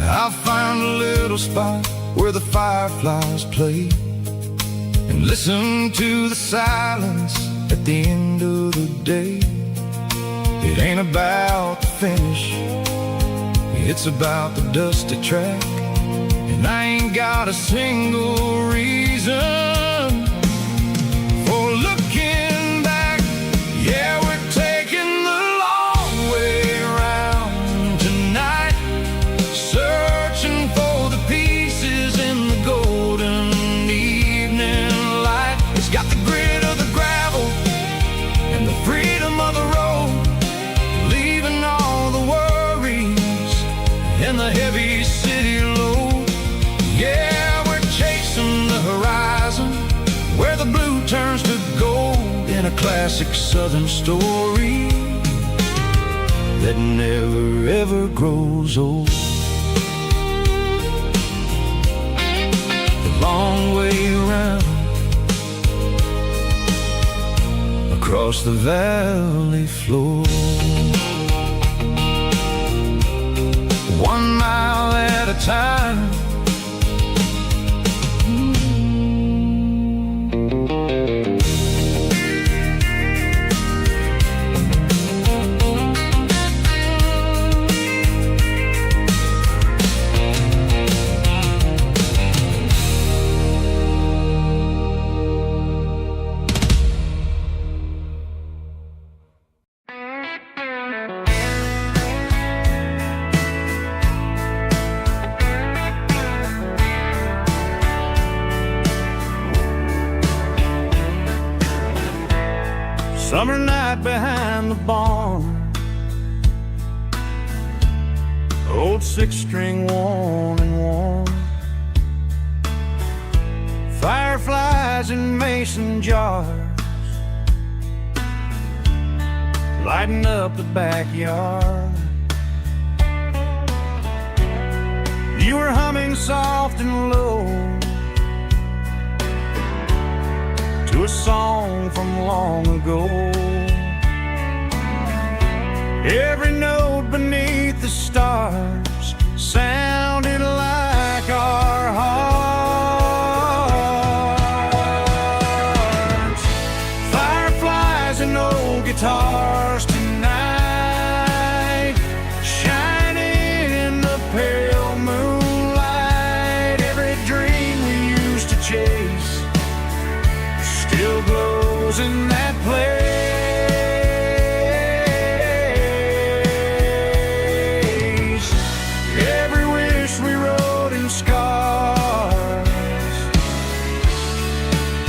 I'll find a little spot where the fireflies play and listen to the silence at the end of the day. It ain't about the finish, it's about the dusty track. And I ain't got a single reason for looking back. Yeah, we're taking the long way around tonight, searching for the pieces in the golden evening light. It's got the grit of the gravel and the freedom of the road, leaving all the worries and the heavy city load. Yeah, we're chasing the horizon where the blue turns to gold, in a classic southern story that never ever grows old. The long way around across the valley floor, 1 mile at a time. Summer night behind the barn, old 6-string worn and worn, fireflies in mason jars lighting up the backyard. You were humming soft and low to a song from long ago. Every note beneath the stars sounded like our hearts. Fireflies and old guitars tonight, shining in the pale moonlight. Every dream we used to chase still glows in that place. Every wish we wrote in scars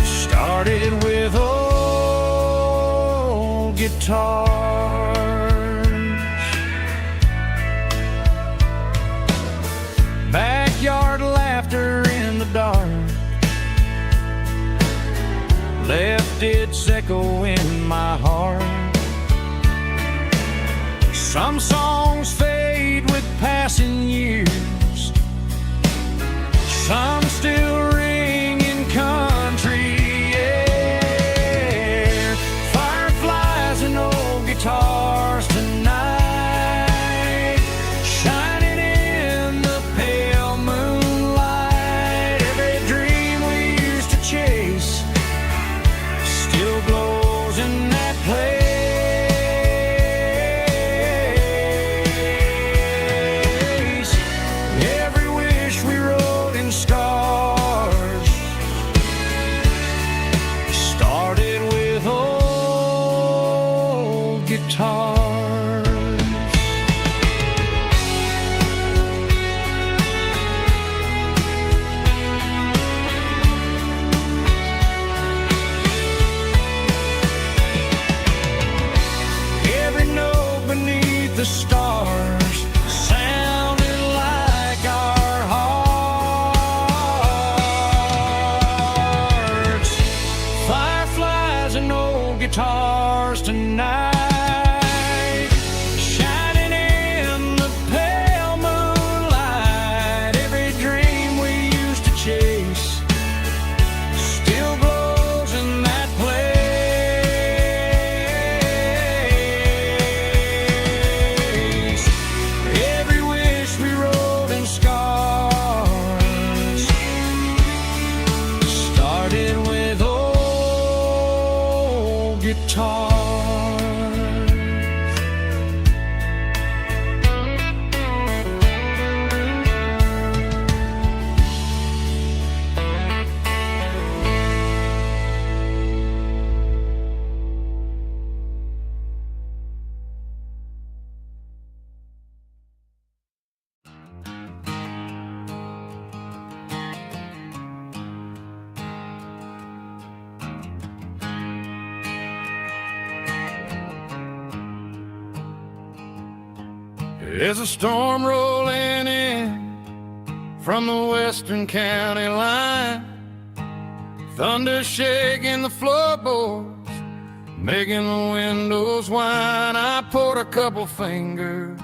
started with old guitars. Backyard laughter in the dark left its echo in my heart. Some songs fade with passing years, some still ring in country air. Fireflies and old guitars tonight, shining in the pale guitars tonight, shining in the pale moonlight. Every dream we used to chase still glows in that place. Every wish we wrote in scars started with old guitars. There's a storm rolling in from the western county line, thunder shaking the floorboards, making the windows whine. I poured a couple fingers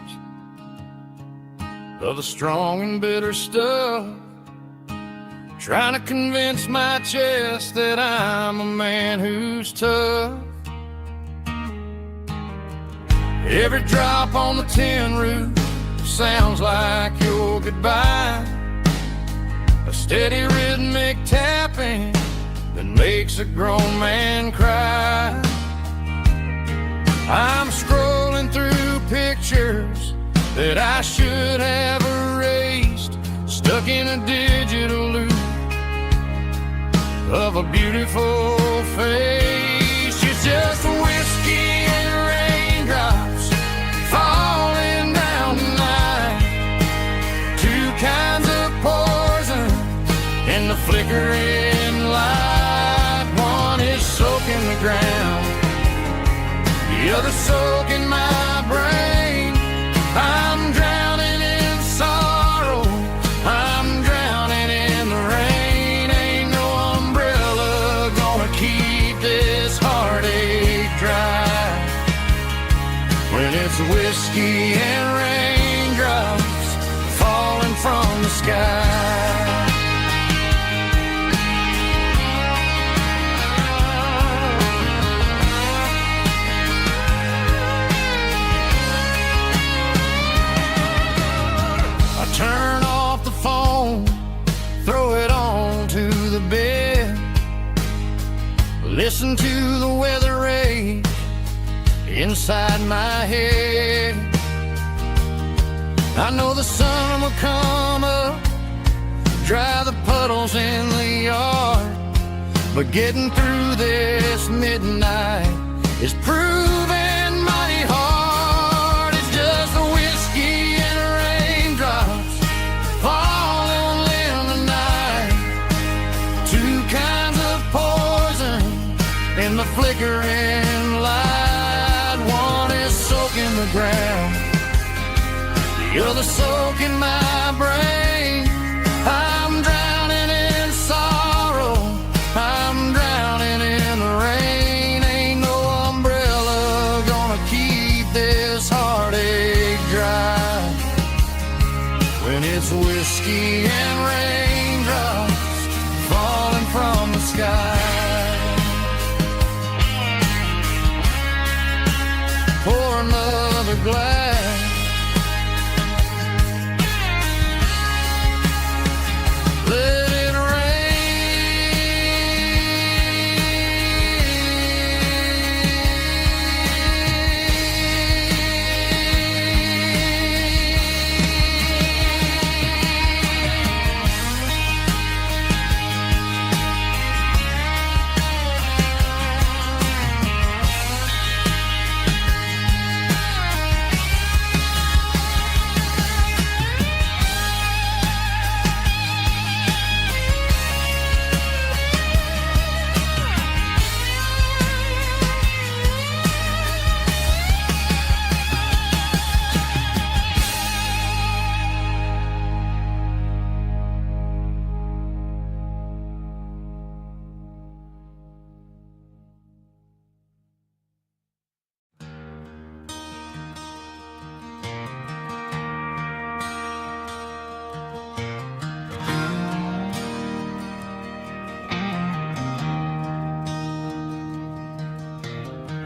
of the strong and bitter stuff, trying to convince my chest that I'm a man who's tough. Every drop on the tin roof sounds like your goodbye, a steady rhythmic tapping that makes a grown man cry. I'm scrolling through pictures that I should have erased, stuck in a digital loop of a beautiful face. It's just whiskey and raindrops falling down tonight, two kinds of poison in the flickering light. One is soaking the ground, the other soaking my brain. I'm drowning in sorrow, I'm drowning in the rain. Ain't no umbrella gonna keep this heartache dry when it's whiskey and raindrops falling from the sky. I turn off the phone, throw it on to the bed, listen to the weather rage inside my head. I know the sun will come up, dry the puddles in the yard, but getting through this midnight is proving mighty hard. It's just the whiskey and raindrops falling in the night, two kinds of poison in the flickering light. One is soaking the ground, the other soaking my brain. I'm drowning in sorrow, I'm drowning in the rain. Ain't no umbrella gonna keep this heartache dry when it's whiskey and raindrops falling from the sky. Pour another glass,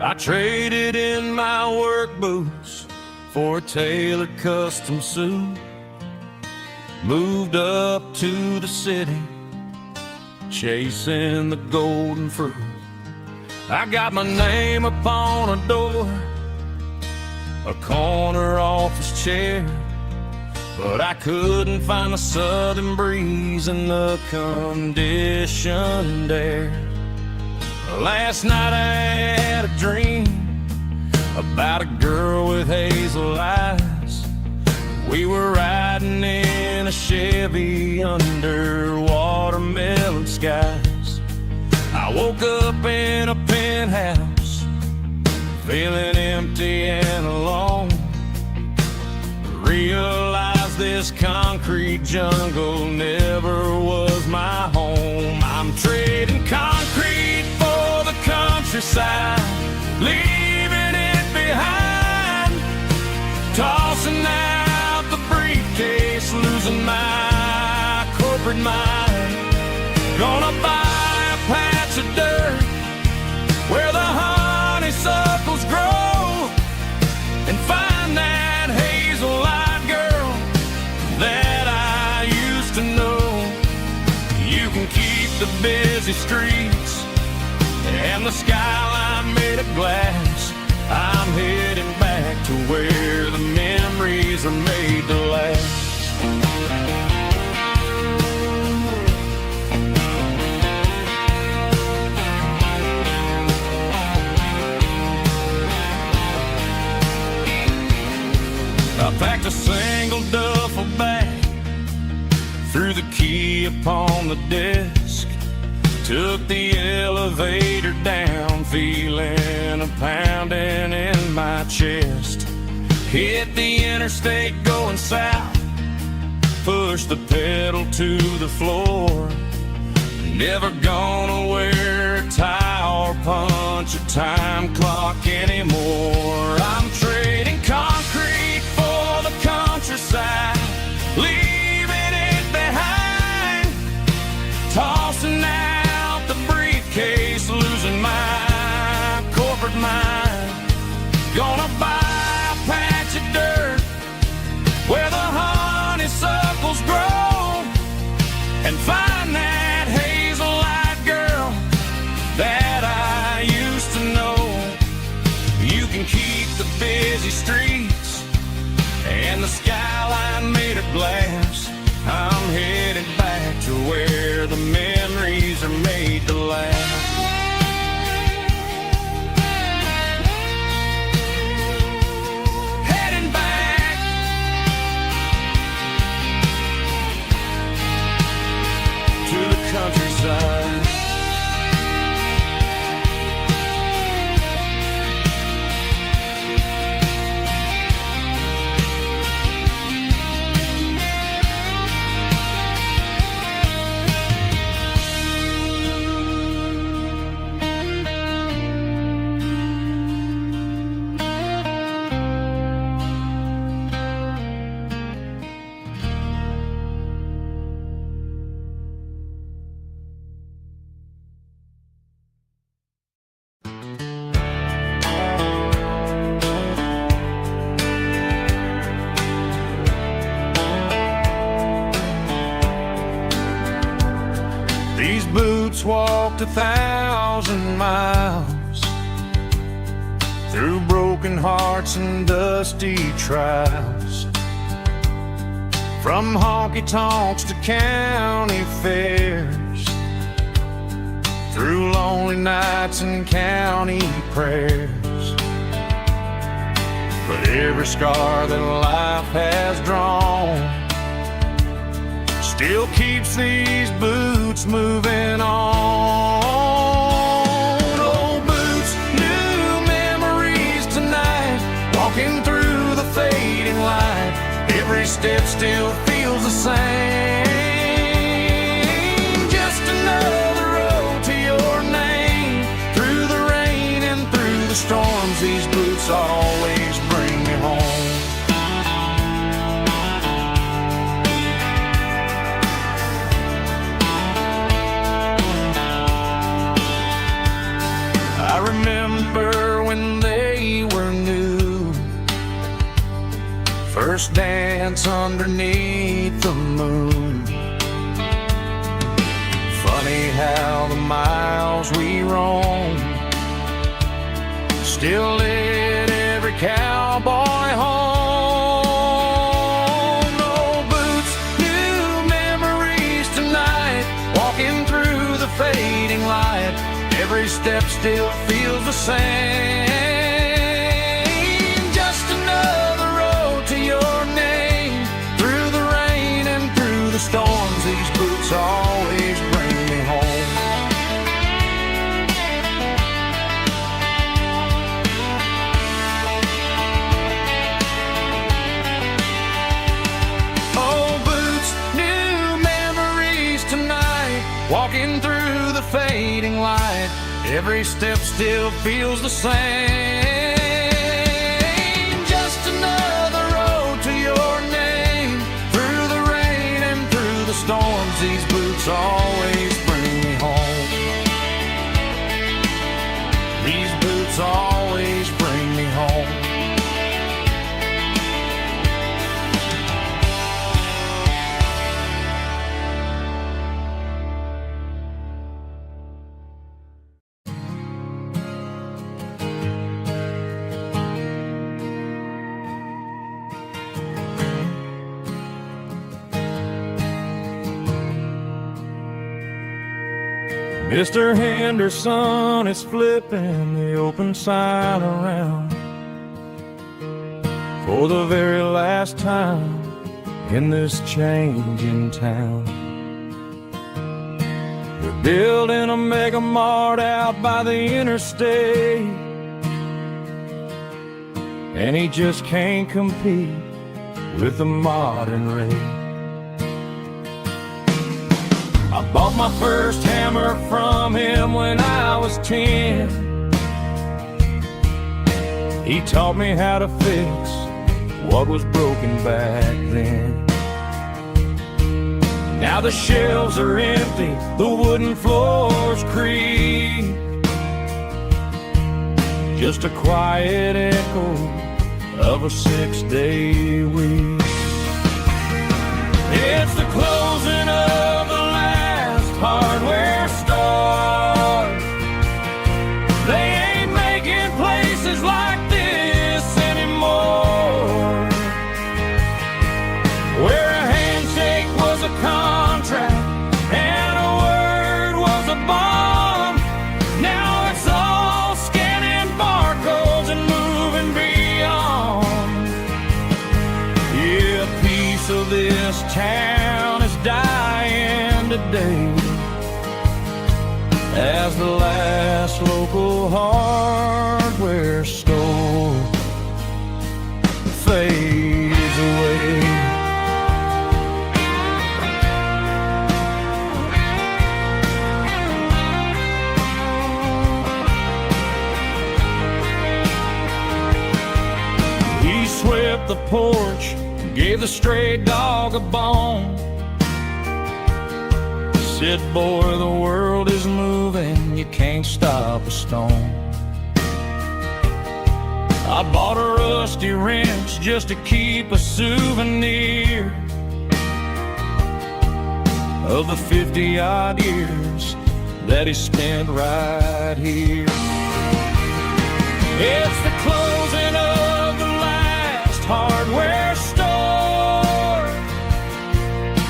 I traded in my work boots for a tailored custom suit. Moved up to the city, chasing the golden fruit. I got my name upon a door, a corner office chair, but I couldn't find the southern breeze in the conditioned air. Last night I had a dream about a girl with hazel eyes. We were riding in a Chevy under watermelon skies. I woke up in a penthouse, feeling empty and alone. Realized this concrete jungle never was my home. I'm trading concrete for the countryside, leaving it behind, tossing out the briefcase, losing my corporate mind. Gonna buy a patch of dirt where the honeysuckles grow and find that hazel-eyed girl that I used to know. You can keep the busy streets and the skyline made of glass. I'm heading back to where the memories are made to last. I packed a single duffel bag, threw the key upon the desk, took the elevator down, feeling a pounding in my chest. Hit the interstate going south, pushed the pedal to the floor. Never gonna wear a tie or punch a time clock anymore. I'm trading concrete for the countryside, leaving it behind, tossing out the briefcase, losing my corporate mind. Gonna buy a patch of dirt where the honeysuckles grow and find that hazel-eyed girl that I used to know. You can keep the busy streets and the skyline made of glass. I'm headed back to where the memories are made to last. Heading back to the countryside. These boots walked 1,000 miles through broken hearts and dusty trials, from honky-tonks to county fairs, through lonely nights and county prayers. But every scar that life has drawn still keeps these boots moving on. Old boots, new memories tonight, walking through the fading light. Every step still feels the same. Just another road to your name. Through the rain and through the storms, these boots always bring me home. first dance underneath the moon. Funny how the miles we roam still lit every cowboy home. No boots, new memories tonight, walking through the fading light. Every step still feels the same. Just another road to your name. Through the rain and through the storms, these boots always bring me home. Oh, boots, new memories tonight, walking through the fading light. Every step still feels the same. Just another road to your name. Through the rain and through the storms, these boots always bring me home. These boots always bring me home. Mr. Henderson is flipping the open sign around for the very last time in this changing town. They're building a mega mart out by the interstate, and he just can't compete with the modern rate. I bought my first hammer from him when I was 10. He taught me how to fix what was broken back then. Now the shelves are empty, the wooden floors creak, just a quiet echo of a 6-day week. It's the closing of the hardware store. They ain't making places like this anymore, where a handshake was a contract and a word was a bond. Now it's all scanning barcodes and moving beyond. Yeah, a piece of this town is dying today as the last local hardware store fades away. He swept the porch, gave the stray dog a bone, said, boy, the world is moving, you can't stop a stone. I bought a rusty wrench just to keep a souvenir of the 50-odd years that he spent right here. It's the closing of the last hardware store.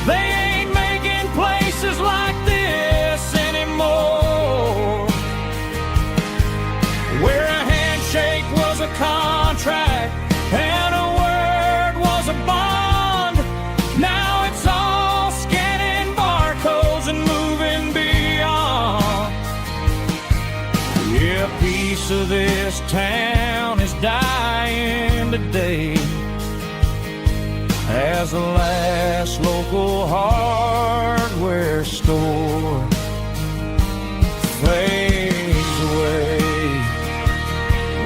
They ain't making places like this anymore, where a handshake was a contract and a word was a bond. Now it's all scanning barcodes and moving beyond. Yeah, a piece of this town is dying today as the last local hardware store fades away.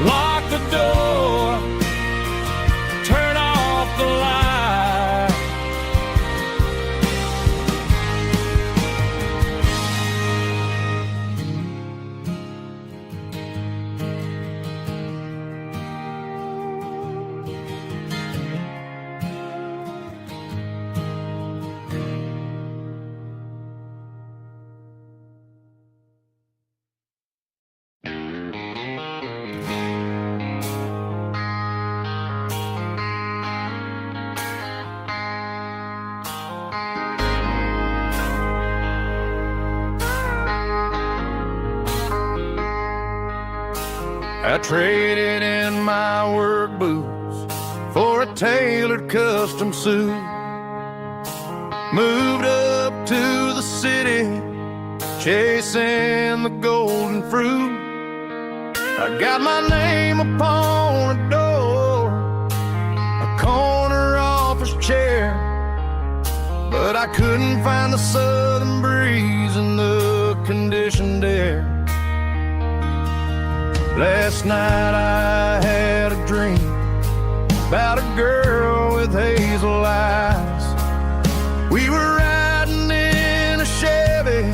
Lock the door, turn off the light. I traded in my work boots for a tailored custom suit. Moved up to the city, chasing the golden fruit. I got my name upon a door, a corner office chair, but I couldn't find the southern breeze in the conditioned air. Last night I had a dream about a girl with hazel eyes. We were riding in a Chevy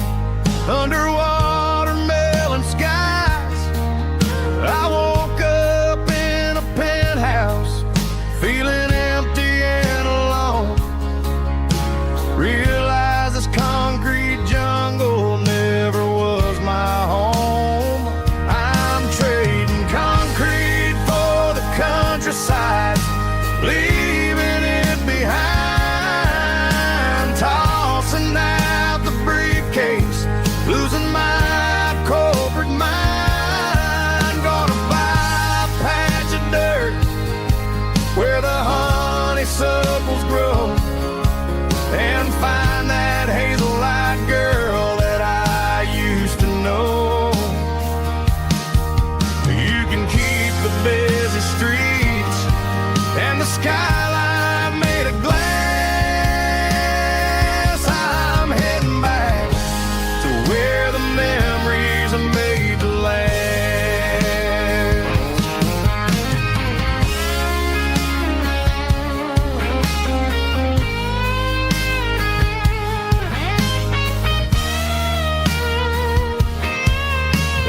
under watermelon skies. I woke up in a penthouse, feeling empty and alone. Realized this concrete jungle never was my home. I'm trading concrete for the countryside, leaving it behind. Tossing out the briefcase, losing my corporate mind. Gonna buy a patch of dirt where the honeysuckles grow, and find that hazel-eyed girl that I used to know. You can keep the busy streets and the skyline made of glass. I'm heading back to where the memories are made to last.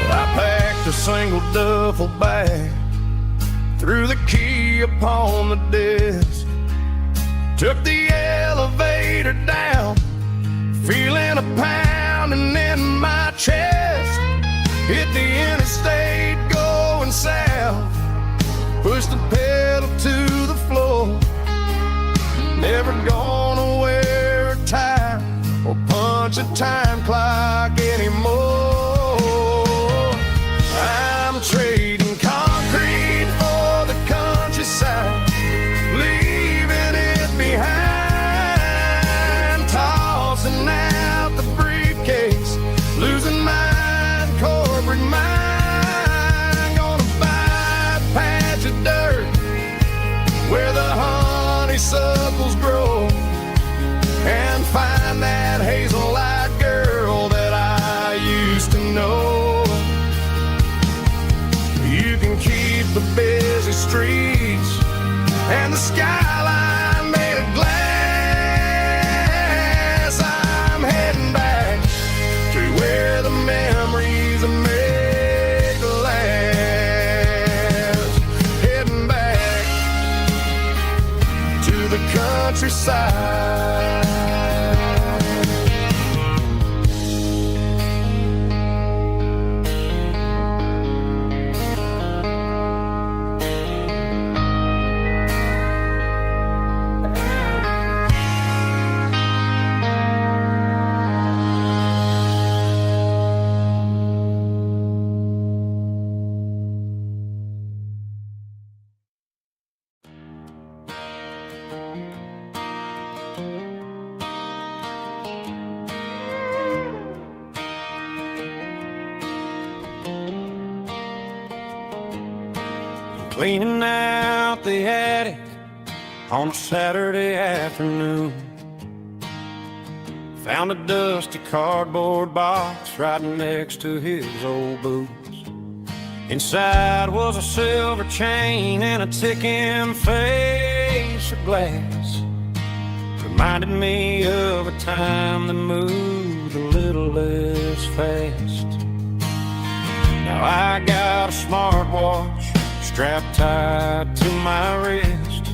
I packed a single duffel bag, threw the key upon the desk, took the elevator down, feeling a pounding in my chest. Hit the interstate going south, pushed the pedal to the floor. Never gonna wear a tie or punch a time clock anymore. I'm trading concrete for the countryside, leaving it behind. Tossing out the briefcase, losing my corporate mind. Gonna buy a patch of dirt where the honeysuckles grow, and find that hazel-eyed girl that I used to know. You can keep the busy streets and the skyline made of glass. I'm heading back to where the memories are made to last. Heading back to the countryside. Cleaning out the attic on a Saturday afternoon. Found a dusty cardboard box right next to his old boots. Inside was a silver chain and a ticking face of glass. Reminded me of a time that moved a little less fast. Now I got a smartwatch strapped tight to my wrist,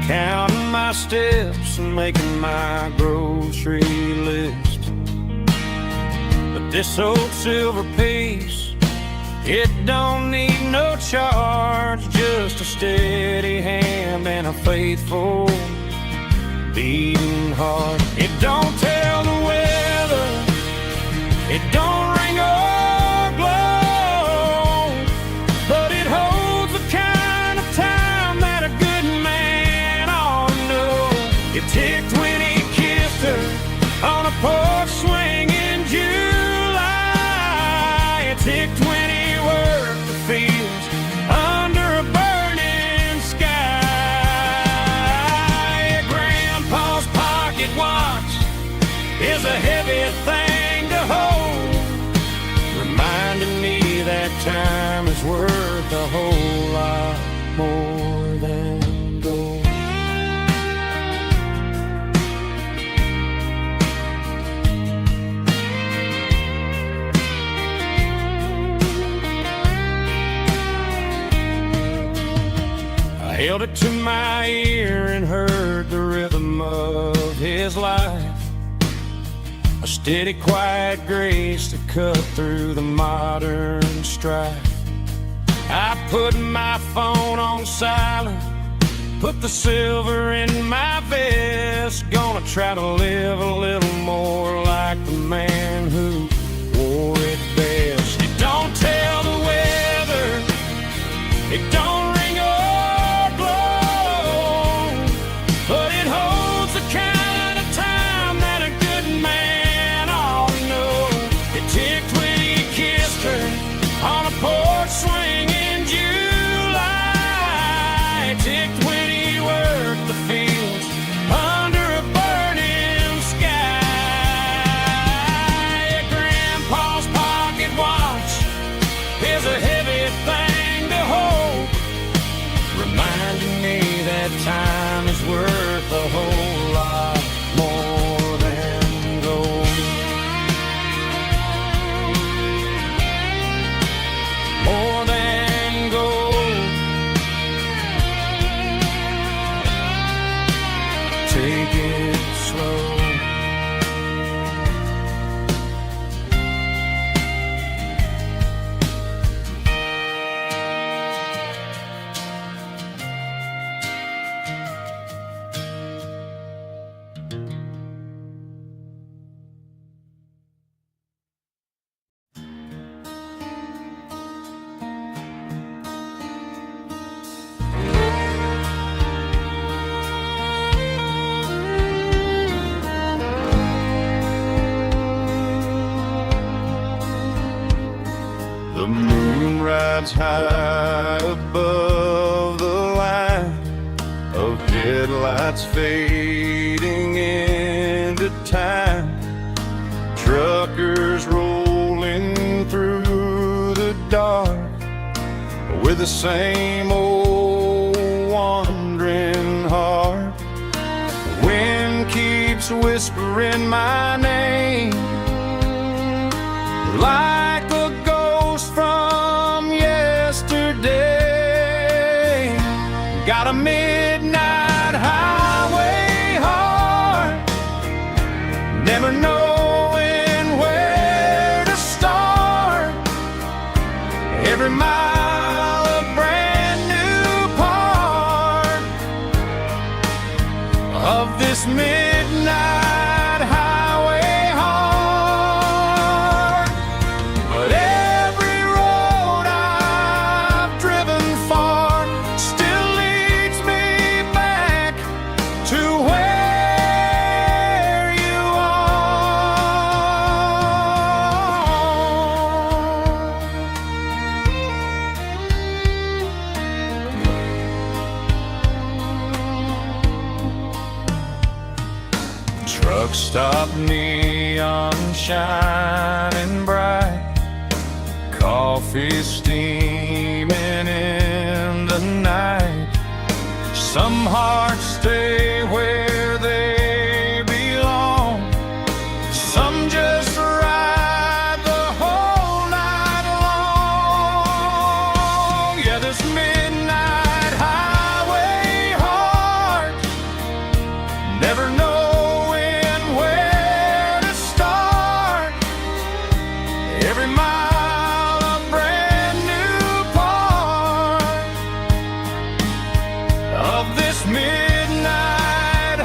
counting my steps and making my grocery list. But this old silver piece, it don't need no charge, just a steady hand and a faithful beating heart. It don't tell the weather, it don't ring or glow, watch is a heavy thing to hold, reminding me that time is worth a whole lot more than gold. I held it to my ear and heard the rhythm of his life, a steady, quiet grace to cut through the modern strife. I put my phone on silent, put the silver in my vest, gonna try to live a little more like the man who wore it best. It don't tell the weather, it don't ring or blow, but it holds the kind of time that a good man ought to know. It ticked when he kissed her on a porch swing in July. It ticked when he worked the fields under a burning sky. Yeah, Grandpa's pocket watch is a heavy thing to hold, reminding me that time is worth a whole lot more than gold. More than gold. Take it slow. The moon rides high above the line of headlights fading into time. Truckers rolling through the dark with the same old wandering heart. The wind keeps whispering my name like a ghost from yesterday. Got a midnight highway heart, never knowing where to start. Every mile a brand new part of this midnight highway heart. But every road I've driven far still leads me back to where you are. Truck stop, neon shining bright, coffee steaming in the night. Some hearts stay where they belong, some just ride the whole night long. Yeah, this midnight highway heart, never knowing where to start. Every mile a brand new part of this midnight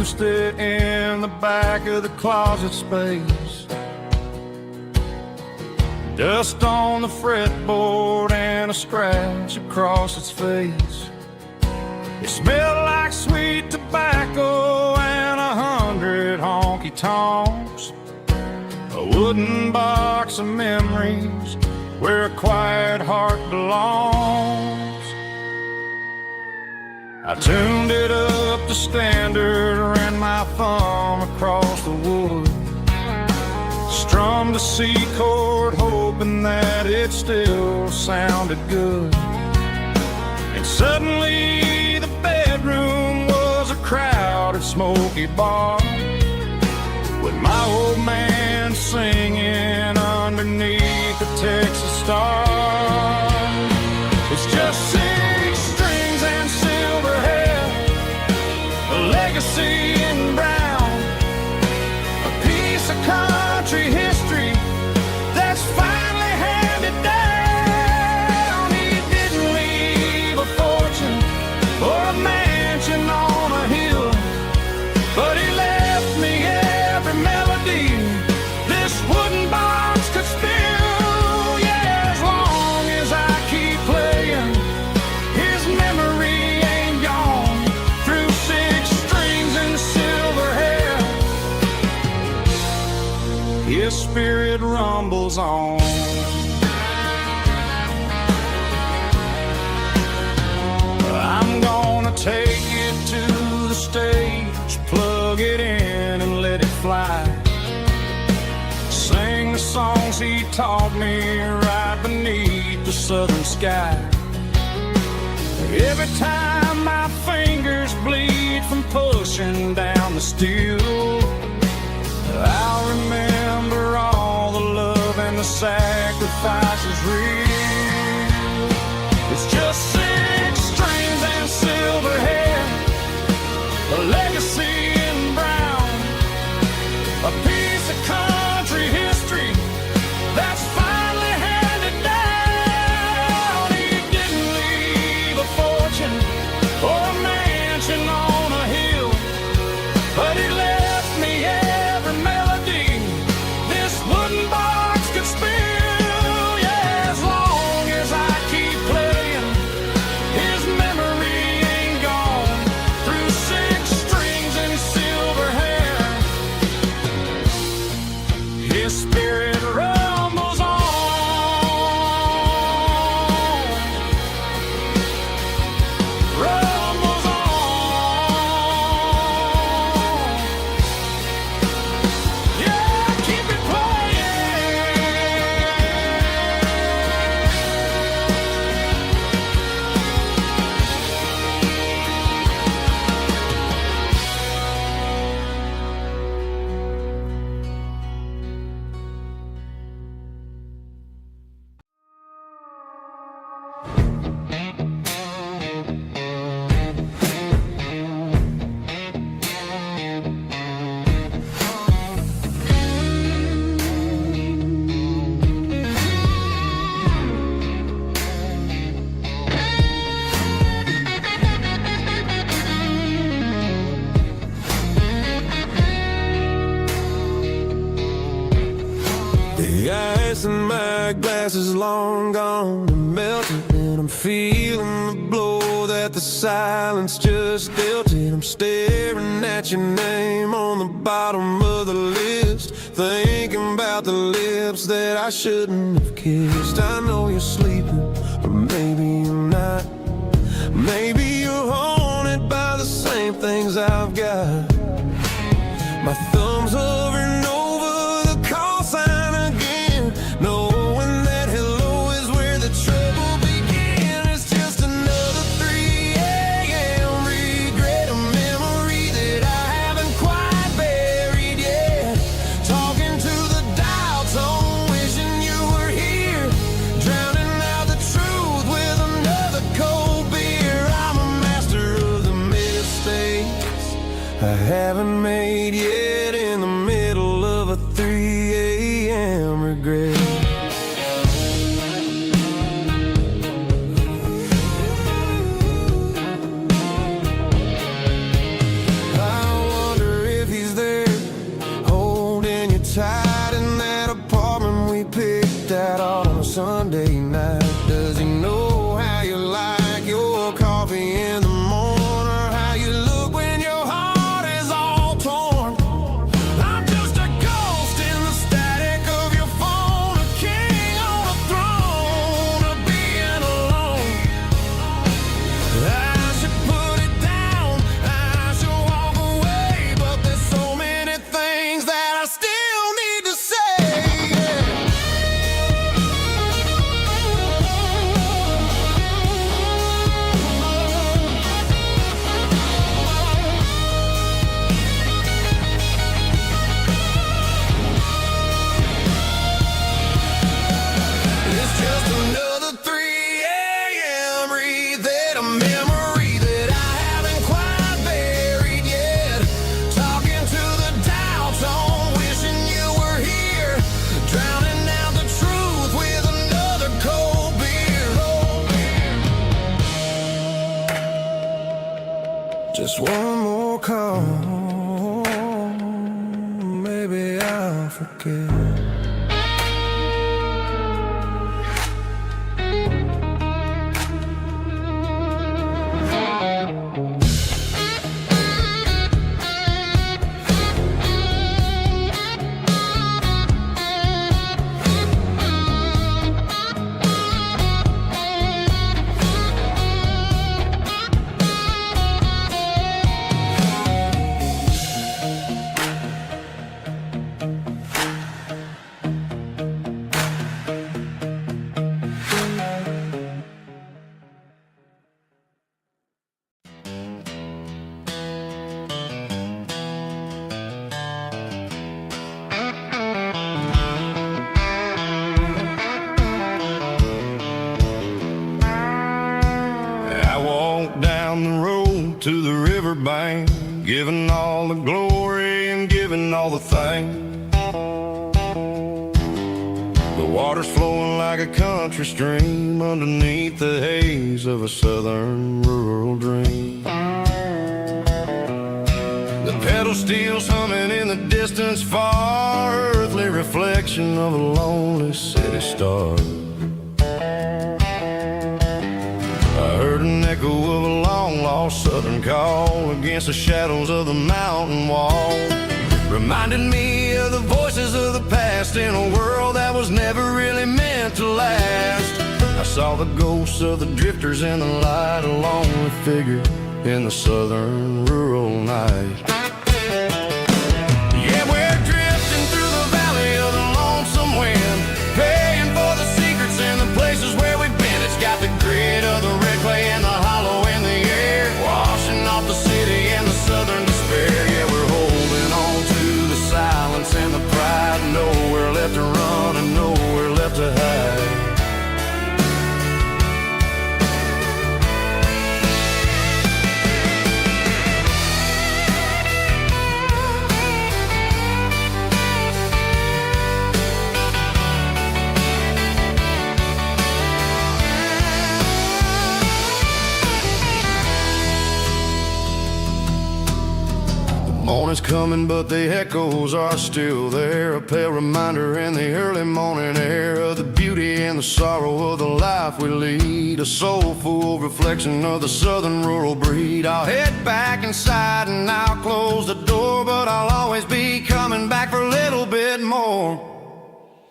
used it in the back of the closet space. Dust on the fretboard and a scratch across its face. It smelled like sweet tobacco and 100 honky-tonks. A wooden box of memories where a quiet heart belongs. I tuned it up to standard, ran my thumb across the wood, strummed a C chord hoping that it still sounded good. And suddenly the bedroom was a crowded smoky bar, with my old man singing underneath the Texas stars. It's just 6 strings and silver hair, a legacy in brown, a piece of country history that's finally handed down. He didn't leave a fortune or a mansion on a hill, but he left me every melody this wooden box could spill. Yeah, as long as I keep playing, his memory ain't gone. Through 6 strings and silver hair, his spirit rumbles on. I'm gonna take it to the stage, plug it in and let it fly. Sing the songs he taught me right beneath the southern sky. Every time my fingers bleed from pushing down the steel, I'll remember all the love and the sacrifices real. It's just 6 strings and silver hair, a legacy in brown, a piece of country history that's finally handed down. He didn't leave a fortune or a mansion on a hill, but he left me every melody this wooden box could spill. Yeah, as long as I keep playing, his memory ain't gone. Through 6 strings and silver hair, his spirit rumbles on. Rumbles on. Yeah, keep it playing.
The ice in my glass is long gone and melted, and I'm feeling the blow that the silence just dealt it. I'm staring at your name on the bottom of the list, thinking about the lips that I shouldn't have kissed. I know you're sleeping, but maybe you're not. Maybe you're haunted by the same things I've got. My thumb's hovering over the call sign again, knowing that hello is where the trouble began. It's just another 3 a.m. regret, a memory that I haven't quite buried yet. Talking to the dial tone, wishing you were here, drowning out the truth with another cold beer. I'm a master of the mistakes I haven't made yet. forget.
To the riverbank, giving all the glory and giving all the thanks. The water's flowing like a country stream underneath the haze of a southern rural dream. The pedal steel's humming in the distance far, earthly reflection of a lonely city star. I heard an echo of a long-lost southern call against the shadows of the mountain wall. Reminded me of the voices of the past in a world that was never really meant to last. I saw the ghosts of the drifters in the light, a lonely figure in the southern rural night. Yeah, we're drifting through the valley of the lonesome wind, paying for the secrets and the places where we've been. It's got the grit of the red clay and the hollow in the air, washing off the city and the southern despair. Yeah, we're holding on to the silence and the pride, nowhere left to run and nowhere left to hide. Morning's coming, but the echoes are still there. A pale reminder in the early morning air of the beauty and the sorrow of the life we lead. A soulful reflection of the southern rural breed. I'll head back inside and I'll close the door, but I'll always be coming back for a little bit more.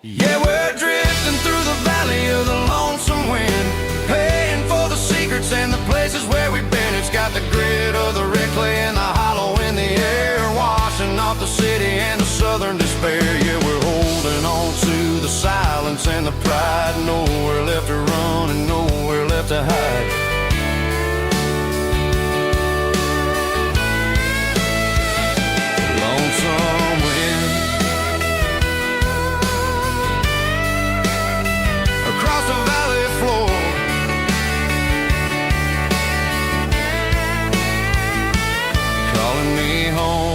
Yeah, we're drifting through the valley of the lonesome wind, paying for the secrets and the places where we've been. It's got the grit of the red clay and the hollow in the air, washing off the city and the southern despair. Yeah, we're holding on to the silence and the pride, nowhere left to run and nowhere left to hide. Lonesome wind across the valley floor, calling me home.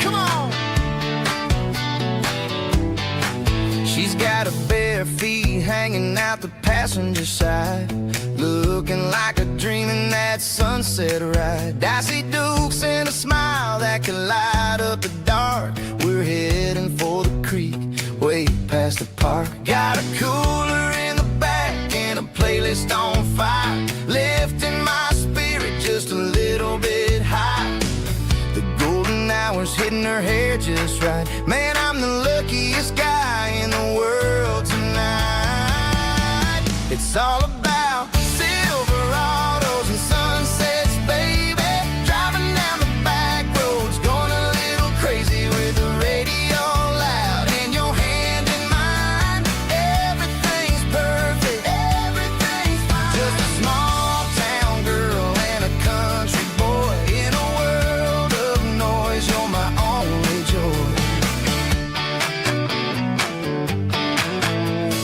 Come on. She's got her bare feet hanging out the passenger side, looking like a dream in that sunset ride. I see Dukes and a smile that can light up the dark. We're heading for the creek, way past the park. Got a cooler in the back and a playlist on fire, lifting my spirit just a little bit high. The golden hours hitting her hair just right. Man, I'm the luckiest guy in the world tonight. It's all about Silverados and sunsets, baby. Driving down the back roads, going a little crazy with the radio loud and your hand in mine. Everything's perfect, everything's fine. Just a small town girl and a country boy in a world of noise. You're my only joy.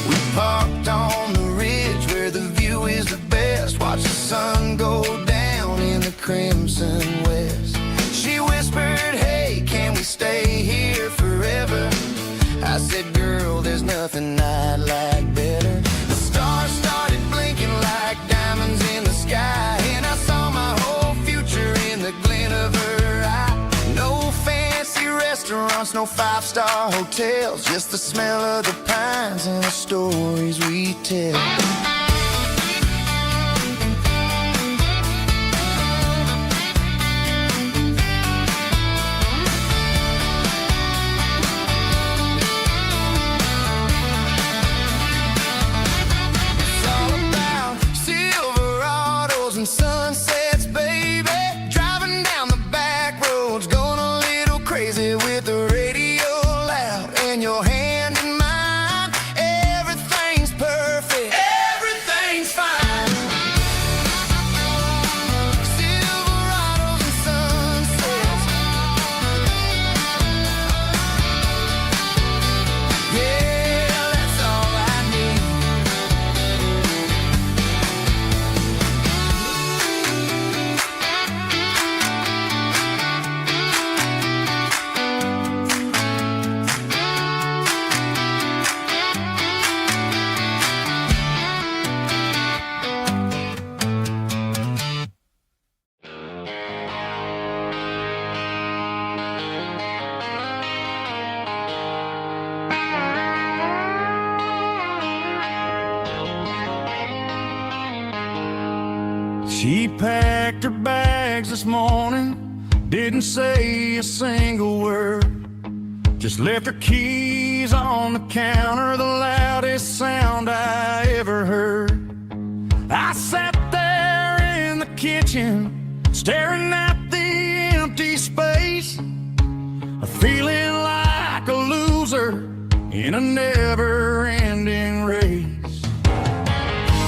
We parked on
and I'd like better. The stars started blinking like diamonds in the sky, and I saw my whole future in the glint of her eye. No fancy restaurants, no five-star hotels, just the smell of the pines and the stories we tell. And sunsets, baby, driving down the back roads, going a little crazy with the radio loud, and your hand in mine. Everything's perfect, everything's fine. Silverados and sunsets, yeah, that's all I need.
She packed her bags this morning, didn't say a single word, just left her keys on the counter, the loudest sound I ever heard. I sat there in the kitchen, staring at the empty space, feeling like a loser in a never-ending race.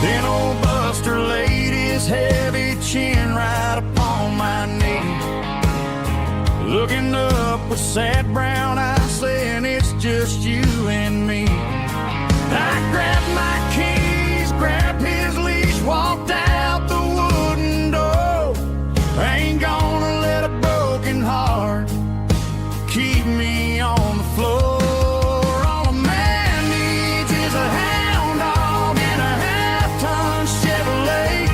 Then old Buster laid his heavy chin right upon my knee, looking up with sad brown eyes, saying it's just you and me. I grabbed my keys, grabbed his leash, walked out the wooden door. I ain't gonna let a broken heart keep me on the floor. All a man needs is a hound dog and a half-ton Chevrolet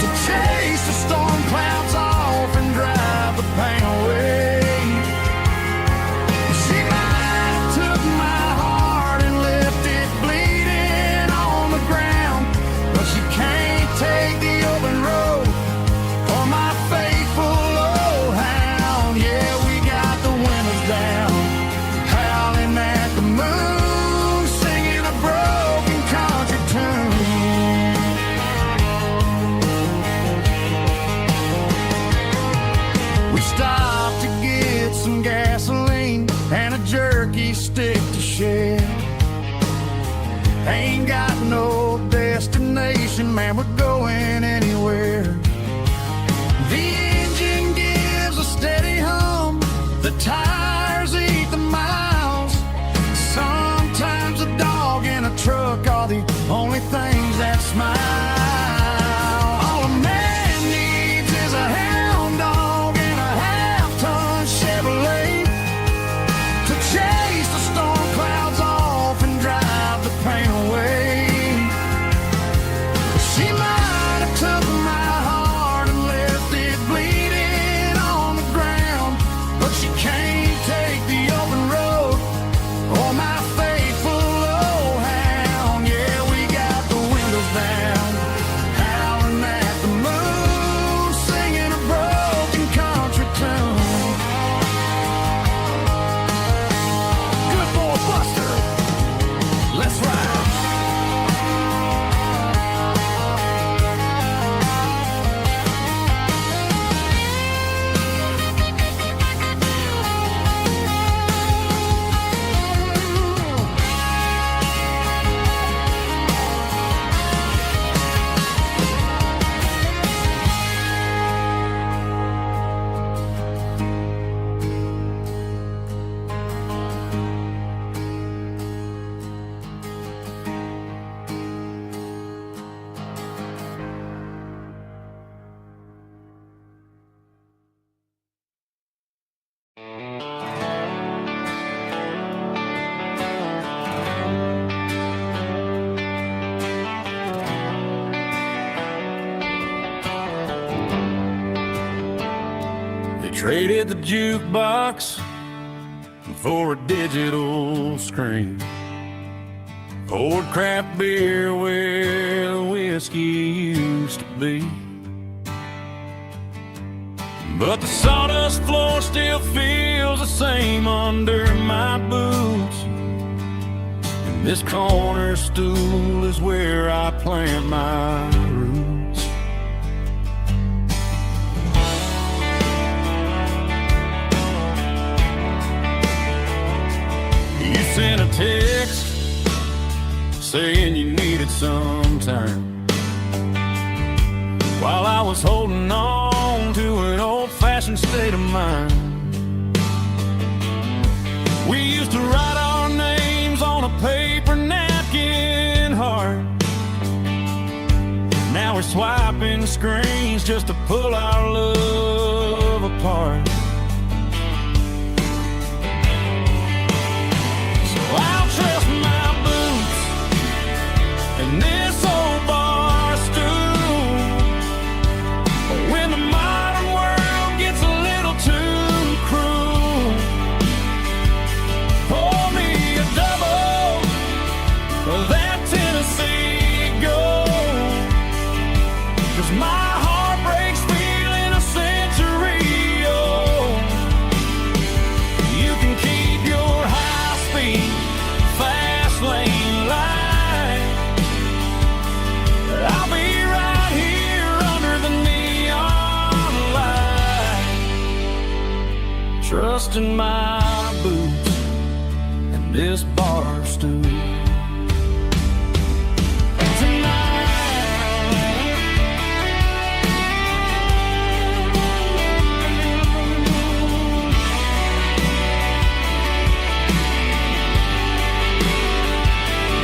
to chase the storm clouds off and drive the pain away. She might have took my heart and left it bleeding on the ground, but she can't take the open road or my faithful old hound. Yeah, we got the windows down, howling at the moon, singing a broken country tune. We stopped to get some gasoline and a jerky stick to share. Ain't got no destination, man, we're going anywhere. The engine gives a steady hum, the tires eat the miles. Sometimes a dog and a truck are the only things that smile. All a man needs is a hound dog and a half-ton Chevrolet to chase the storm clouds off and drive the pain away. She might have took my heart and left it bleeding on the ground, but she can't take the open road or my faithful old hound. Yeah, we got the windows down, Traded the jukebox for a digital screen. Poured craft beer where the whiskey used to be. But the sawdust floor still feels the same under my boots. And this corner stool is where I plant my roots. You sent a text saying you needed some time, while I was holding on to an old-fashioned state of mind. We used to write our names on a paper napkin heart. Now we're swiping screens just to pull our love apart. So I'll trust my boots and this old bar stool. When the modern world gets a little too cruel, pour me a double of that Tennessee Gold. 'Cause my heart breaks feeling a century old. You can keep your high-speed, fast lane light. I'll be right here under the neon light, trusting my boots and this bar stool.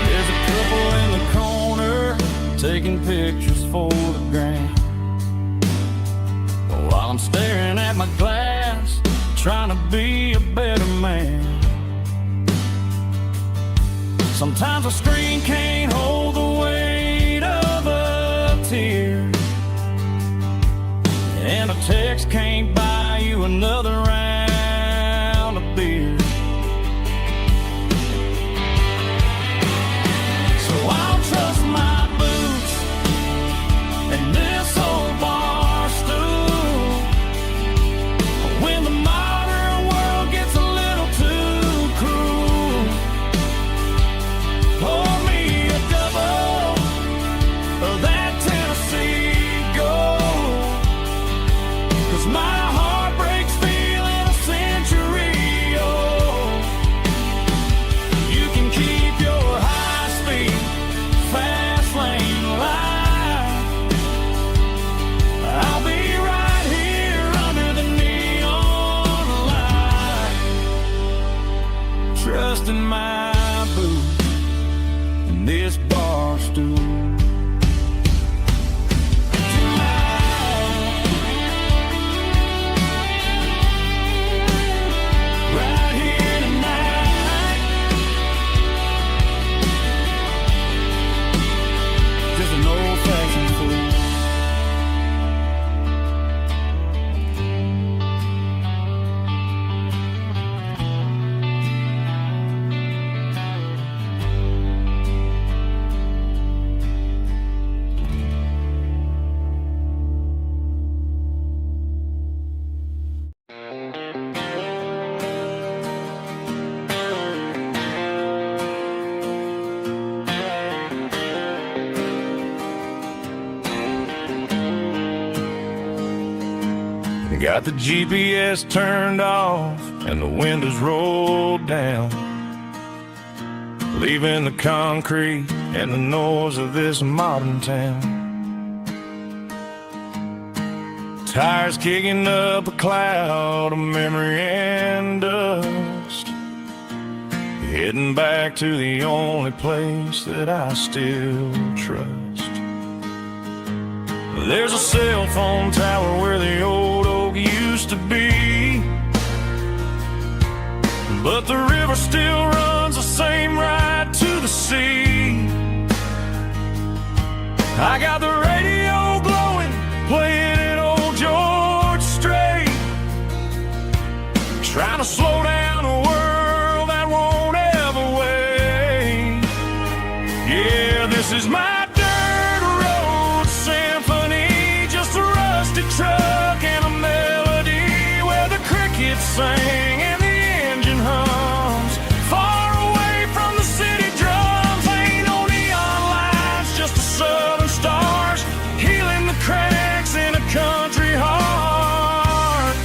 There's a couple in the corner taking pictures for the gram, while I'm staring at my glass, trying to be a better man. Sometimes a screen can't hold the weight of a tear, and a text can't buy you another round of beer. So I'll trust my boots and this old bar stool. When the modern world gets a little too cruel, pour me a double of that Tennessee Gold. 'Cause my heart breaks feeling a century old. You can keep your high-speed, fast lane light. I'll be right here under the neon light, trusting my boots and this bar stool. Right here tonight, just an old-fashioned fool. Got the GPS turned off and the windows rolled down, leaving the concrete and the noise of this modern town. Tires kicking up a cloud of memory and dust, heading back to the only place that I still trust. There's a cell phone tower where the old oak used to be, but the river still runs the same right to the sea. I got the radio glowing, playing an old George Strait, Yeah, this is my dirt road symphony, just a rusty truck and a melody where the crickets sing and the engine hums. Far away from the city drums, ain't no neon lights, just the southern stars healing the cracks in a country heart.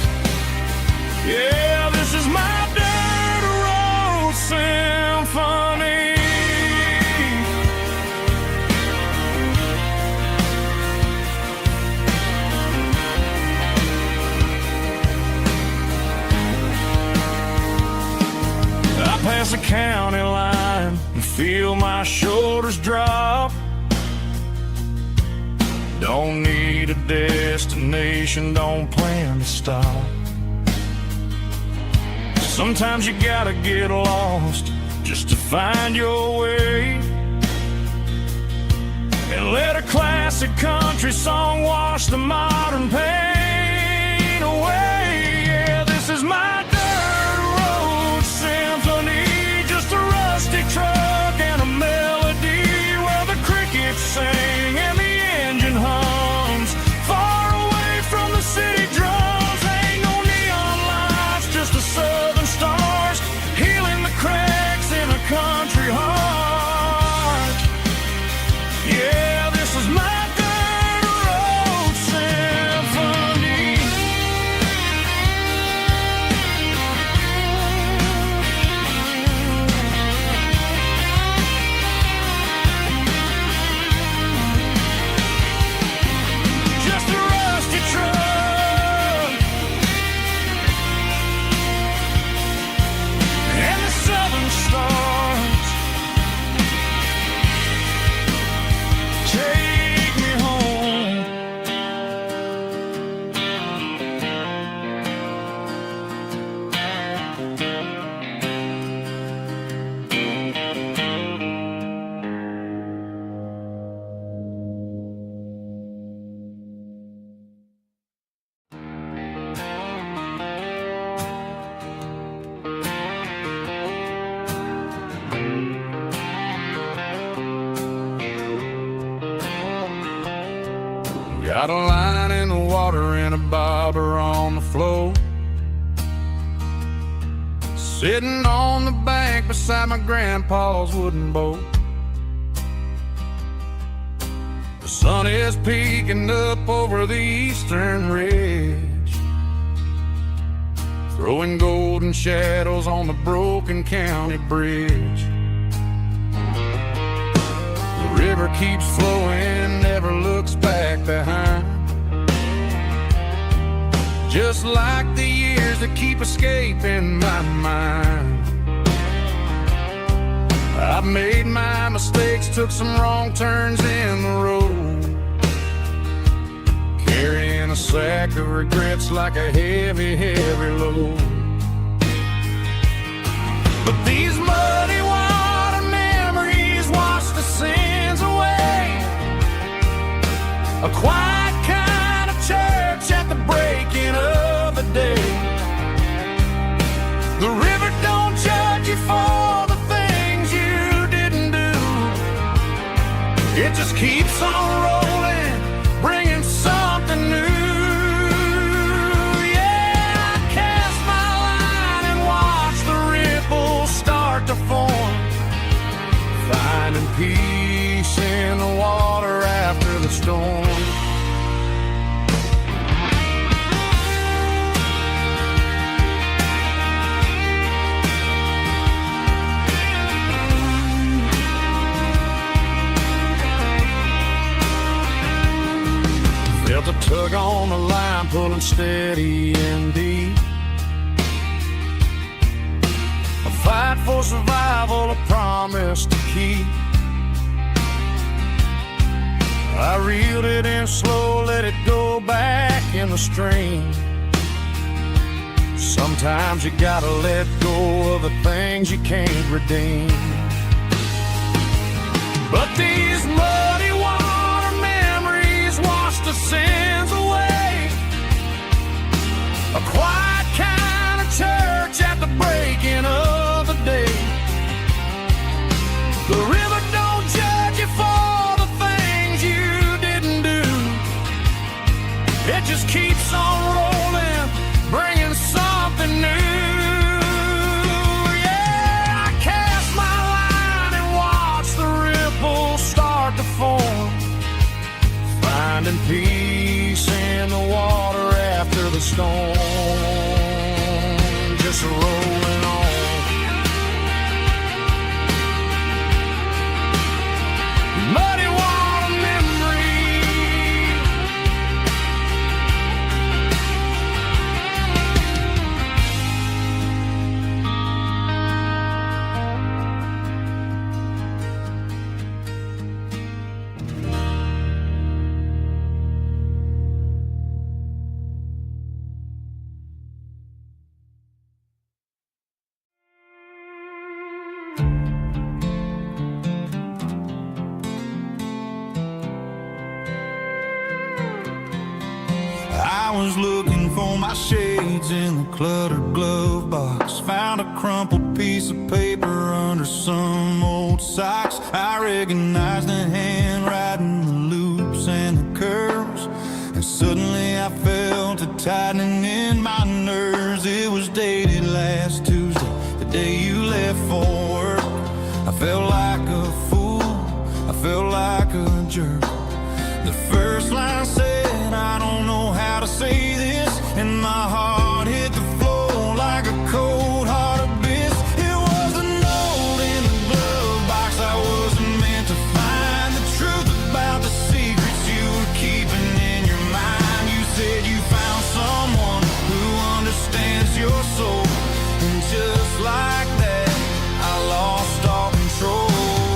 Yeah, this is my dirt road symphony. Past the county line and feel my shoulders drop. Don't need a destination, don't plan to stop. Sometimes you gotta get lost just to find your way, and let a classic country song wash the modern pain away. Yeah, this is my truck and a melody where the crickets sing and the engine hums. Far away from the city drums, ain't no neon lights, just the southern stars healing the cracks in a country heart. Yeah, this is my dirt road symphony. Got a line in the water and a bobber on the floor, sitting on the bank beside my grandpa's wooden boat. The sun is peeking up over the eastern ridge, throwing golden shadows on the broken county bridge. The river keeps flowing, never looks back behind, just like the years that keep escaping my mind. I've made my mistakes, took some wrong turns in the road, carrying a sack of regrets like a heavy, heavy load. But these muddy water memories wash the sins away. A quiet kind of church at the breaking of the day. The river don't judge you for the things you didn't do. It just keeps on rolling, bringing something new. Yeah, I cast my line and watch the ripples start to form, finding peace in the water after the storm. Felt a tug on the line, pulling steady and deep. A fight for survival, a promise to keep. I reeled it in slow, let it go back in the stream. Sometimes you gotta let go of the things you can't redeem. But these muddy water memories wash the sins away. A quiet kind of church at the breaking of the day. The river don't judge
was looking for my shades in the cluttered glove box. Found a crumpled piece of paper under some old socks. I recognized the handwriting, the loops and the curves, and suddenly I felt a tightening in my nerves. It was dated last Tuesday, the day you left for work. I felt like a fool, I felt like a jerk. The first line said, I don't know how to say this, and my heart hit the floor like a cold hard abyss. It was a note in the glove box. I wasn't meant to find the truth about the secrets you were keeping in your mind. You said you found someone who understands your soul, and just like that, I lost all control.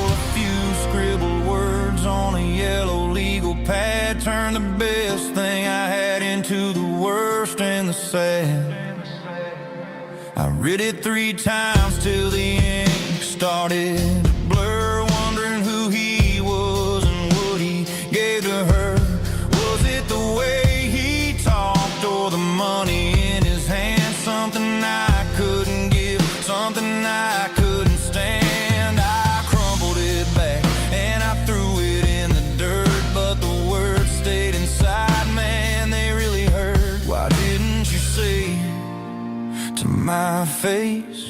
A few scribbled words on a yellow legal pad turned the best thing I had into the worst and the sad. I read it 3 times till the ink started to blur, wondering who he was and what he gave to her. Was it the way he talked or the money in his hand? Something I couldn't give, something I couldn't stand. I crumpled it back and I threw it in the dirt, but the words stayed inside, man, they really hurt. Why didn't you say to my face,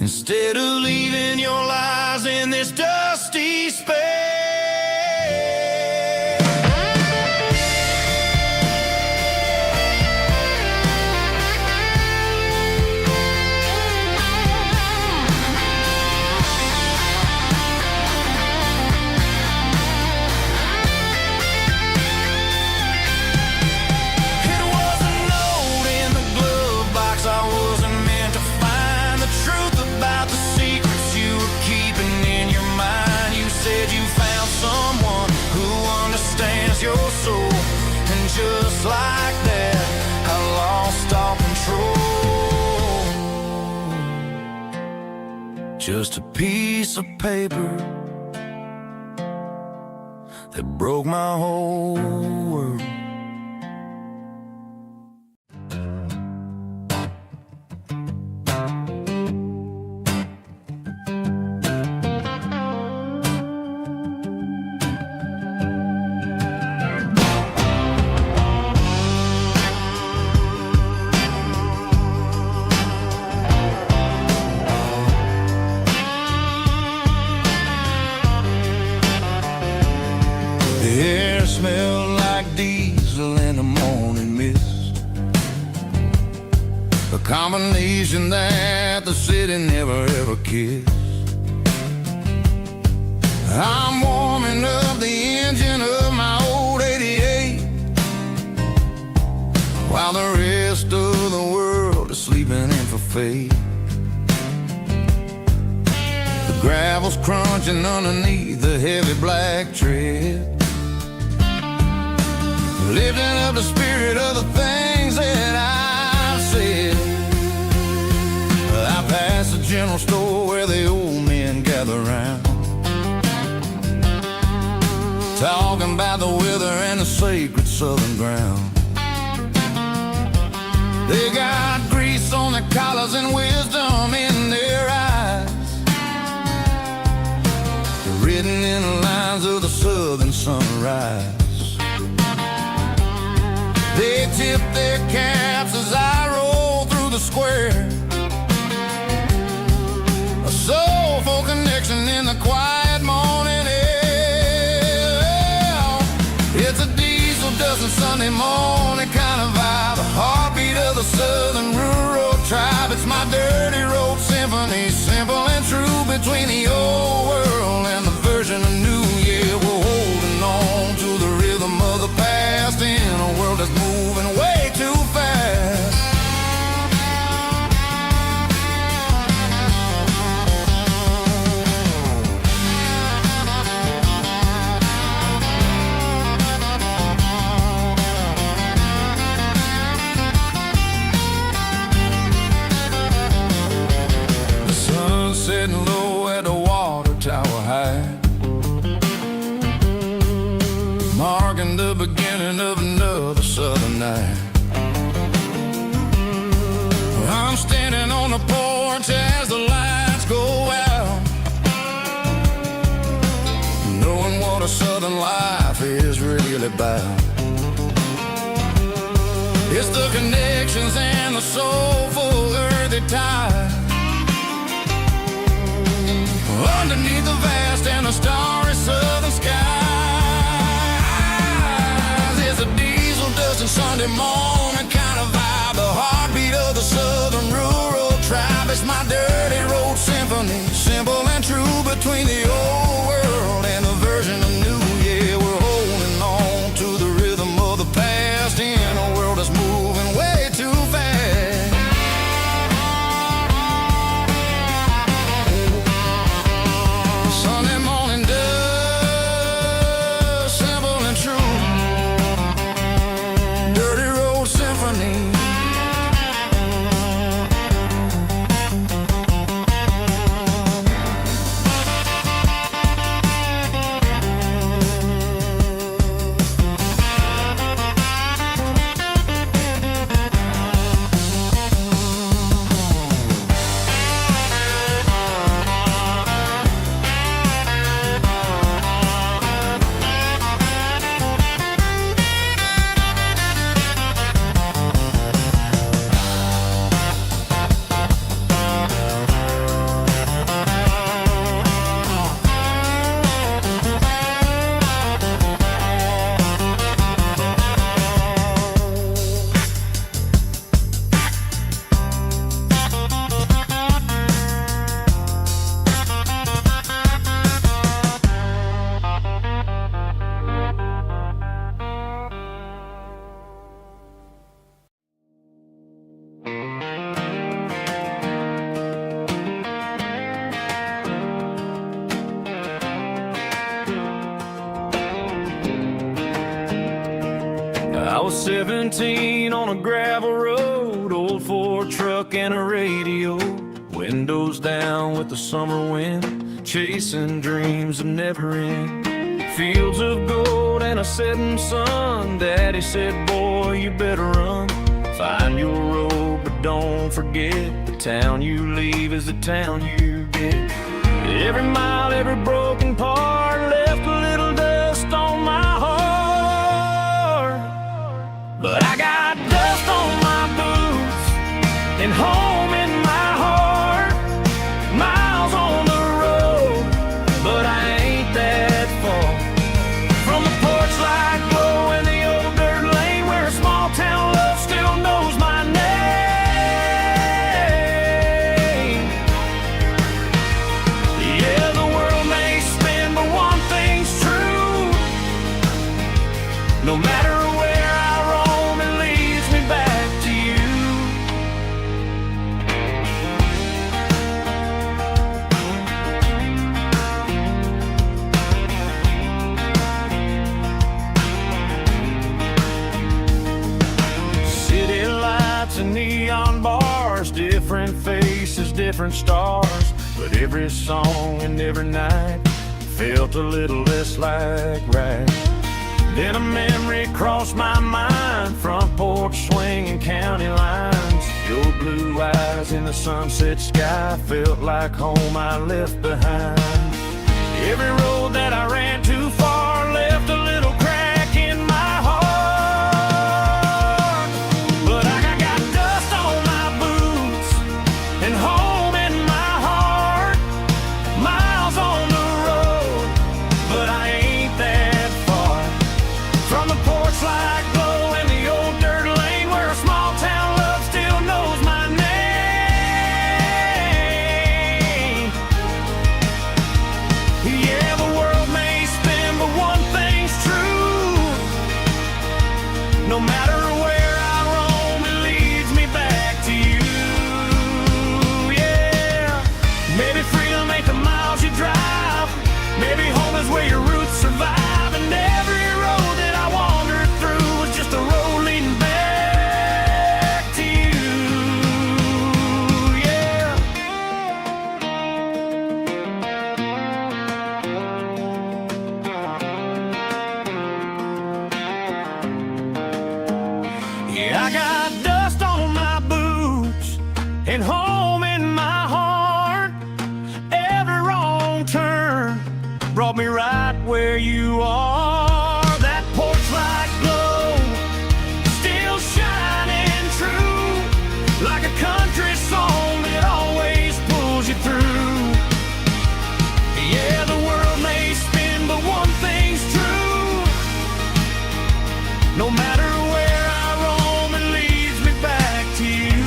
instead of leaving your lies in this dusty space? Your soul, and just like that, I lost all control. Just a piece of paper that broke my whole world. Smelled like diesel in the morning mist, a combination that the city never ever kissed. I'm warming up the engine of my old 88, while the rest of the world is sleeping in for fate. The gravel's crunching underneath the heavy black tread, lifting up the spirit of the things that I've said. I passed the general store where the old men gather round, talking about the weather and the sacred southern ground. They got grease on their collars and wisdom in their eyes, written in the lines of the southern sunrise. They tip their caps as I roll through the square, a soulful connection in the quiet morning air. It's a diesel dusting Sunday morning kind of vibe, a heartbeat of the southern rural tribe. It's my dirty road symphony, simple and true, between the old world and the version of new. Yeah, we're holding on to the rhythm of the past in a world that's moving way too fast. The sun's setting low at the water tower high, marking the beginning of another southern night.
I'm standing on the porch as the lights go out, knowing what a southern life is really about. It's the connections and the soulful earthy tide underneath the vast and the starry southern skies. It's a diesel dusting Sunday morning kind of vibe, the heartbeat of the southern rural tribe. It's my dirty road symphony, simple and true, between the old world and the version of new. Yeah, we're holding on to the rhythm of the past in a world that's moving way too fast. Sunday morning dust, simple and true, dirty road symphony.
I was 17 on a gravel road, old Ford truck and a radio, windows down with the summer wind, chasing dreams of never end. Fields of gold and a setting sun. Daddy said, boy, you better run. Find your road, but don't forget, the town you leave is the town you get. Every mile, every broken part left a little dust on my heart. But I got dust on my boots and home in my heart. Miles on the road, but I ain't that far from the porch light glow in the old dirt lane where a small town love still knows my name. Yeah, the world may spin, but one thing's true. No matter where I roam, it leads me back to you. City lights and neon bars, different faces, different stars, but every song and every night felt a little less like right. Then a memory crossed my mind, front porch swinging county lines. Your blue eyes in the sunset sky felt like home I left behind. Every road that I ran too far left a little crack in my heart. But I got dust on my boots and home in my heart. Miles on the road, but I ain't that far from the porch light glow in the old dirt lane where a small town love still knows my name. Yeah, the world may spin, but one thing's true. No matter where I roam, it leads me back to you. Yeah, maybe freedom ain't the miles you drive. Maybe home is where your roots survive. And every road that I wandered through was just a road leading back to you. Yeah. Yeah, I got dust on my boots where you are. That porch light glow, still shining true, like a country song that always pulls you through. Yeah, the world may spin, but one thing's true. No matter where I roam, it leads me back to you.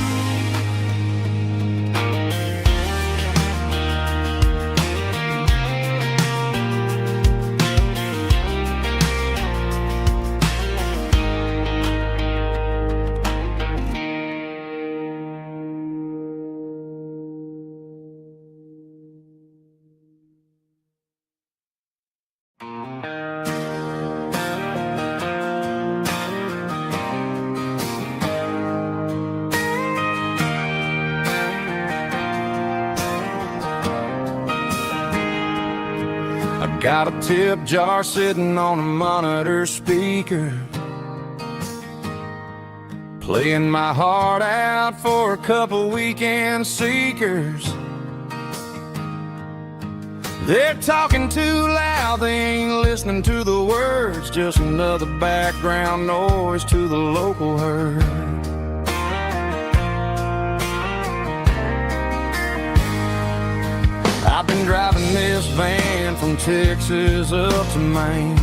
Got a tip jar sitting on a monitor speaker, playing my heart out for a couple weekend seekers. They're talking too loud, they ain't listening to the words, just another background noise to the local herd. I've been driving this van from Texas up to Maine,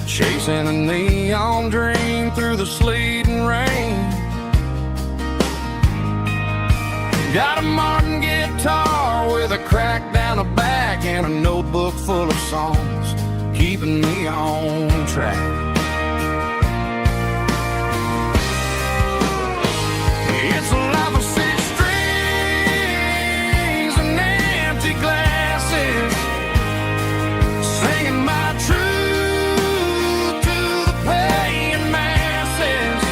chasing a neon dream through the sleet and rain. Got a Martin guitar with a crack down the back and a notebook full of songs, keeping me on track. It's a life of six strings and empty glasses, singing my truth to the paying masses.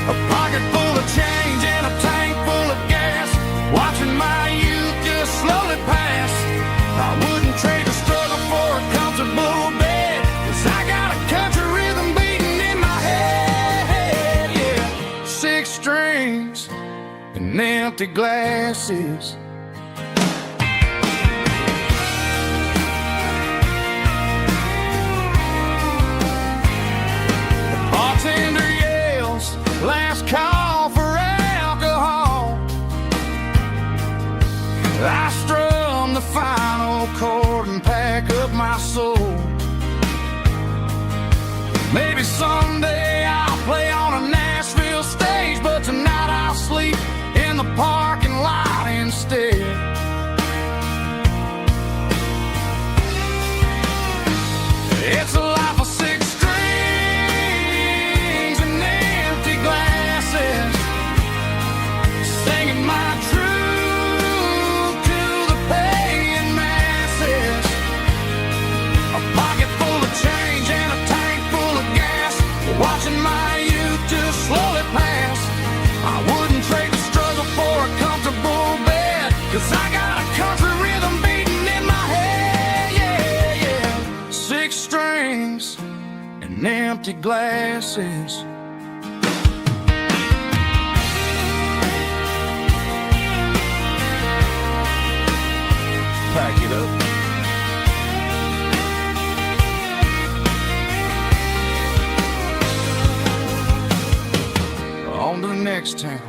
A pocket full of change and a tank full of gas, watching my youth just slowly pass. I wouldn't trade the struggle for a comfortable bed, 'cause I got a country rhythm beating in my head. Yeah, six strings and empty glasses. The bartender yells, last call for alcohol. I strum the final chord and pack up my soul. Maybe someday I'll play on a Nashville stage, but tonight I'll sleep in the parking lot instead. It's a life of six strings and empty glasses, singing my truth to the paying masses. A pocket full of change and a tank full of gas, watching my youth just slowly pass. I wouldn't trade the struggle for a comfortable bed, 'cause I got a country rhythm beating in my head. Yeah, yeah. Six strings and empty glasses. Pack it up. On to the next town.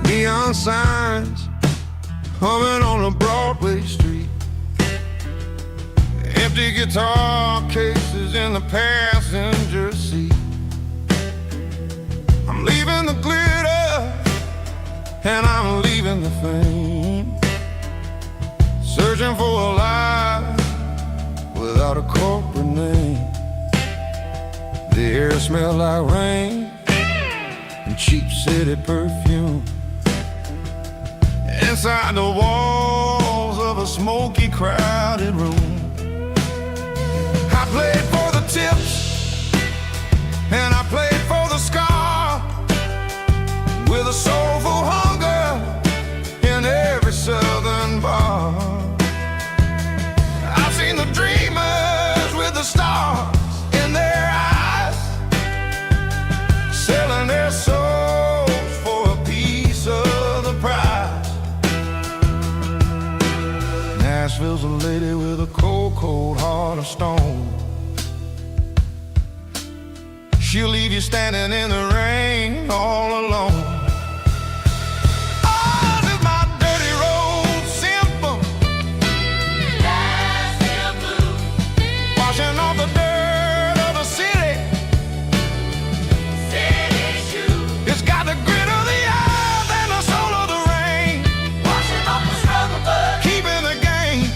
Neon signs humming on a Broadway street, empty guitar cases in the passenger seat. I'm leaving the glitter and I'm leaving the fame, searching for a life without a corporate name. The air smelled like rain and cheap city perfume,
inside the walls of a smoky, crowded room. I played for the tips, and I played for the scar, with a soulful hunger in every southern bar. I've seen the dreamers with the stars in their eyes, selling their souls for a piece of the prize. Nashville's a lady with a cold, cold heart of stone. She'll leave you standing in the rain all alone. Oh, this is my dirty road symphony. Nashville blues. Washing off the dirt of the city. City shoes. It's got the grit of the earth and the soul of the rain. Washing off the struggle, but keeping the game.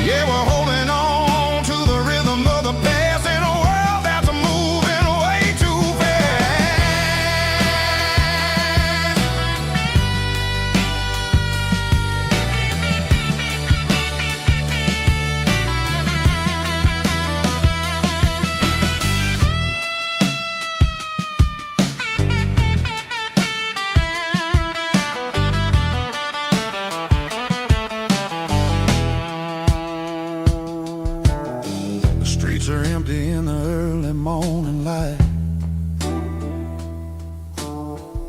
Yeah, we're holding on to the rhythm of the past in a world that's moving way too fast. The streets are empty in the early morning light.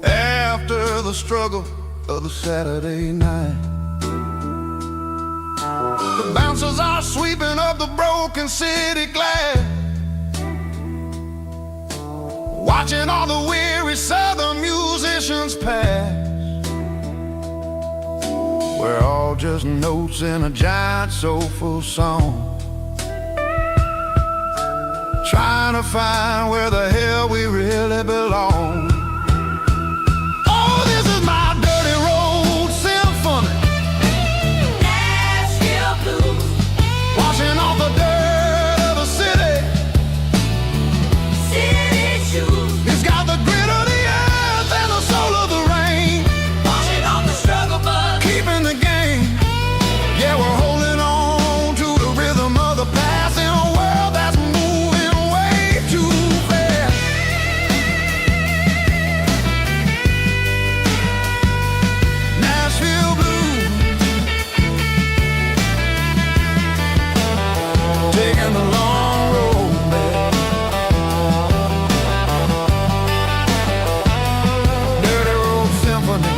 After the struggle of the Saturday night, the bouncers are sweeping up the broken city glass, watching all the weary southern musicians pass. We're all just notes in a giant soulful song, trying to find where the hell we really belong. Oh, this is my dirty road symphony. Nashville blues. Washing off the dirt of the city. City shoes. It's got the grit of the earth and the soul of the rain. Washing off the struggle, but keeping the game. Yeah, we're holding on to the rhythm of the past in a world that's moving way too fast. Nashville blues, taking the long road back. Dirty road symphony.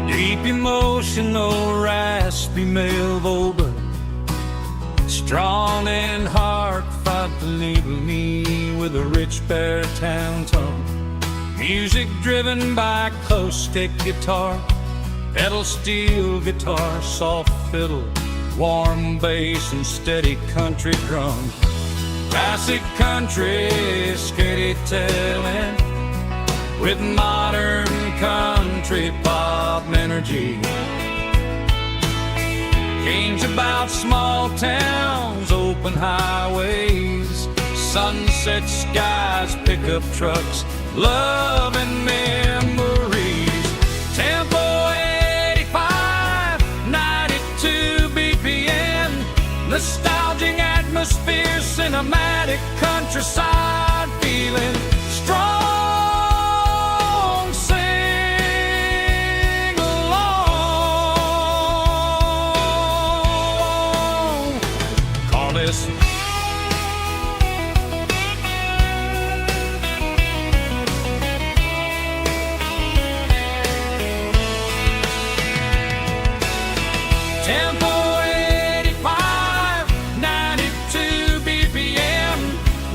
Deep emotional, raspy male vocal, strong and hard fought to label me with a rich baritone tone. Music driven by acoustic guitar, pedal steel guitar, soft fiddle, warm bass and steady country drums. Classic country storytelling with modern country pop energy. Games about small towns, open highways, sunset skies, pickup trucks, love and memories. Tempo 85, 92 BPM, nostalgic atmosphere, cinematic countryside feeling, strong, sing along. Call this
Tempo 85, 92 BPM.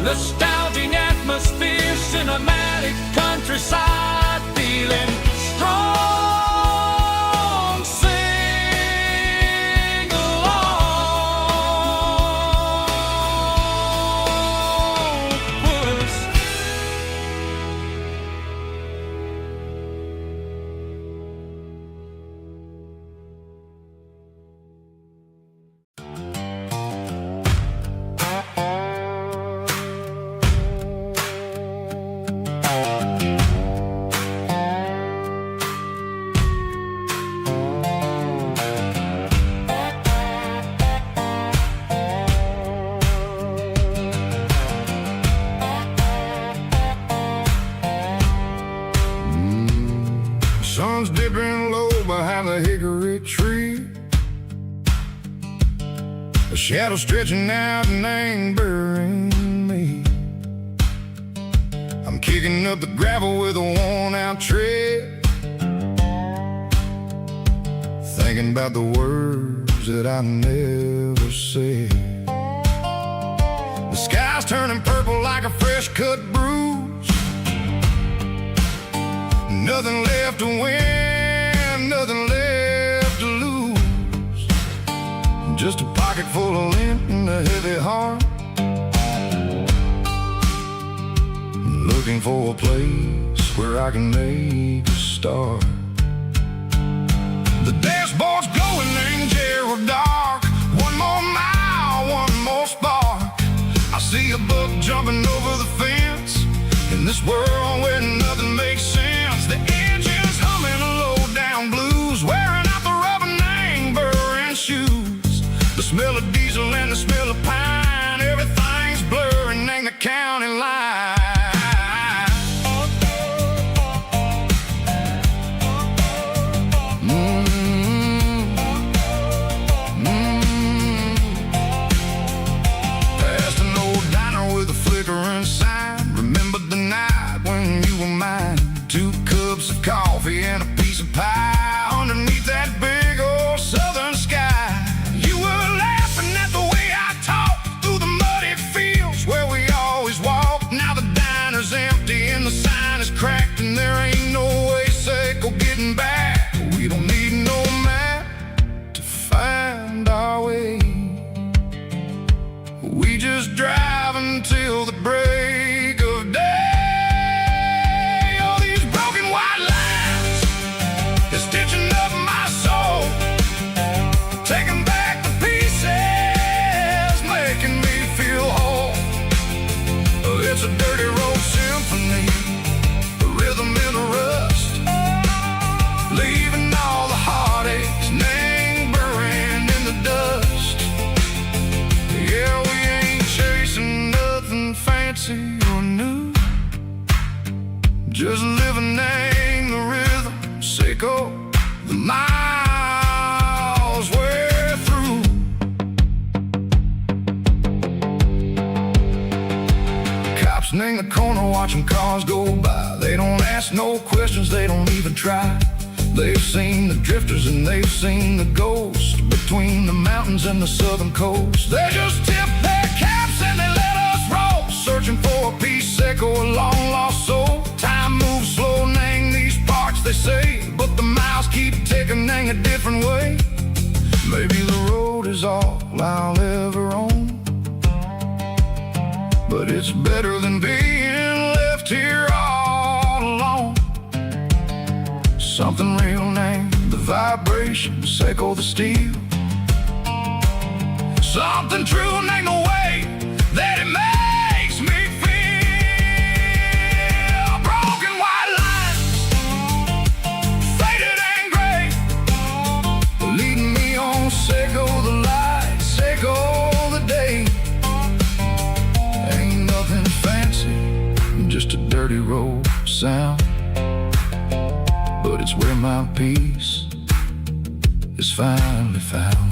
Nostalgic atmosphere, cinematic countryside feeling strong. Sing along with us.
Sun's dipping low behind the hickory tree. A shadow stretching out and angering me. I'm kicking up the gravel with a worn-out tread, thinking about the words that I never said. The sky's turning purple like a fresh-cut bruise. Nothing left to win, nothing left to lose. Just a pocket full of lint and a heavy heart, looking for a place where I can make a start. The dashboard's glowing angel dark. One more mile, one more spark. I see a buck jumping over the fence in this world where nothing makes sense. The engine's humming low-down blues, wearing out the rubber name burring shoes. The smell of diesel and the smell of pine, everything's blurring in the county line. Past an old diner with a flickering sign. Remember the night when you were mine. 2 cups of coffee and a piece of pie underneath that big old southern sky. You were laughing at the way I talked through the muddy fields where we always walked. Now the diner's empty and the sign is cracked, and there ain't no way safe or getting back. We don't need no map to find our way. We just drive until the break of day. It's a dirty road symphony, a rhythm in the rust, leaving all the heartaches lingering in the dust. Yeah, we ain't chasing nothing fancy or new, just living in the rhythm, sicko, the miles we're through. In the corner watching cars go by. They don't ask no questions, they don't even try. They've seen the drifters and they've seen the ghosts between the mountains and the southern coast. They just tip their caps and they let us roll, searching for a piece or a long lost soul. Time moves slow in these parts, they say, but the miles keep ticking in a different way. Maybe the road is all I'll ever own, but it's better than being left here all alone. Something real named the vibrations echo the steel. Something true named the way that it makes me feel. Broken white lines, faded and gray, leading me on, Seiko the light, Seiko the day. Just a dirty road sound, but it's where my peace is finally found.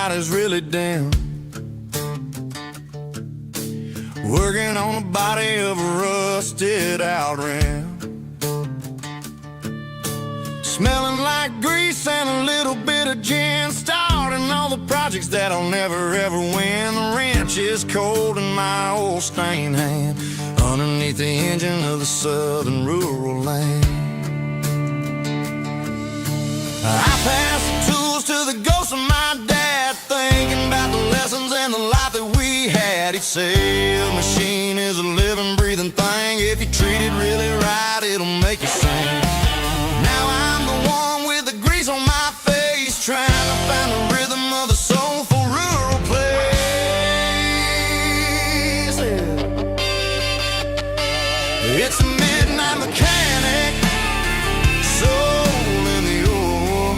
light is really dim, working on the body of a rusted out rim, smelling like grease and a little bit of gin, starting all the projects that'll never ever win. The wrench is cold in my old stained hand, underneath the engine of the southern rural land. I pass the tools to the ghost of my dad, thinking about the lessons and the life that we had. He'd say a machine is a living, breathing thing. If you treat it really right, it'll make you sing. Now I'm the one with the grease on my face, trying to find the rhythm of the soulful rural place. It's a midnight mechanic, soul in the ore,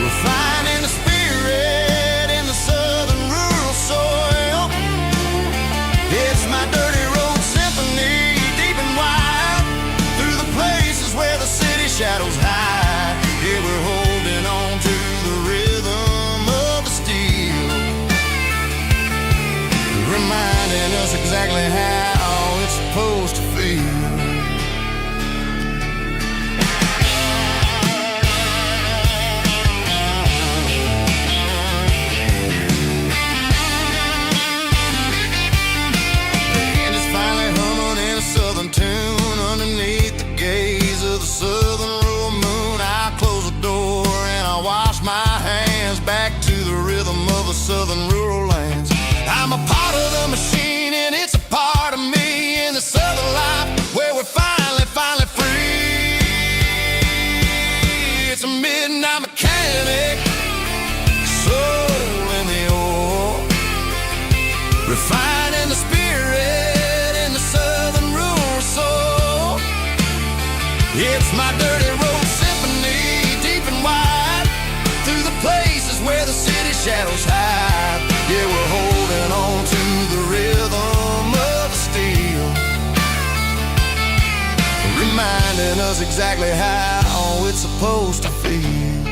refining the spirit in the southern rural soil. It's my dirty road symphony, deep and wide, through the places where the city shadows hide. Yeah, we're holding on to the rhythm of the steel, reminding us exactly how it's supposed to feel. Tune underneath the gaze of the southern rural moon. I close the door and I wash my hands, back to the rhythm of the southern rural lands. I'm a part of the machine and it's a part of me in the southern life where we're finally free. It's a midnight mechanic, soul in the ore, refining the spirit in the southern rural soul. It's my dirty road symphony, deep and wide, through the places where the city shadows hide. Yeah, we're holding on to the rhythm of the steel, reminding us exactly how it's supposed to feel.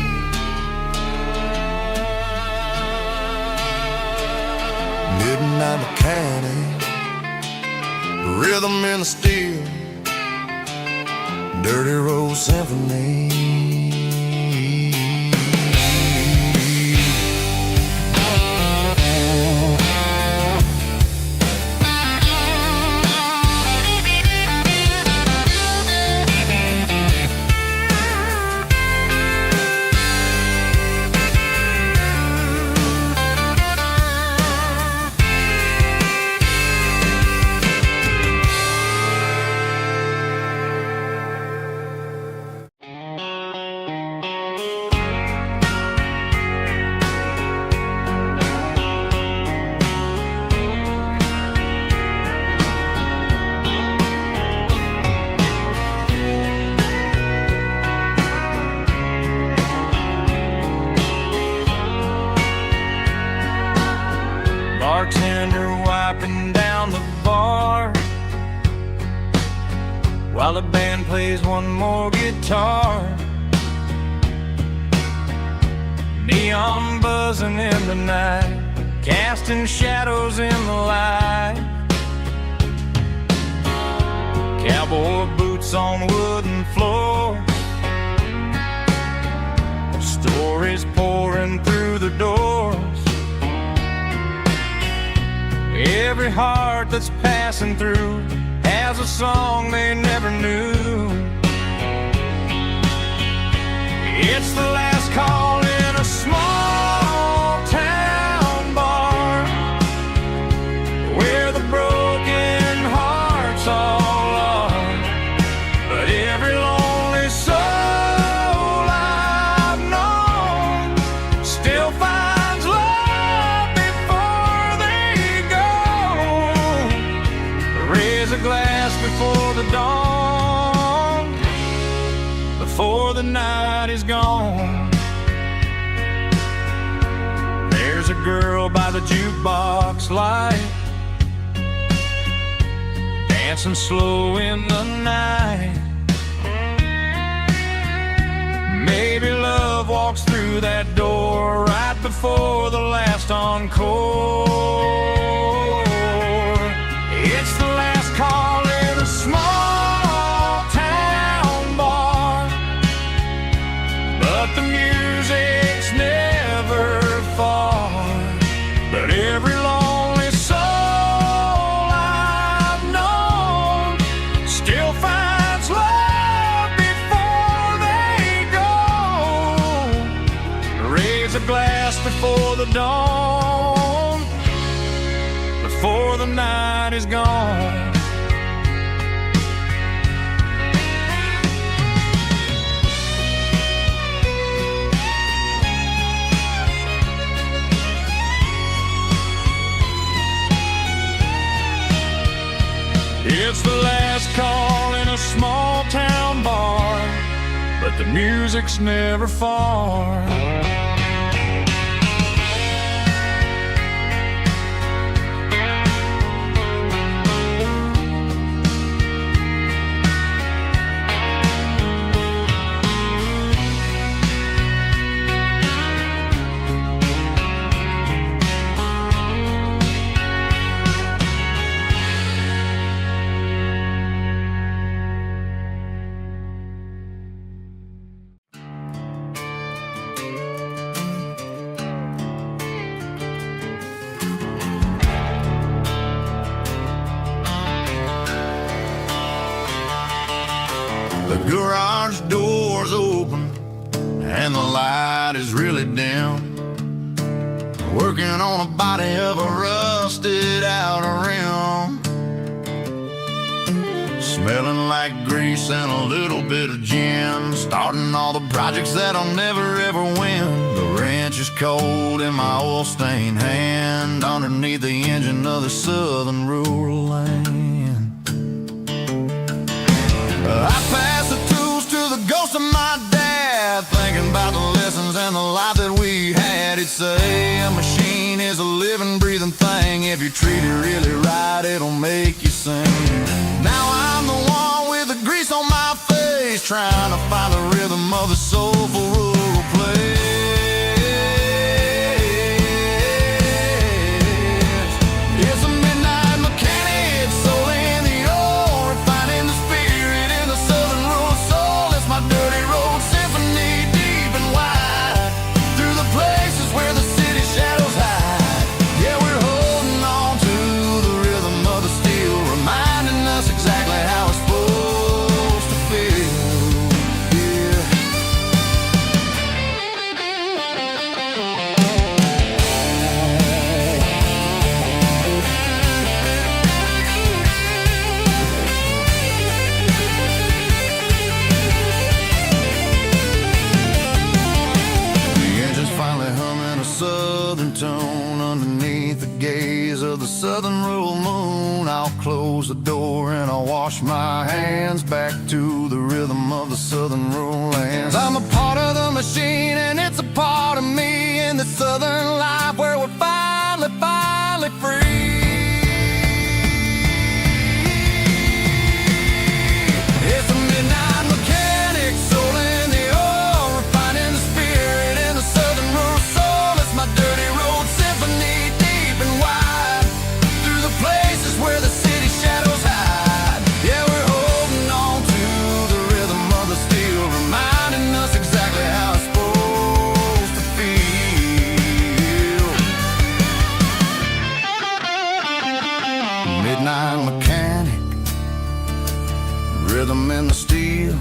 Midnight mechanic, rhythm in the steel, dirty road symphony.
Bartender wiping down the bar while the band plays one more guitar. Neon buzzing in the night, casting shadows in the light. Cowboy boots on wooden floors, stories pouring through the doors. Every heart that's passing through has a song they never knew. It's the last call in a small town bar where the broken hearts all are. But every lonely soul I've known still finds love before they go. Raise a glass before the dawn, before the night is gone. There's a girl by the jukebox light, dancing slow in the night. Maybe love walks through that door right before before the last encore. It's the last call in a small town bar, but the music's never far. But every lonely soul I've known still finds love before they go. Raise a glass before the dawn, before the night is gone. It's the last call in a small town bar, but the music's never far.
The garage door's open and the light is really dim. Working on a body of a rusted out rim. Smelling like grease and a little bit of gin. Starting all the projects that I'll never ever win. The wrench is cold in my oil-stained hand, underneath the engine of the southern rural land. I pass the tools to the ghost of my dad, thinking about the lessons and the life that we had. He'd say a machine is a living, breathing thing. If you treat it really right, it'll make you sing. Now I'm the one with the grease on my face, trying to find the rhythm of the soulful rural place. It's a midnight mechanic, soul in the ore, refining the spirit in the southern rural soul. It's my dirty road symphony, deep and wide, through the places where the city shadows hide. Yeah, we're holding on to the rhythm of the steel, reminding us exactly how it's supposed to feel. Yeah. The engine's finally humming a southern tone underneath the gaze of the southern rural moon. I'll close the door and I'll wash my hands, back to the rhythm of the southern rural lands. I'm a part of the machine and it's a part of me, in the southern life where we're finally free. It's a midnight mechanic, soul in the ore, refining the spirit in the southern rural soul. It's my dirty road symphony, deep and wide, through the places where the city shadows hide. Yeah, we're holding on to the rhythm of the steel, reminding us exactly how it's supposed to feel. Midnight mechanic, rhythm in the steel,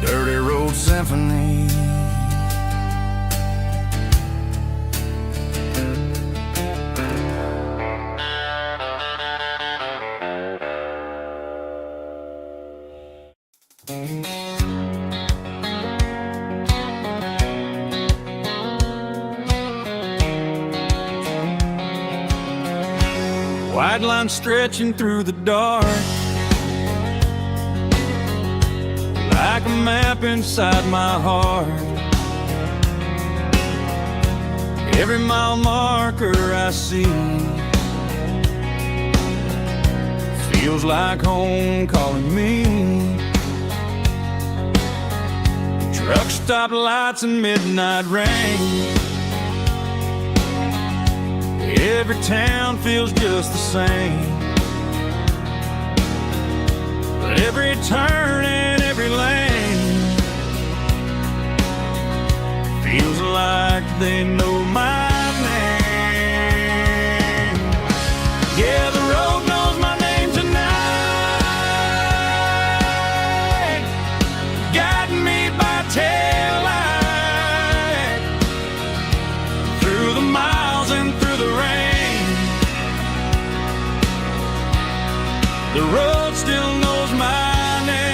dirty road symphony.
White line stretching through the dark, like a map inside my heart. Every mile marker I see feels like home calling me. Truck stop lights and midnight rain, Every town feels just the same, but every turn and every lane feels like they know my name. Yeah, the road knows my name tonight, guiding me by taillight through the miles and through the rain. The road still knows my name.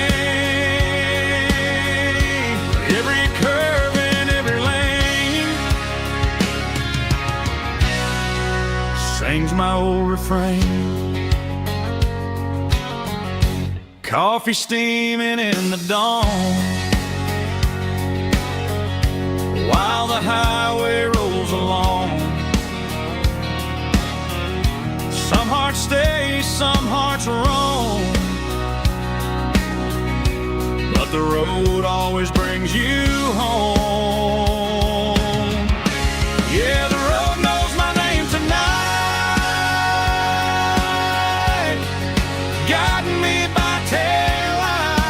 Every curve and every lane sings my old refrain. Coffee steaming in the dawn, while the highway rolls along. Some hearts stay, some hearts roam, but the road always brings you home. Yeah, the road knows my name tonight, guiding me by taillight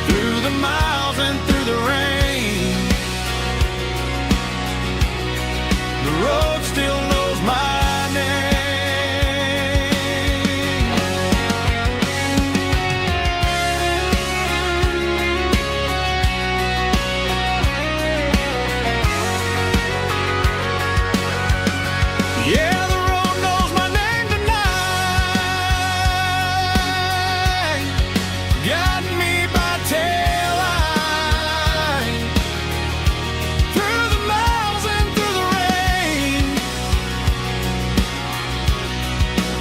through the miles and through the rain. The road still knows my name. Yeah, the road knows my name tonight, guiding me by taillight through the miles and through the rain.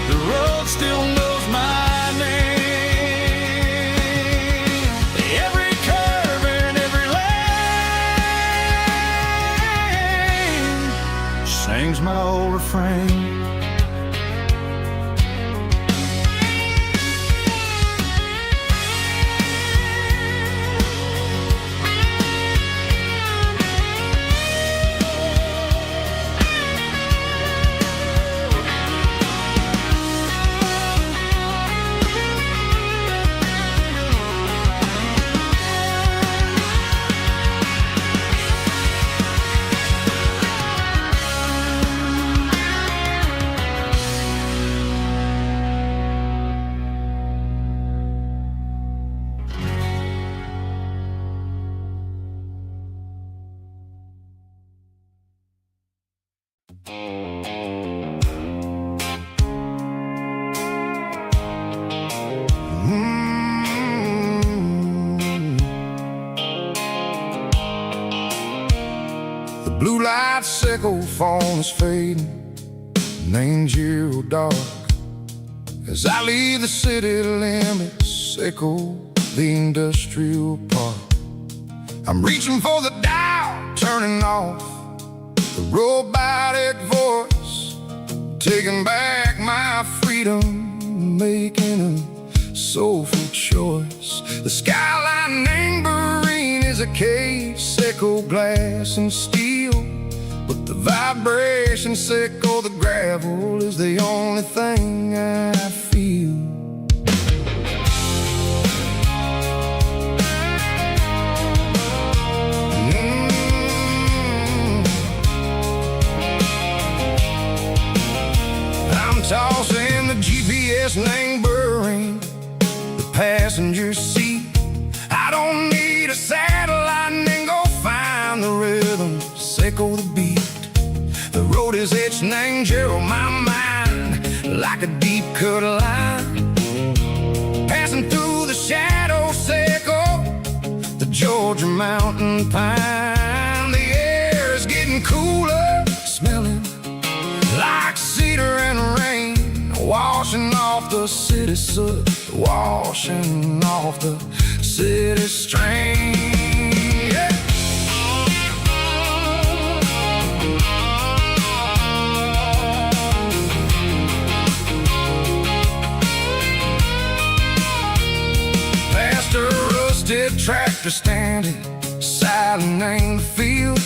The road still knows my name. Every curve and every lane sings my old refrain.
The blue light sickle phone is fading, and ain't zero dark. As I leave the city limits, sickle the industrial park. I'm reaching for the dial, turning off the robotic voice, taking back my freedom, making a soulful choice. The skyline Lambert is a cave, sickle glass and steel, but the vibration sickle, the gravel is the only thing I feel. I'm tossing the GPS Lambert, the passenger seat. I don't need a satellite and go find the rhythm, sickle the beat. The road is etched and angel on my mind like a deep cut line, passing through the shadow sickle, the Georgia mountain pine. The air is getting cooler, smelling like cedar and rain, washing off the city soot, washing off the city strain. Yeah. Past a rusted tractor standing silent in the field,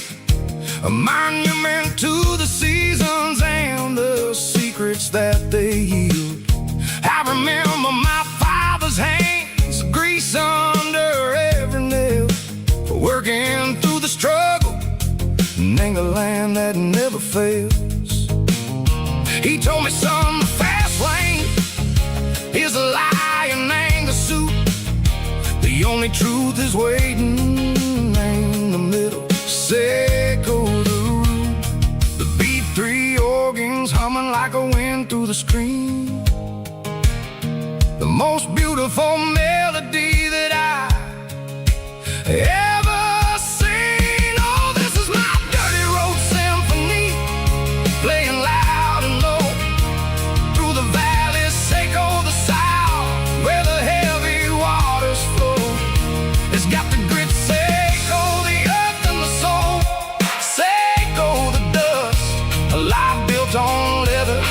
a monument to the seasons and the secrets that they yield. I remember my father's hands, grease under every nail, for working through the struggle in the land that never fails. He told me, son, the fast lane is a lie and ain't a suit. The only truth is waiting in the middle. Say go the root. The B3 organs humming like a wind through the screen. The most beautiful melody that I ever seen. Oh, this is my dirty road symphony, playing loud and low through the valleys, Seco the south, where the heavy waters flow. It's got the grit, Seco the earth and the soul, Seco the dust, a life built on leather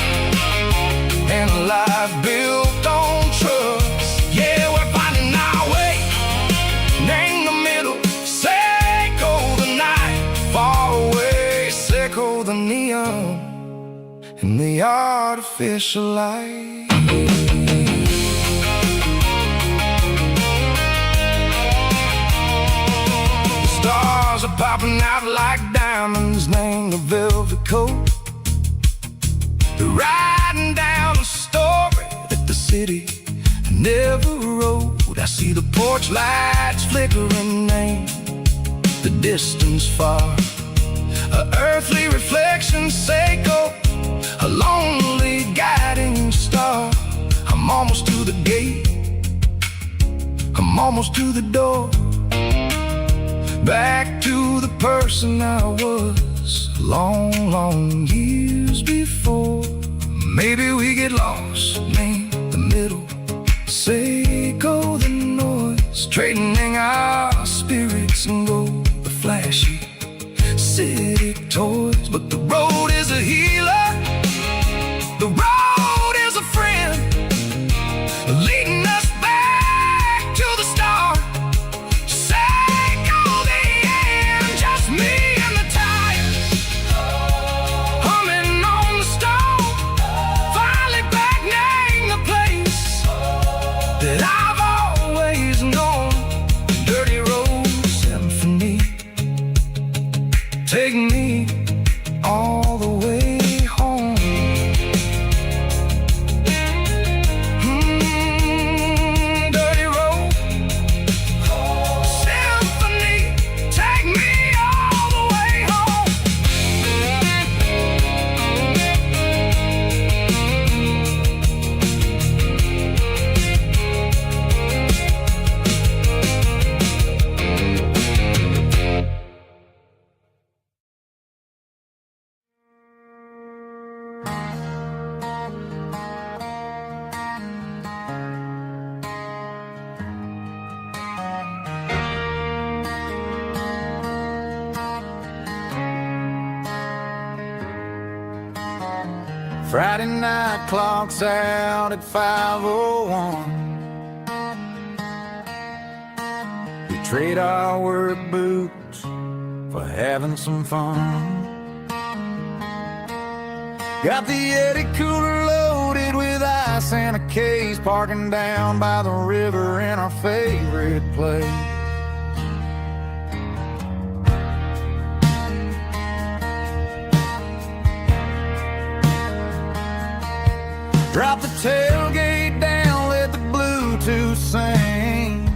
and a life built on trust. Yeah, we're finding our way in the middle. Seco the night, far away, Seco the neon and the artificial light. The stars are popping out like diamonds, named the velvet coat. They're riding down a story that the city never wrote. I see the porch lights flickering in the distance far, a earthly reflection, Seco, a lonely guiding star. I'm almost to the gate, I'm almost to the door, back to the person I was long, long years before. Maybe we get lost in the middle, Seco the noise, trading our spirits and gold, the flashy city toys. But the road is a healer, the road is a friend, leading us back to the start. Seco the end, just me and the tires, humming on the stove, finally back name the place that I've always known. Dirty road symphony, take me all the way home. Dirty road symphony, take me all the way home.
Friday night clocks out at 5:01. We trade our work boots for having some fun. Got the Yeti cooler loaded with ice and a case, parking down by the river in our favorite place. Drop the tailgate down, let the Bluetooth sing.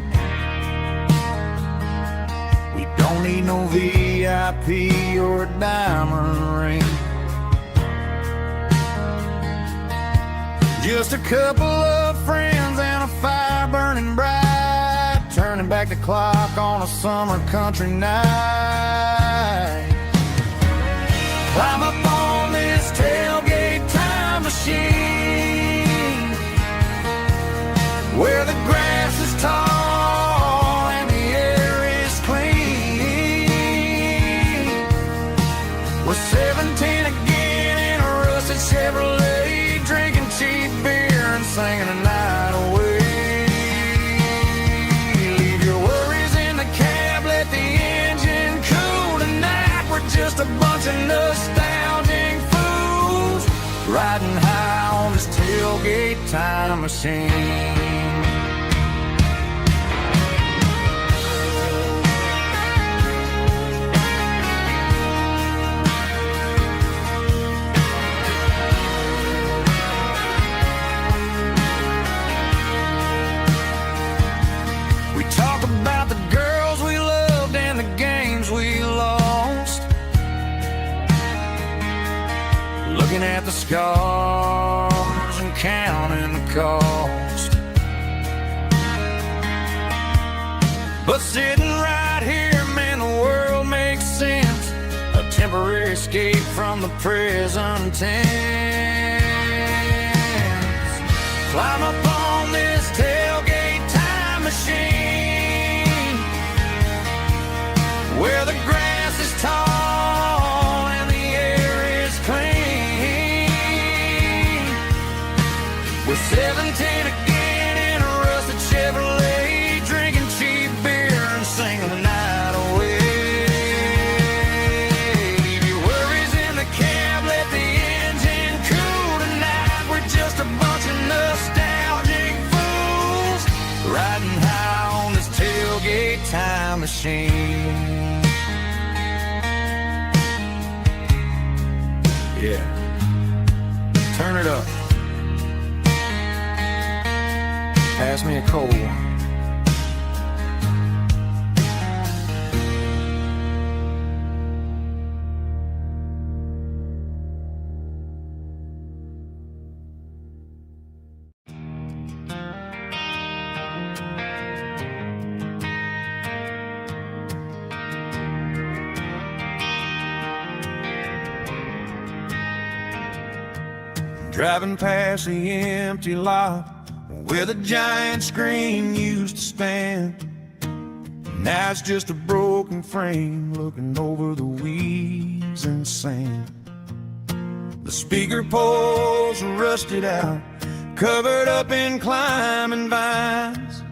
We don't need no VIP or a diamond ring. Just a couple of friends and a fire burning bright, turning back the clock on a summer country night. Climb up on this tailgate time machine, where the grass is tall and the air is clean. We're 17 again in a rusted Chevrolet, drinking cheap beer and singing a night away. Leave your worries in the cab, let the engine cool tonight. We're just a bunch time machine.
We talk about the girls we loved and the games we lost, looking at the scars and counting the cost. But sitting right here, man, the world makes sense. A temporary escape from the present tense. Climb up on this tailgate time machine, where the grass is tall and the air is clean. We're 17 again in a rusted Chevrolet, drinking cheap beer and singing the night away. Leave your worries in the cab, let the engine cool tonight. We're just a bunch of nostalgic fools riding high on this tailgate time machine. Yeah, turn it up. Pass me a cold one.
Driving past the empty lot where the giant screen used to stand. Now it's just a broken frame looking over the weeds and sand. The speaker poles are rusted out, covered up in climbing vines.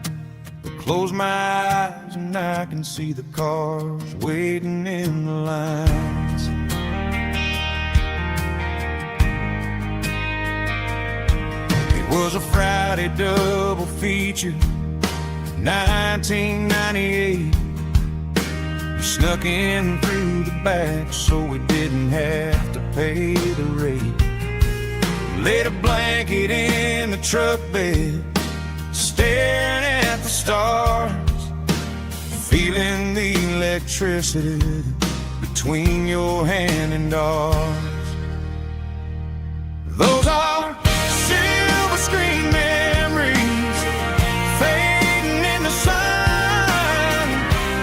But close my eyes and I can see the cars waiting in the lines. It was a Friday double feature, 1998. We snuck in through the back so we didn't have to pay the rate. Laid a blanket in the truck bed, staring at the stars, feeling the electricity between your hand and ours. Those are silver screen memories fading in the sun.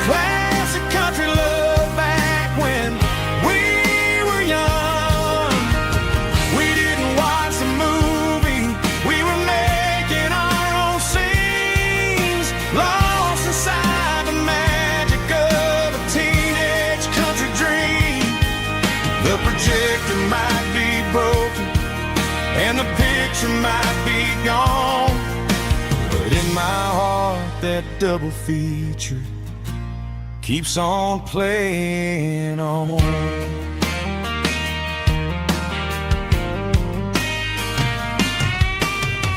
Classic country love back when we were young. We didn't watch the movie, we were making our own scenes, lost inside the magic of a teenage country dream. The projector might be broken and the picture might be gone, but in my heart that double feature keeps on playing on.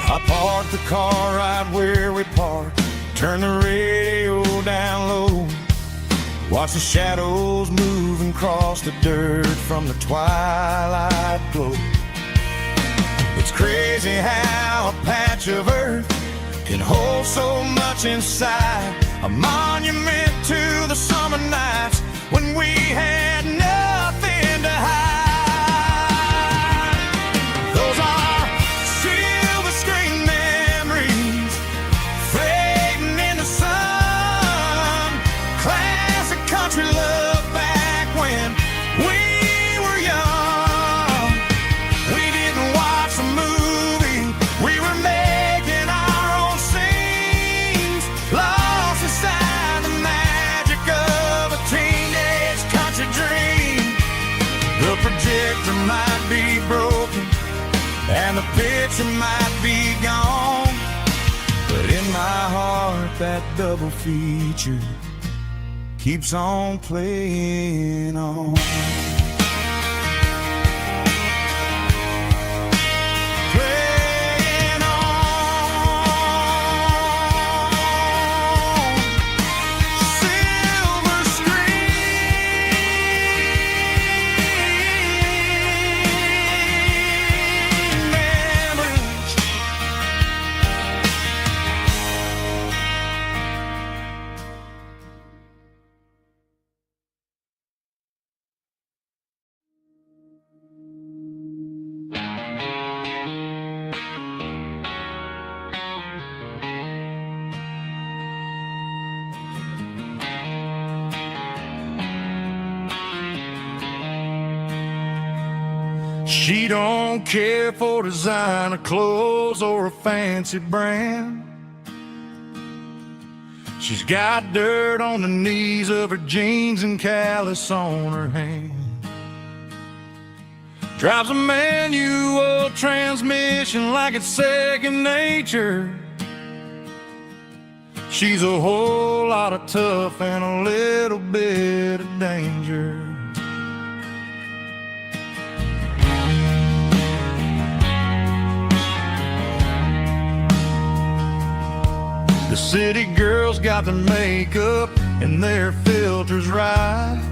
I parked the car right where we parked, turned the radio down low, watch the shadows move and cross the dirt from the twilight glow. It's crazy how a patch of earth can hold so much inside, a monument to the summer nights when we had nothing to hide. Those are silver screen memories fading in the sun. Classic country love back when we were young. We didn't watch the movie, we were making our own scenes, lost inside the magic of a teenage country dream. The projector might be broken and the picture might be gone, but in my heart that double feature keeps on playing on. Playing on.
She don't care for designer clothes or a fancy brand. She's got dirt on the knees of her jeans and callus on her hand. Drives a manual transmission like it's second nature. She's a whole lot of tough and a little bit of danger. The city girls got their makeup and their filters right,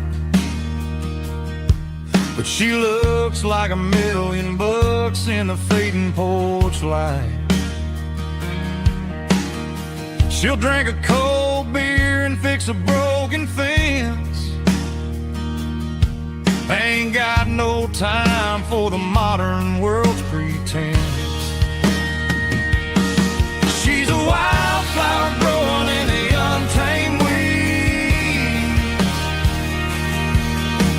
but she looks like $1,000,000 in the fading porch light. She'll drink a cold beer and fix a broken fence. Ain't got no time for the modern world's pretense. She's a wildflower growing in the untamed weeds.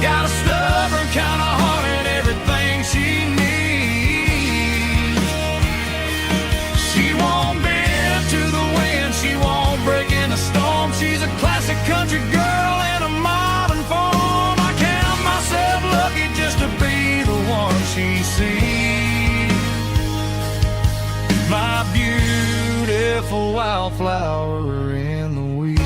Got a stubborn kind of heart and everything she needs. She won't bend to the wind, she won't break in the storm. She's a classic country girl in a modern form. I count myself lucky just to be the one she sees. My beautiful wildflower in the weeds.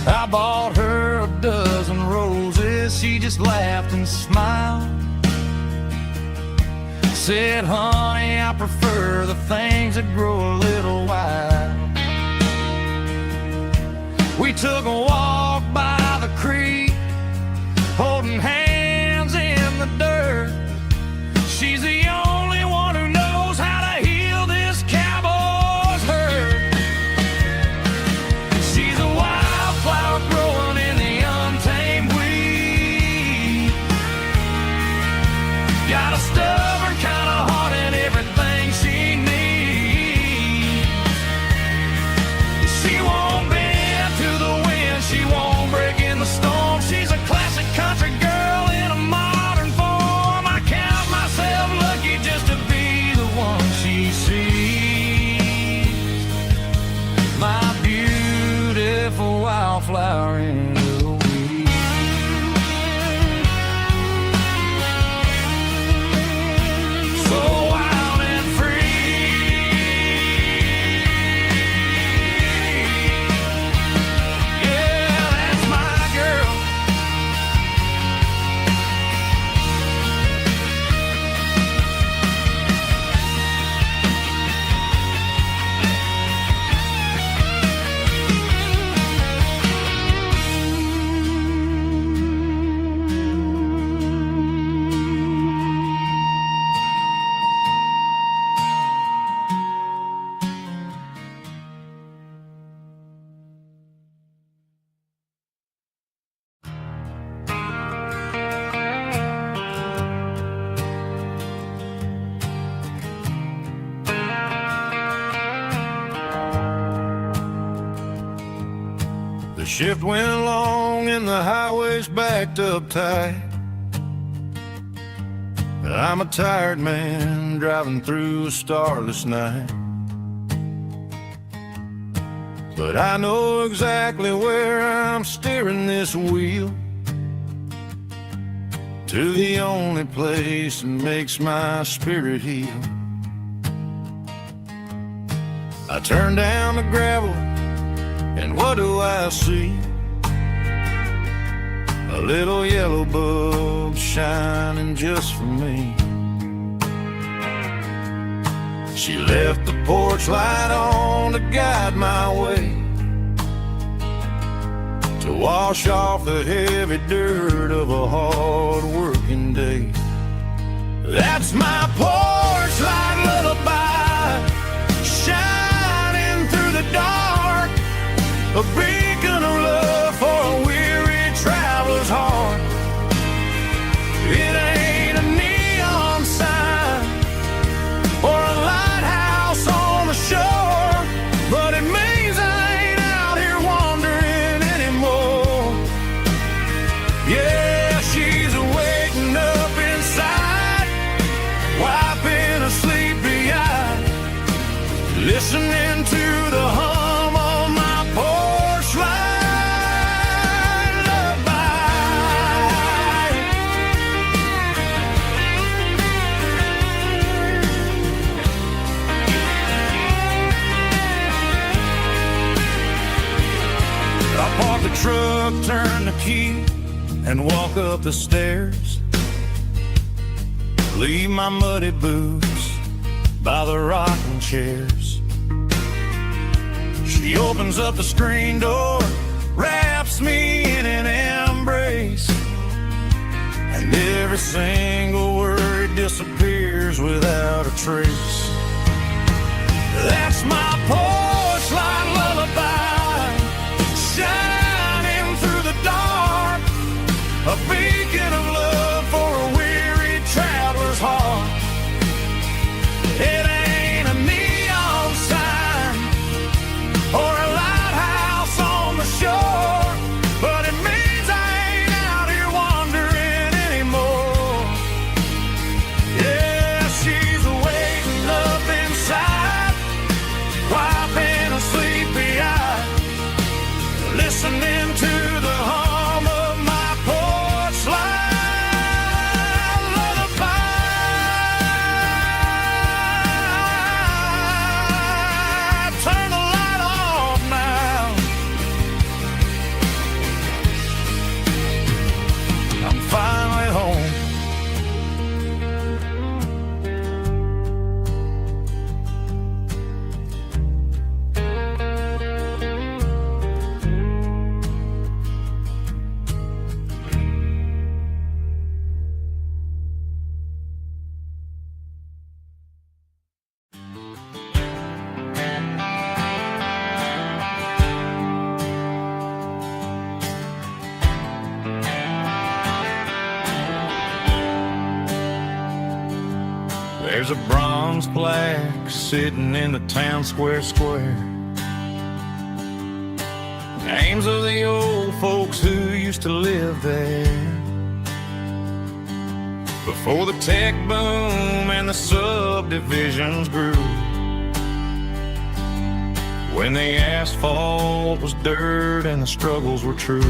I bought her a dozen roses, she just laughed and smiled. Said, honey, I prefer the things that grow a little wild. We took a walk by the creek, holding hands in the dirt. She's the only one who knows how to heal this cowboy's hurt. She's a wildflower growing in the untamed weed. Got a stubborn kind of heart and everything she needs. She won't bend to the wind, she won't break in the storm. She's a classic country girl in a modern form. I count myself lucky just to be the one she sees. My beautiful wildflower in the weeds. So wild and free. Yeah, that's my girl. The shift went long and the highway's backed up tight. I'm a tired man driving through a starless night. But I know exactly where I'm steering this wheel, to the only place that makes my spirit heal. I turn down the gravel, and what do I see? A little yellow bulb shining just for me. She left the porch light on to guide my way, to wash off the heavy dirt of a hard-working day. That's my porch light lullaby, shining through the dark, a beacon of love for a weary traveler's heart. It ain't a neon sign or a light
the truck, turn the key, and walk up the stairs. Leave my muddy boots by the rocking chairs. She opens up the screen door, wraps me in an embrace, and every single word disappears without a trace. That's my porch light lullaby, shining through the dark, a beacon of love for a weary traveler's heart. It ain't a neon sign or a lighthouse on the shore, but it means I ain't out here wandering anymore. Yeah, she's waiting up inside, wiping a sleepy eye, listening to the hum of my porch light lullaby. Turn the light off now. I'm finally home. There's a bronze plaque sitting in the town square. Names of the old folks who used to live there before the tech boom and the subdivisions grew, when the asphalt was dirt and the struggles were true.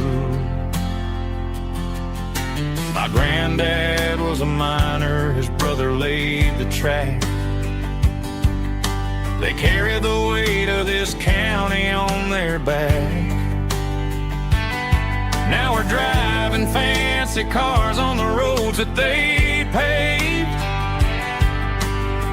My granddad was a miner, his brother laid the track. They carried the weight of this county on their back. Now we're driving fancy cars on the roads that they paved,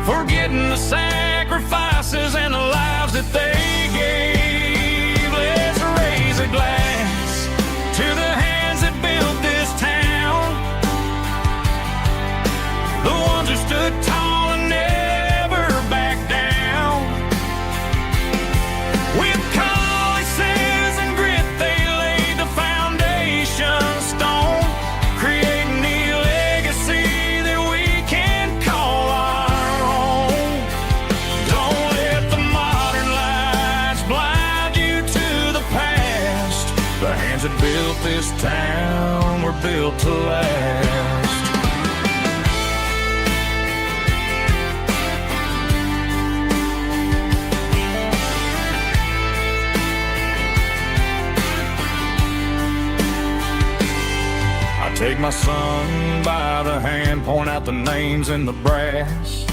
forgetting the sacrifices and the lives that they gave. Let's raise a glass to the hands that built this town, the ones who stood tall and never backed down. With calluses and grit they laid the foundation stone, creating the legacy that we can call our own. Don't let the modern lights blind you to the past. The hands that built this town were built to last. Take my son by the hand, point out the names in the brass.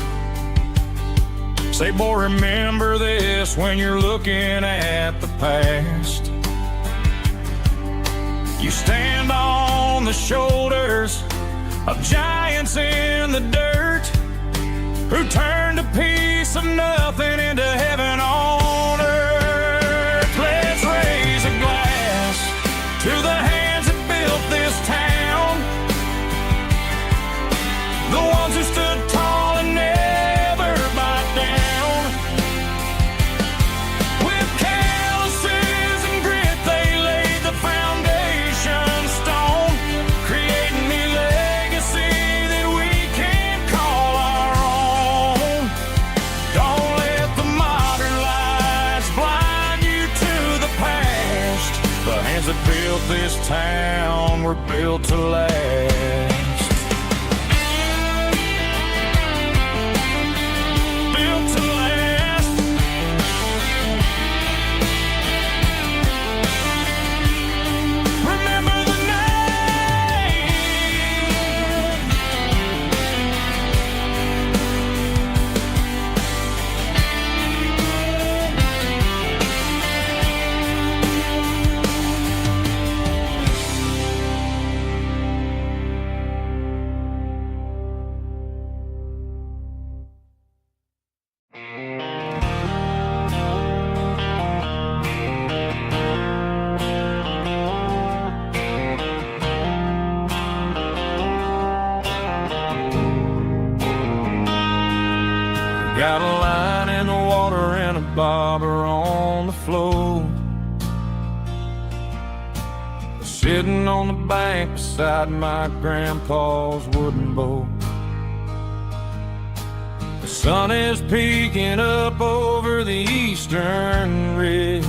Say, boy, remember this when you're looking at the past. You stand on the shoulders of giants in the dirt, who turned a piece of nothing into heaven on earth. Let's raise a glass to the hands that built this town, the ones who stood tall and never backed down. With calluses and grit they laid the foundation stone, creating the legacy that we can call our own. Don't let the modern lights blind you to the past. The hands that built this town were built to last. Got a line in the water and a bobber on the floor. Sitting on the bank beside my grandpa's wooden boat. The sun is peeking up over the eastern ridge,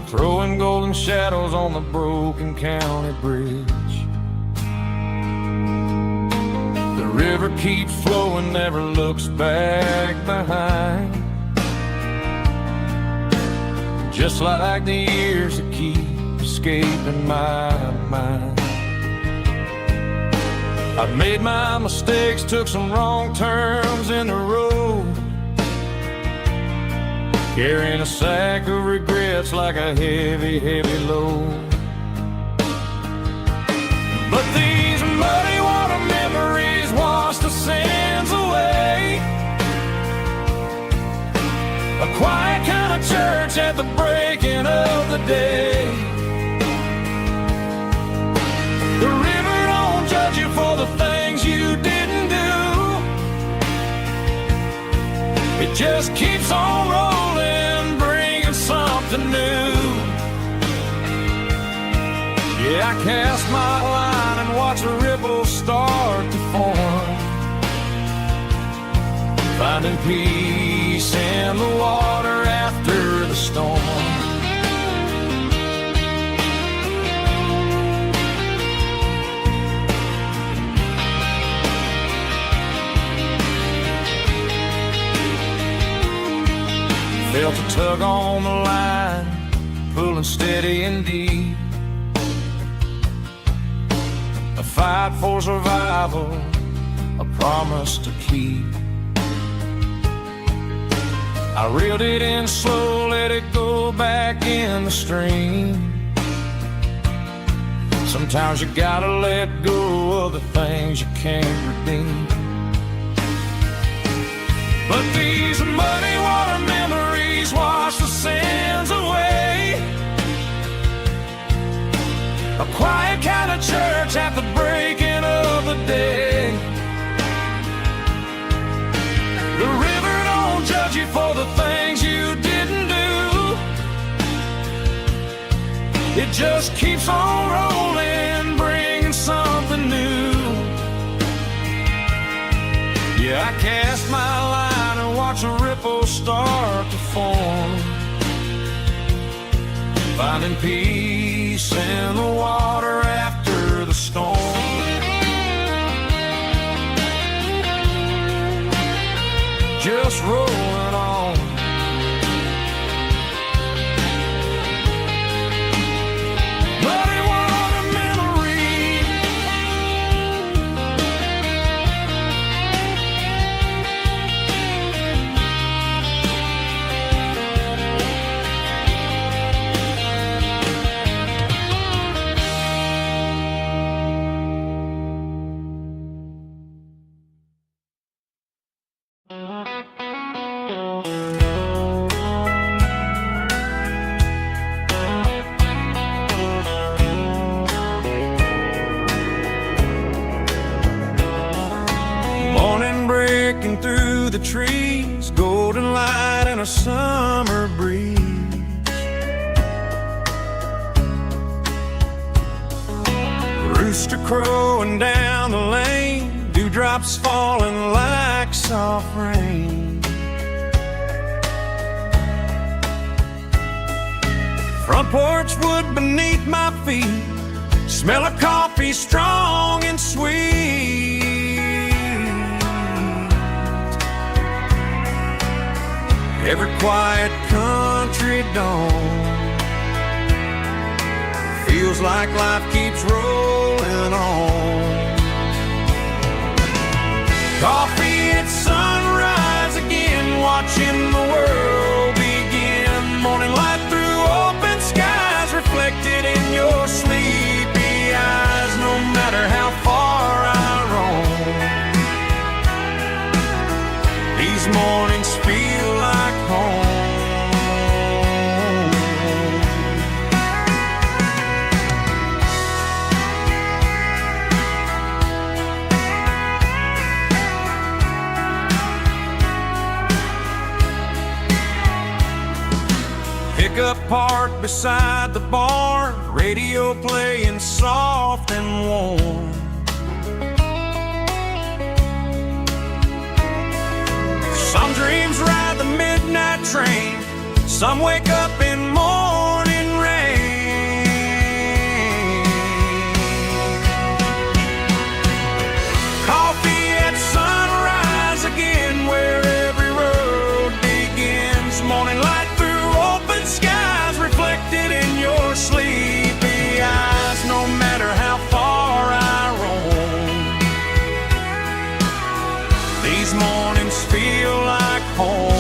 throwing golden shadows on the broken county bridge. The river keeps flowing, never looks back behind, just like the years that keep escaping my mind. I've made my mistakes, took some wrong turns in the road, carrying a sack of regrets like a heavy, heavy load. But these muddy water memories wash the sins away. A quiet kind of church at the breaking of the day. The river don't judge you for the things you didn't do. It just keeps on rolling, bringing something new. Yeah, I cast my line and watch the ripples start to form, finding peace in the water after the storm. Felt a tug on the line, pulling steady and deep. A fight for survival, a promise to keep. I reeled it in slow, let it go back in the stream. Sometimes you gotta let go of the things you can't redeem. But these muddy water memories wash the sins away. A quiet kind of church at the breaking of the day. The river don't judge you for the things you didn't do. It just keeps on rolling, bringing something new. Yeah, I cast my line and watch the ripples start to form, finding peace in the water after the storm. Just rolling on. Muddy water memory. Through the trees, golden light and a summer breeze. Rooster crowing down the lane, dewdrops falling like soft rain. Front porch wood beneath my feet, smell of coffee strong and sweet. Every quiet country dawn feels like life keeps rolling on. Coffee at sunrise again, watching the world begin. Morning light through open skies, reflected in your sleepy eyes. No matter how far I roam, these mornings feel like home. beside the bar, radio playing soft and warm. Some dreams ride the midnight train, some wake up in morning rain. Coffee at sunrise again, where every road begins. Morning light through open skies, reflected in your sleepy eyes. No matter how far I roam, these mornings feel like home.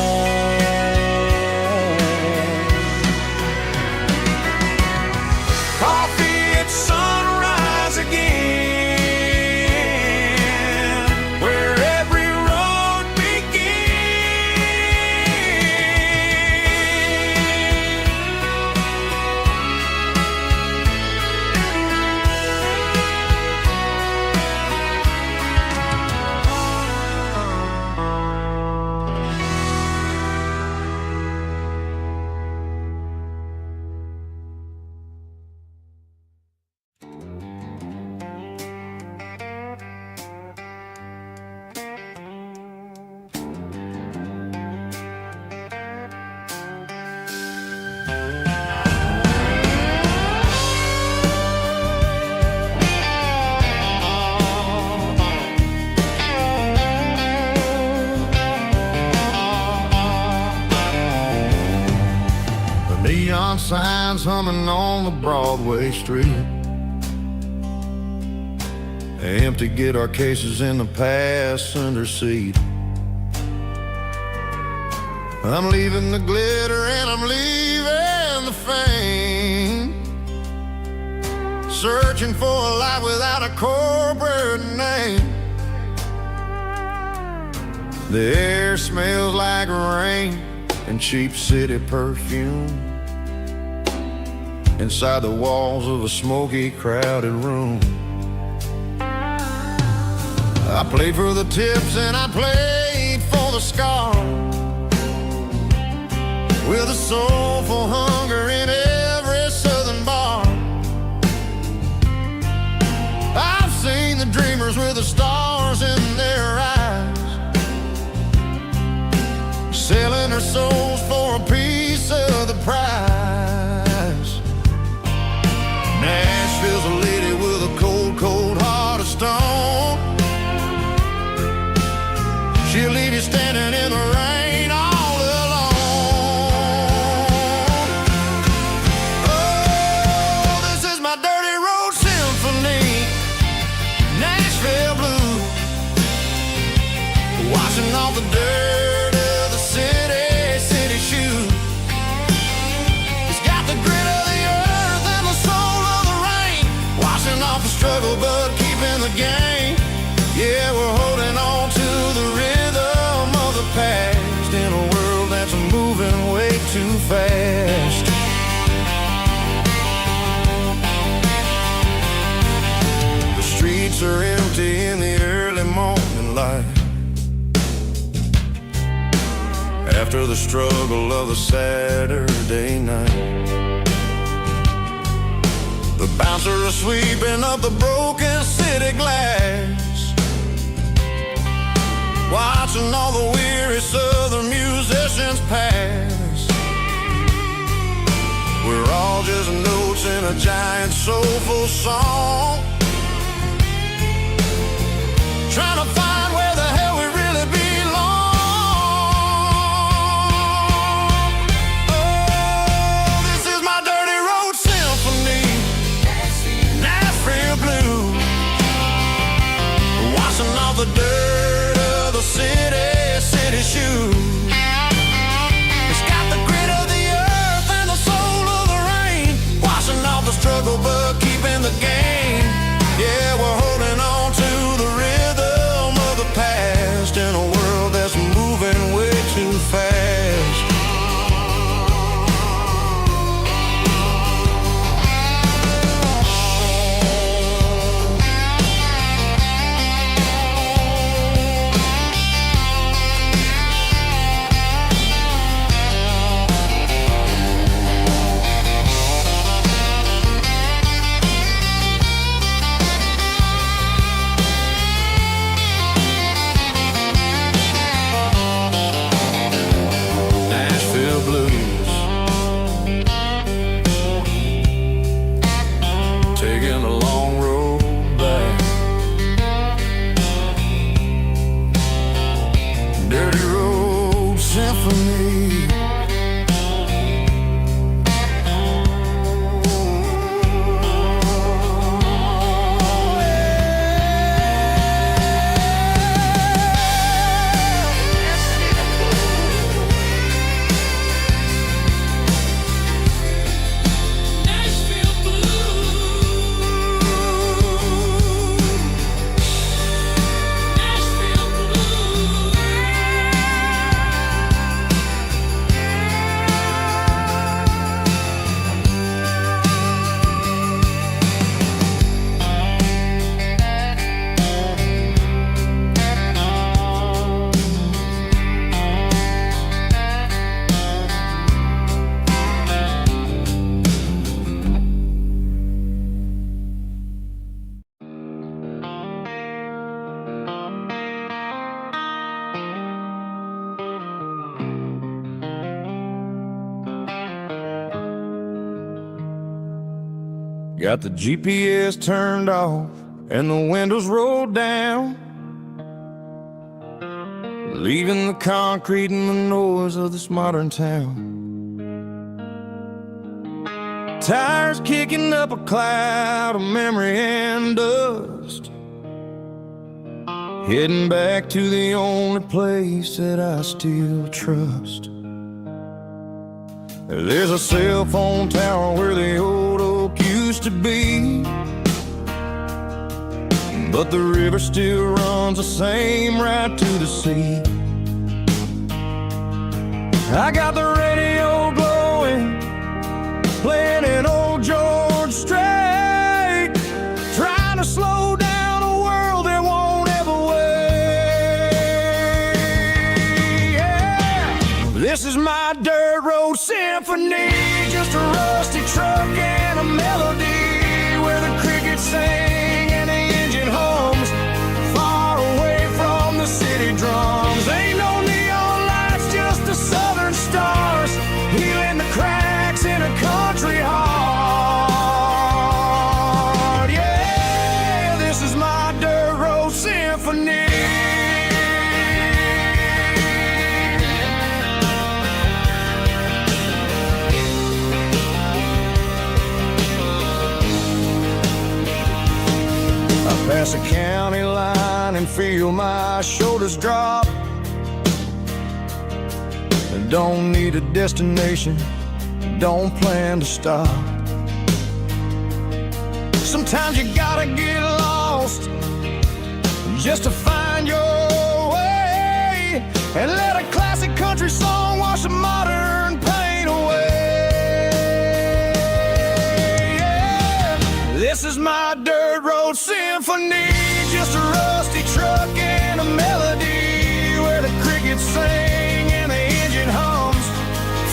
Coffee at sunrise again, where every road
Neon signs humming on the Broadway street. Empty guitar cases in the passenger seat. I'm leaving the glitter and I'm leaving the fame, searching for a life without a corporate name. The air smells like rain and cheap city perfume inside the walls of a smoky, crowded room. I played for the tips and I played for the scars, with a soulful hunger in every southern bar. I've seen the dreamers with the stars in their eyes, selling their souls for a piece of the prize. Nashville's a lady with a cold, cold heart of stone. She'll leave you standing in the rain all alone. Oh, this is my dirty road symphony, Nashville blues, washing off the dirt of the city shoes. It's got the grit of the earth and the soul of the rain, washing off the struggle but keeping the game. Yeah, we're holding on to the rhythm of the past in a world that's moving way too fast. The streets are empty in the early morning light, after the struggle of the Saturday night. The bouncer is sweeping up the broken city glass, watching all the weary southern musicians pass. We're all just notes in a giant soulful song, trying to find where the hell we really belong. Oh, this is my dirty road symphony, Nashville blues, washing off the dirt of the city shoes. It's got the grit of the earth and the soul of the rain, washing off the struggle but keeping the game. Yeah, we're holding on to the rhythm of the past in a world that's moving way too fast.
Got the GPS turned off and the windows rolled down, leaving the concrete and the noise of this modern town. Tires kicking up a cloud of memory and dust, heading back to the only place that I still trust. There's a cell phone tower where the old oak used to be, but the river still runs the same right to the sea. I got the radio glowing, playing an old George Strait, trying to slow down a world that won't ever wait. Yeah. This is my dirt road symphony, just a rusty truck and a melody where the crickets sing and the engine hums, far away from the city drums. Ain't no neon lights, just the southern stars, healing the cracks in a country heart. Yeah, this is my dirt road symphony. Pass a county line and feel my shoulders drop. Don't need a destination, don't plan to stop. Sometimes you gotta get lost just to find your way, and let a classic country song wash a modern pain away. Yeah. This is my dirt road symphony, just a rusty truck and a melody where the crickets sing and the engine hums,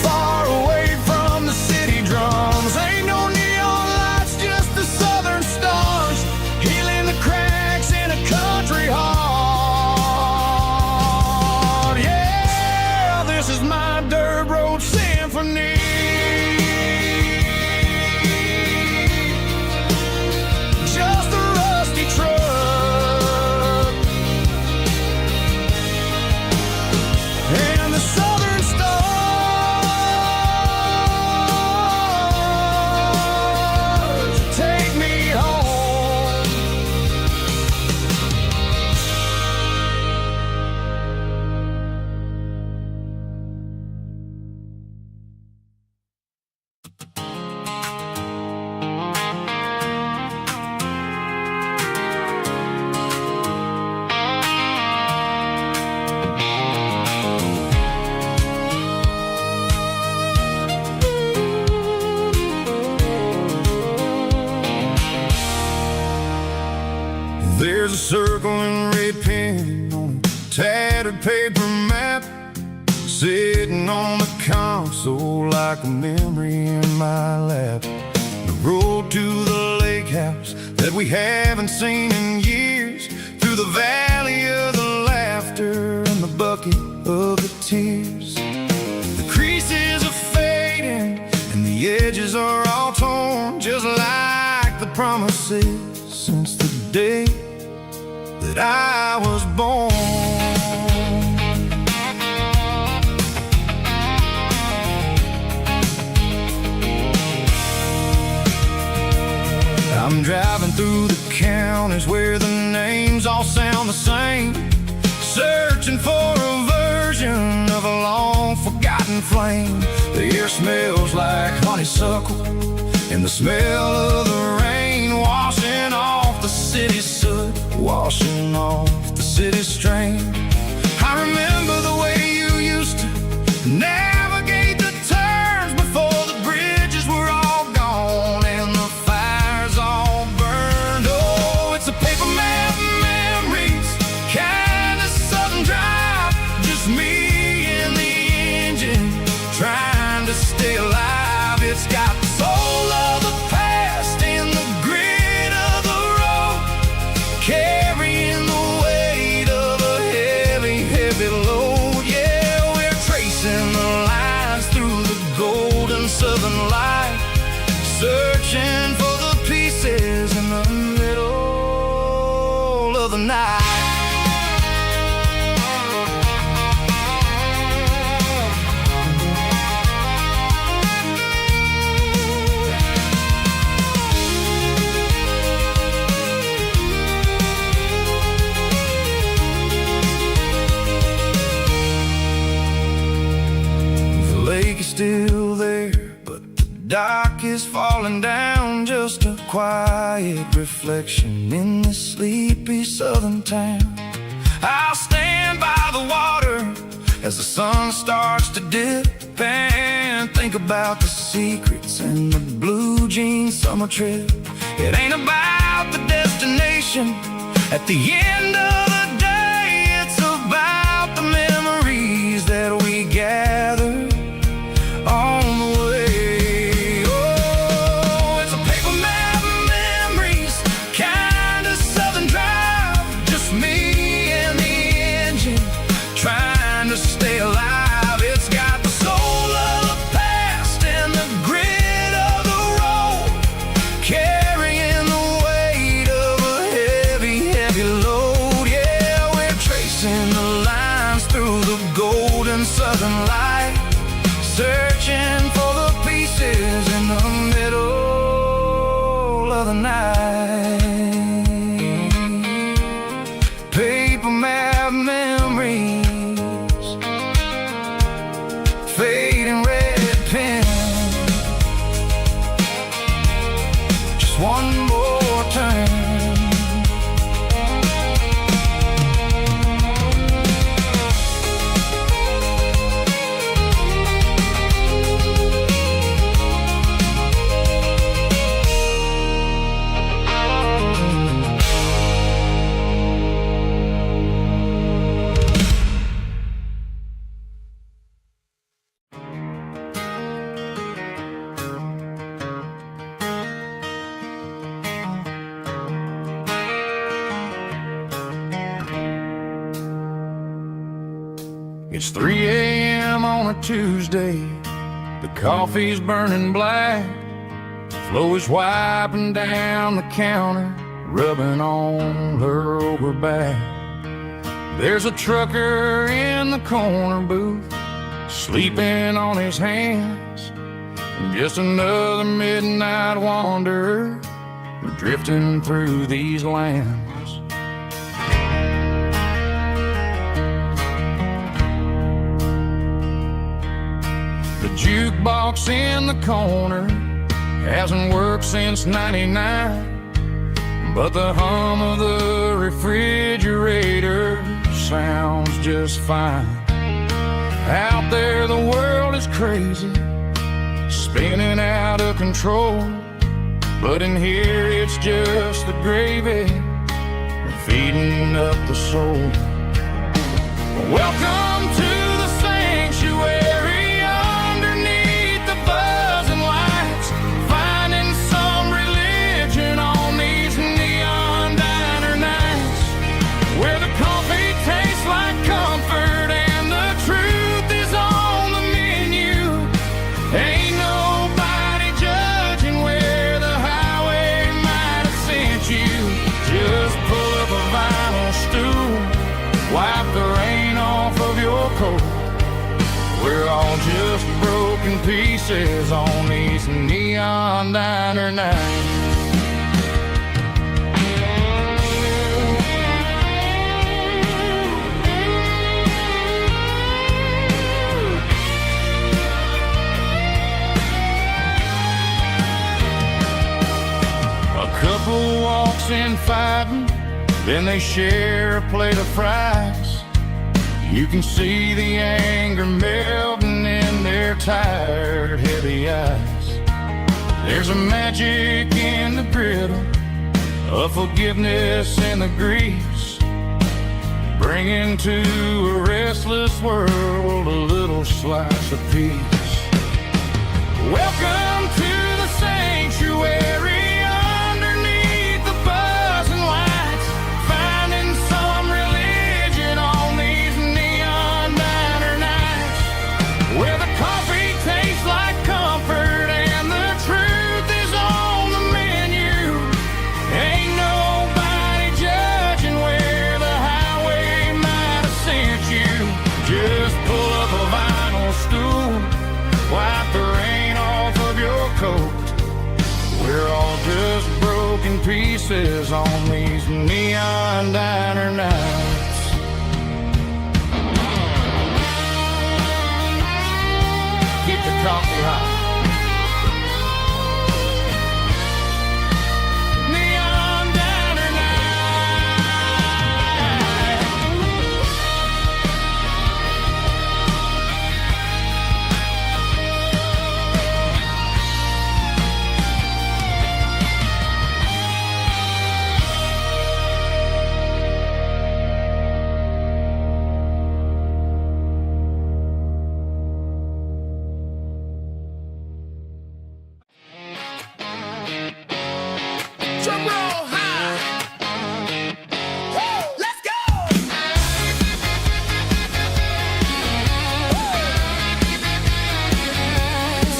far away from the city drums. Ain't no neon lights, just the southern stars, healing the cracks in a country heart. Yeah, this is my dirt road symphony. Just a rusty truck and the southern stars take me home.
There's a circle in red pen on a tattered paper map, sitting on the console like a memory in my lap. The road to the lake house that we haven't seen in years, through the valley of the laughter and the bucket of the tears. The creases are fading and the edges are all torn, just like the promises since the day that I was born. I'm driving through the counties where the names all sound the same, searching for a version of a long forgotten flame. The air smells like honeysuckle and the smell of the rain washing off the city's soot, washing off the city's strain. I remember the way you used to navigate the turns before the bridges were all gone and the fires all burned. Oh, it's a paper map memories, kind of southern drive, just me and the engine trying to stay alive. It's got the soul of the past and the grit of the road, carrying the weight of a
night.
Still there, but the dock is falling down, just a quiet reflection in this sleepy southern town. I'll stand by the water as the sun starts to dip and think about the secrets and the blue jean summer trip. It ain't about the destination at the end of the day, it's about the memories that we gather on the way. Oh, it's a paper map of memories, kind of southern drive, just me and the engine trying to stay alive. It's got the soul of the past and the grit of the road, carrying the weight of a heavy, heavy load. Yeah, we're tracing the lines through the golden southern light, searching for the pieces in the middle of the night. Paper map memories, fading red pen, just one more turn.
It's 3 a.m. on a Tuesday. The coffee's burning black. Flo is wiping down the counter, rubbing on her over back. There's a trucker in the corner booth, sleeping on his hands. And just another midnight wanderer, drifting through these lands. The jukebox in the corner hasn't worked since '99, but the hum of the refrigerator sounds just fine. Out there the world is crazy, spinning out of control, but in here it's just the gravy feeding up the soul. Welcome to the sanctuary, underneath the buzzing lights, finding some religion on these neon diner nights, where the coffee tastes like comfort and the truth is on the menu. Ain't nobody judging where the highway might have sent you. Just pull up a vinyl stool, wipe the rain off of your coat. We're all just broken pieces on these neon diner nights. A couple walks in fighting, then they share a plate of fries. You can see the anger melting in their tired, heavy eyes. There's a magic in the griddle, a forgiveness in the grease, bringing to a restless world a little slice of peace. Welcome to the sanctuary, underneath the buzzing lights, finding some religion on these neon diner nights, where the coffee tastes like comfort and the truth is on the menu. Ain't nobody judging where pieces on these neon diner nights. Keep the coffee hot. Neon diner night. Drum roll high. Woo, let's go.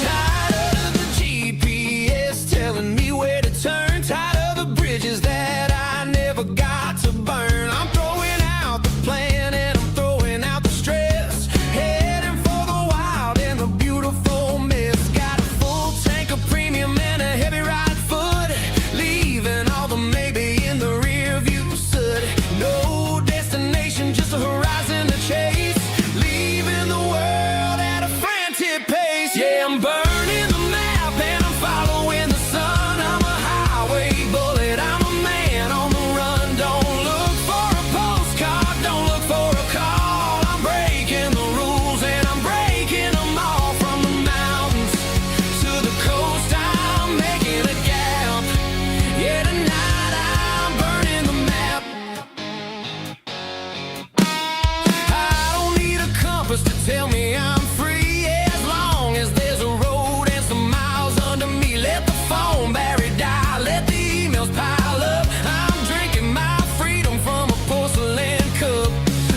Tired of the GPS telling me where to turn. Tired of the bridges that I never got to burn. I'm throwing out the plan and I'm throwing out the stress. Heading for the wild and the beautiful mist. Got a full tank of premium and a heavy right foot. Leaving all the maybe in the rear view soot. No destination, just a horizon to chase. Leaving the world at a frantic pace. Yeah, I'm burning the map and I'm following the sun. I'm a highway bullet, I'm a man on the run. Don't look for a postcard, don't look for a call. I'm breaking the rules and I'm breaking them all. From the mountains to the coast, I'm making a gap. Yeah, tonight I'm burning the map. I don't need a compass to tell me I'm free. As long as there's a road and some miles under me. Let the phone battery die, let the emails pile up. I'm drinking my freedom from a porcelain cup.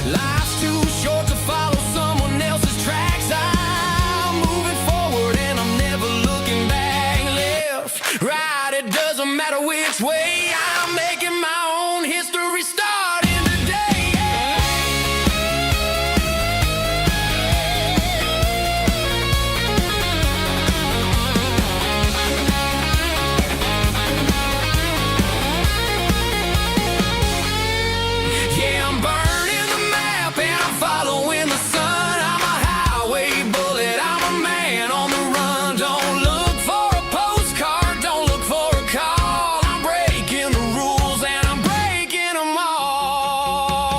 Life's too short to follow someone else's tracks. I'm moving forward and I'm never looking back. Left, right, it doesn't matter which way. I'm making my own history starting today. Yeah, I'm burning the map and I'm following the sun. I'm a highway bullet, I'm a man on the run. Don't look for a postcard, don't look for a call. I'm breaking the rules and I'm breaking them all.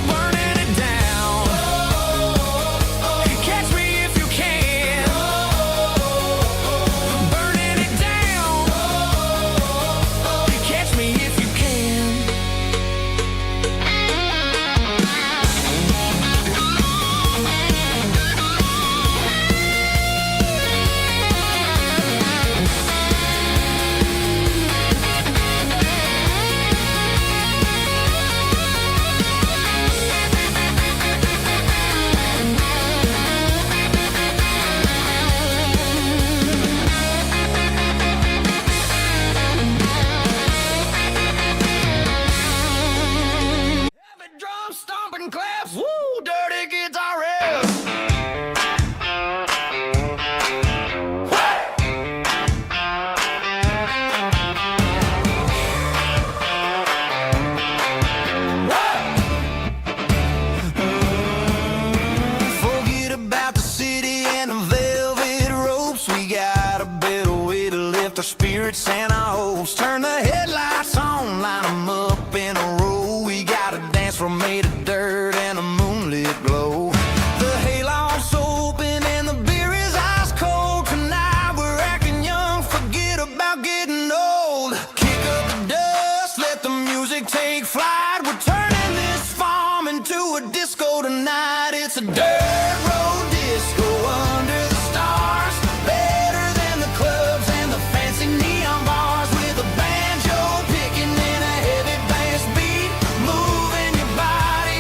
Burning it down. Catch me if you can. Burning it down. Catch me if you can. Heavy drum stomping claps, woo, dirty guitar riffs.
Forget about the city and the velvet ropes. We got a better way to lift our spirits and our hopes. Turn the headlights on, line them up in a row. We got a dance floor made of dirt and a moonlit glow. The hayloft's open and the beer is ice cold. Tonight we're acting young, forget about getting old. Kick up the dust, let the music take flight. We're turning this farm into a disco tonight. It's a dirt road disco under the stars. Better than the clubs and the fancy neon bars. With a banjo picking in a heavy bass beat. Moving your body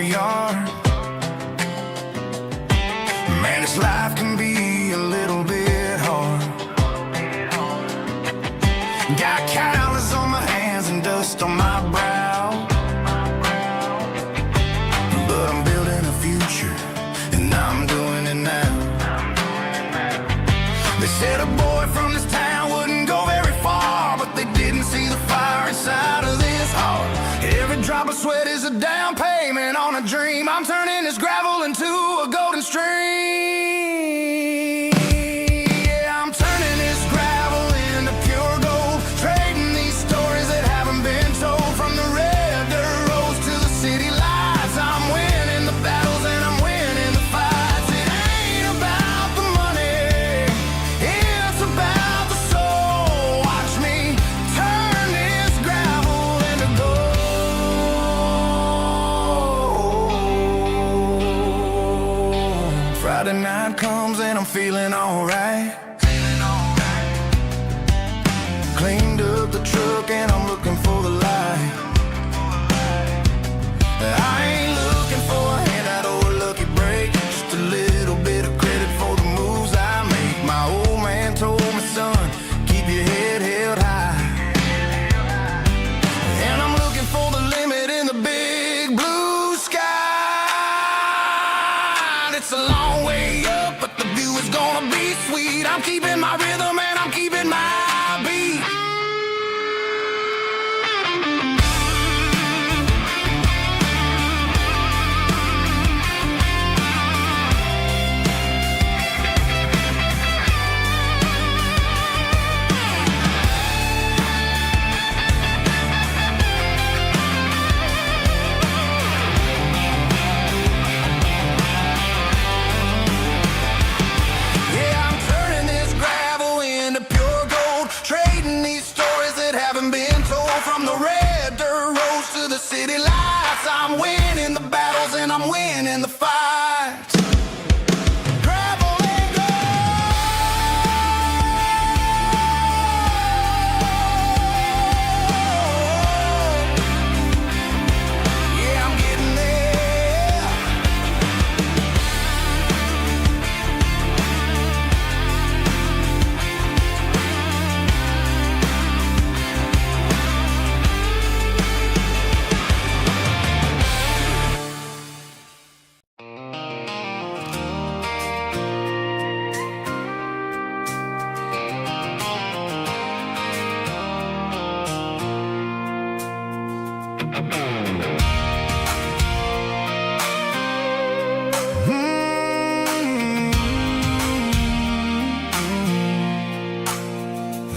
yard. Man, this life can be a little bit hard. Got calluses on my hands and dust on my brow, but I'm building a future, and I'm doing it now. They said a boy from this town wouldn't go very far, but they didn't see the fire inside of this heart. Every drop of sweat is a down payment on a dream. I'm turning this gravel into a golden stream. Yeah, I'm turning this gravel into pure gold, trading these stories that haven't been told. From the red dirt roads to the city lights, I'm winning the battles and I'm winning the fights. It ain't about the money, it's about the soul. Watch me turn this gravel into gold. Friday night comes and I'm feeling alright. Cleaned up the truck and I'm looking for the light. I ain't looking for a handout or a lucky break, just a little bit of credit for the moves I make. My old man told me, son, keep your head held high. And I'm looking for the limit in the big blue sky. It's a long way up, but the view is gonna be sweet. I'm keeping my rhythm and I'm keeping my beat. Yeah, I'm turning this gravel into pure gold, trading these stories that haven't been told. From the red dirt roads to the city lights, I'm winning the battles and I'm winning the fights. Gravel and gold. Yeah, I'm getting there.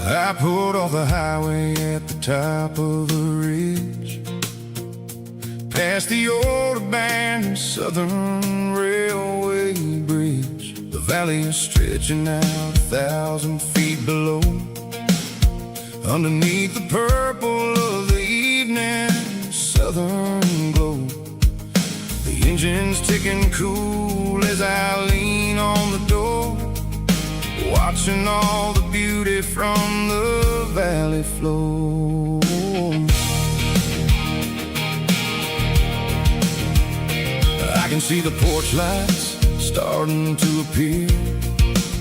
I pulled off the highway at the top of the ridge, past the old abandoned Southern Railway bridge. The valley is stretching out 1,000 feet below. Underneath the purple of the evening southern glow, the engine's ticking cool as I lean on the door, watching all the beauty from the valley flow. I can see the porch lights starting to appear,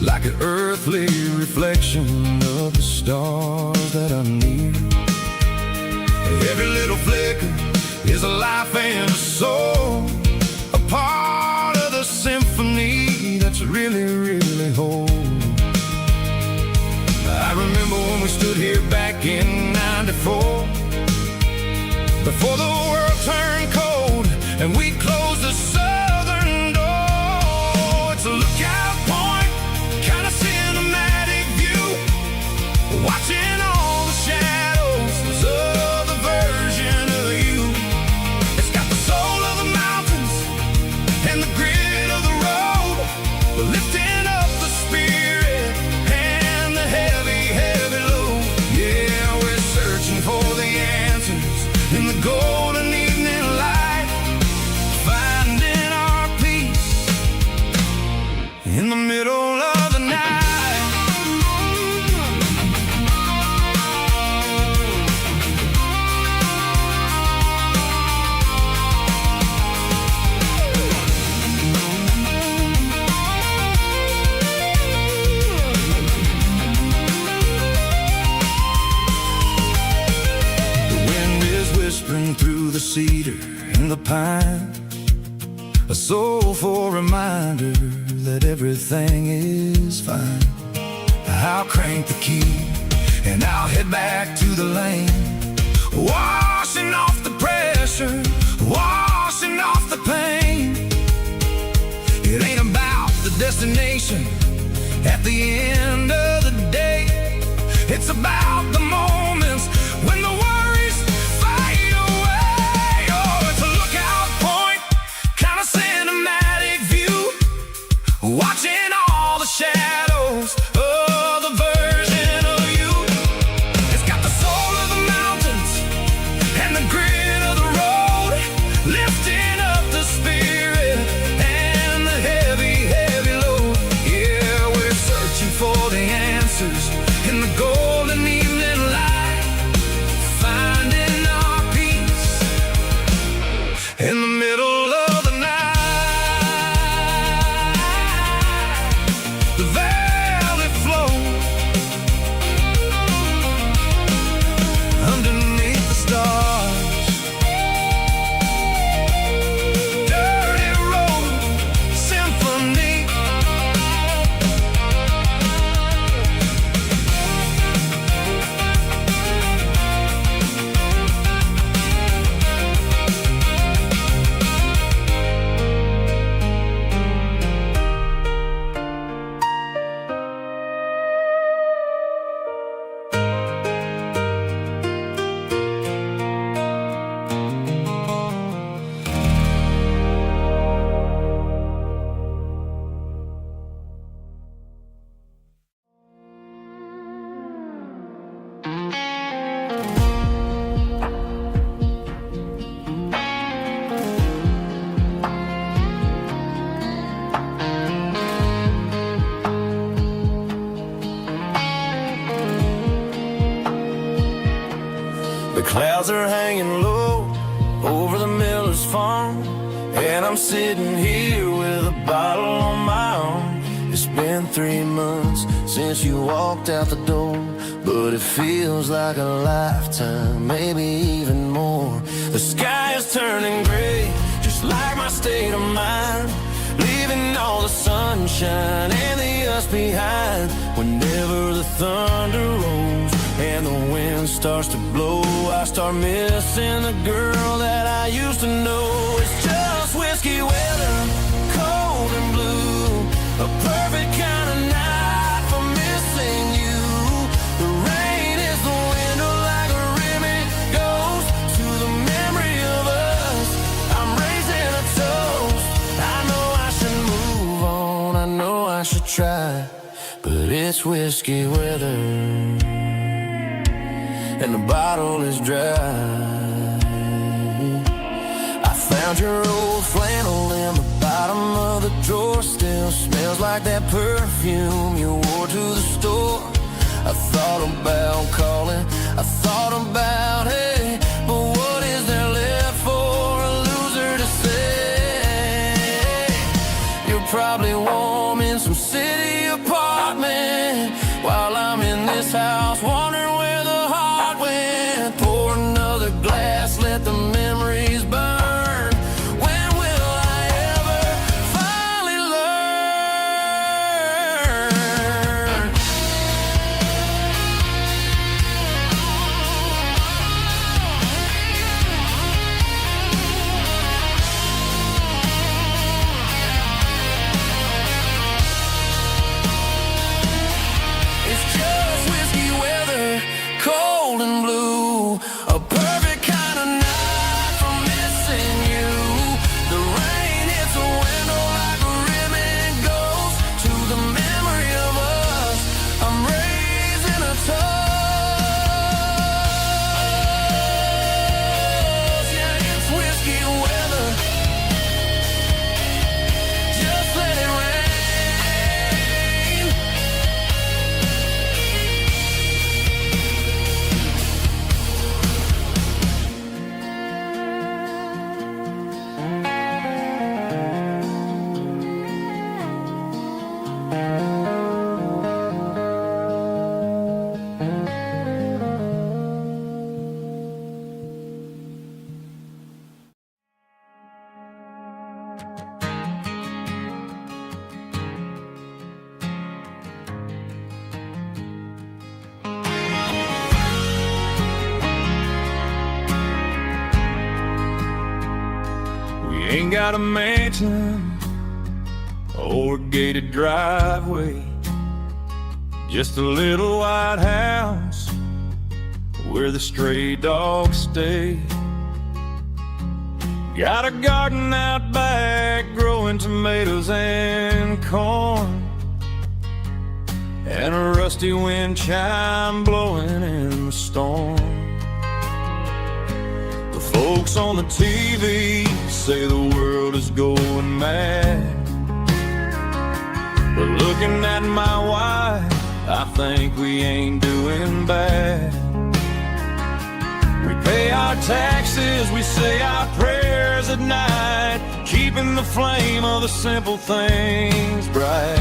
like an earthly reflection of the stars that are near. Every little flicker is a life and a soul, a part of the symphony that's really, really whole. I remember when we stood here back in '94, before the world turned cold and we closed the southern door. It's a lookout point, kind of cinematic view, watching all the shadows of the version of you. It's got the soul of the mountains and the grit of the road, lifting up the spirit and the heavy, heavy load. Yeah, we're searching for the answers in the golden evening light, finding our peace in the middle of the night.
pine, a soulful reminder that everything is fine. I'll crank the key and I'll head back to the lane, washing off the pressure, washing off the pain. It ain't about the destination at the end of the day. It's about the moments when the worries fade away. Oh, it's a lookout point, kind of cinematic view, watching all the shadows of the version of you. It's got the soul of the mountains and the grit of the road, lifting up the spirit and the heavy, heavy load. Yeah, we're searching for the answers in the golden evening light, finding our peace in the middle of the night. The velvet flow underneath the stars. Dirty road symphony.
The clouds are hanging low over the miller's farm, and I'm sitting here with a bottle on my arm. It's been 3 months since you walked out the door, but it feels like a lifetime, maybe even more. The sky is turning gray, just like my state of mind, leaving all the sunshine and the us behind. Whenever the thunder rolls and the wind starts to blow, I start missing the girl that I used to know. It's just whiskey weather, cold and blue, a perfect kind of night for missing you. The rain is the window like a remedy goes to the memory of us. I'm raising a toast. I know I should move on, I know I should try, but it's whiskey weather and the bottle is dry. I found your old flannel in the bottom of the drawer, still smells like that perfume you wore to the store. I thought about calling, I thought about, hey, but what is there left for a loser to say? You're probably warm in some city apartment, while I'm in this house wondering where the heart went. Pour another glass, let the memories burn. When will I ever finally learn? It's just whiskey weather, got a mansion or a gated driveway, just a little white house where the stray dogs stay. Got a garden out back growing tomatoes and corn, and a rusty wind chime blowing in the storm. The folks on the TV say the world is going mad, but looking at my wife, I think we ain't doing bad. We pay our taxes, we say our prayers at night, keeping the flame of the simple things bright.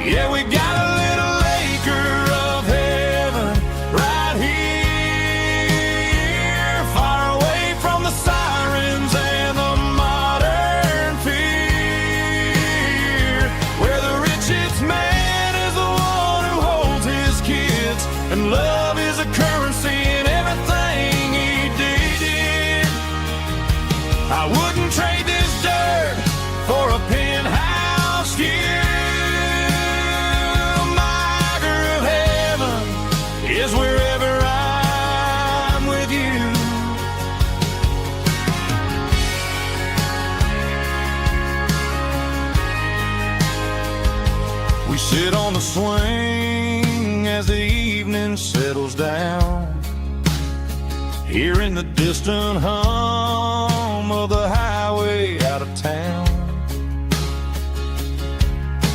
Yeah, we got a little acre of heaven right here, far away from the sirens and the modern fear, where the richest man is the one who holds his kids, and love is a currency in everything he did. I wouldn't trade this dirt for a penthouse view. Is wherever I'm with you. We sit on the swing as the evening settles down, hearing the distant hum of the highway out of town.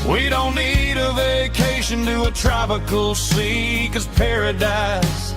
We don't need a vacation to a tropical sea, 'cause paradise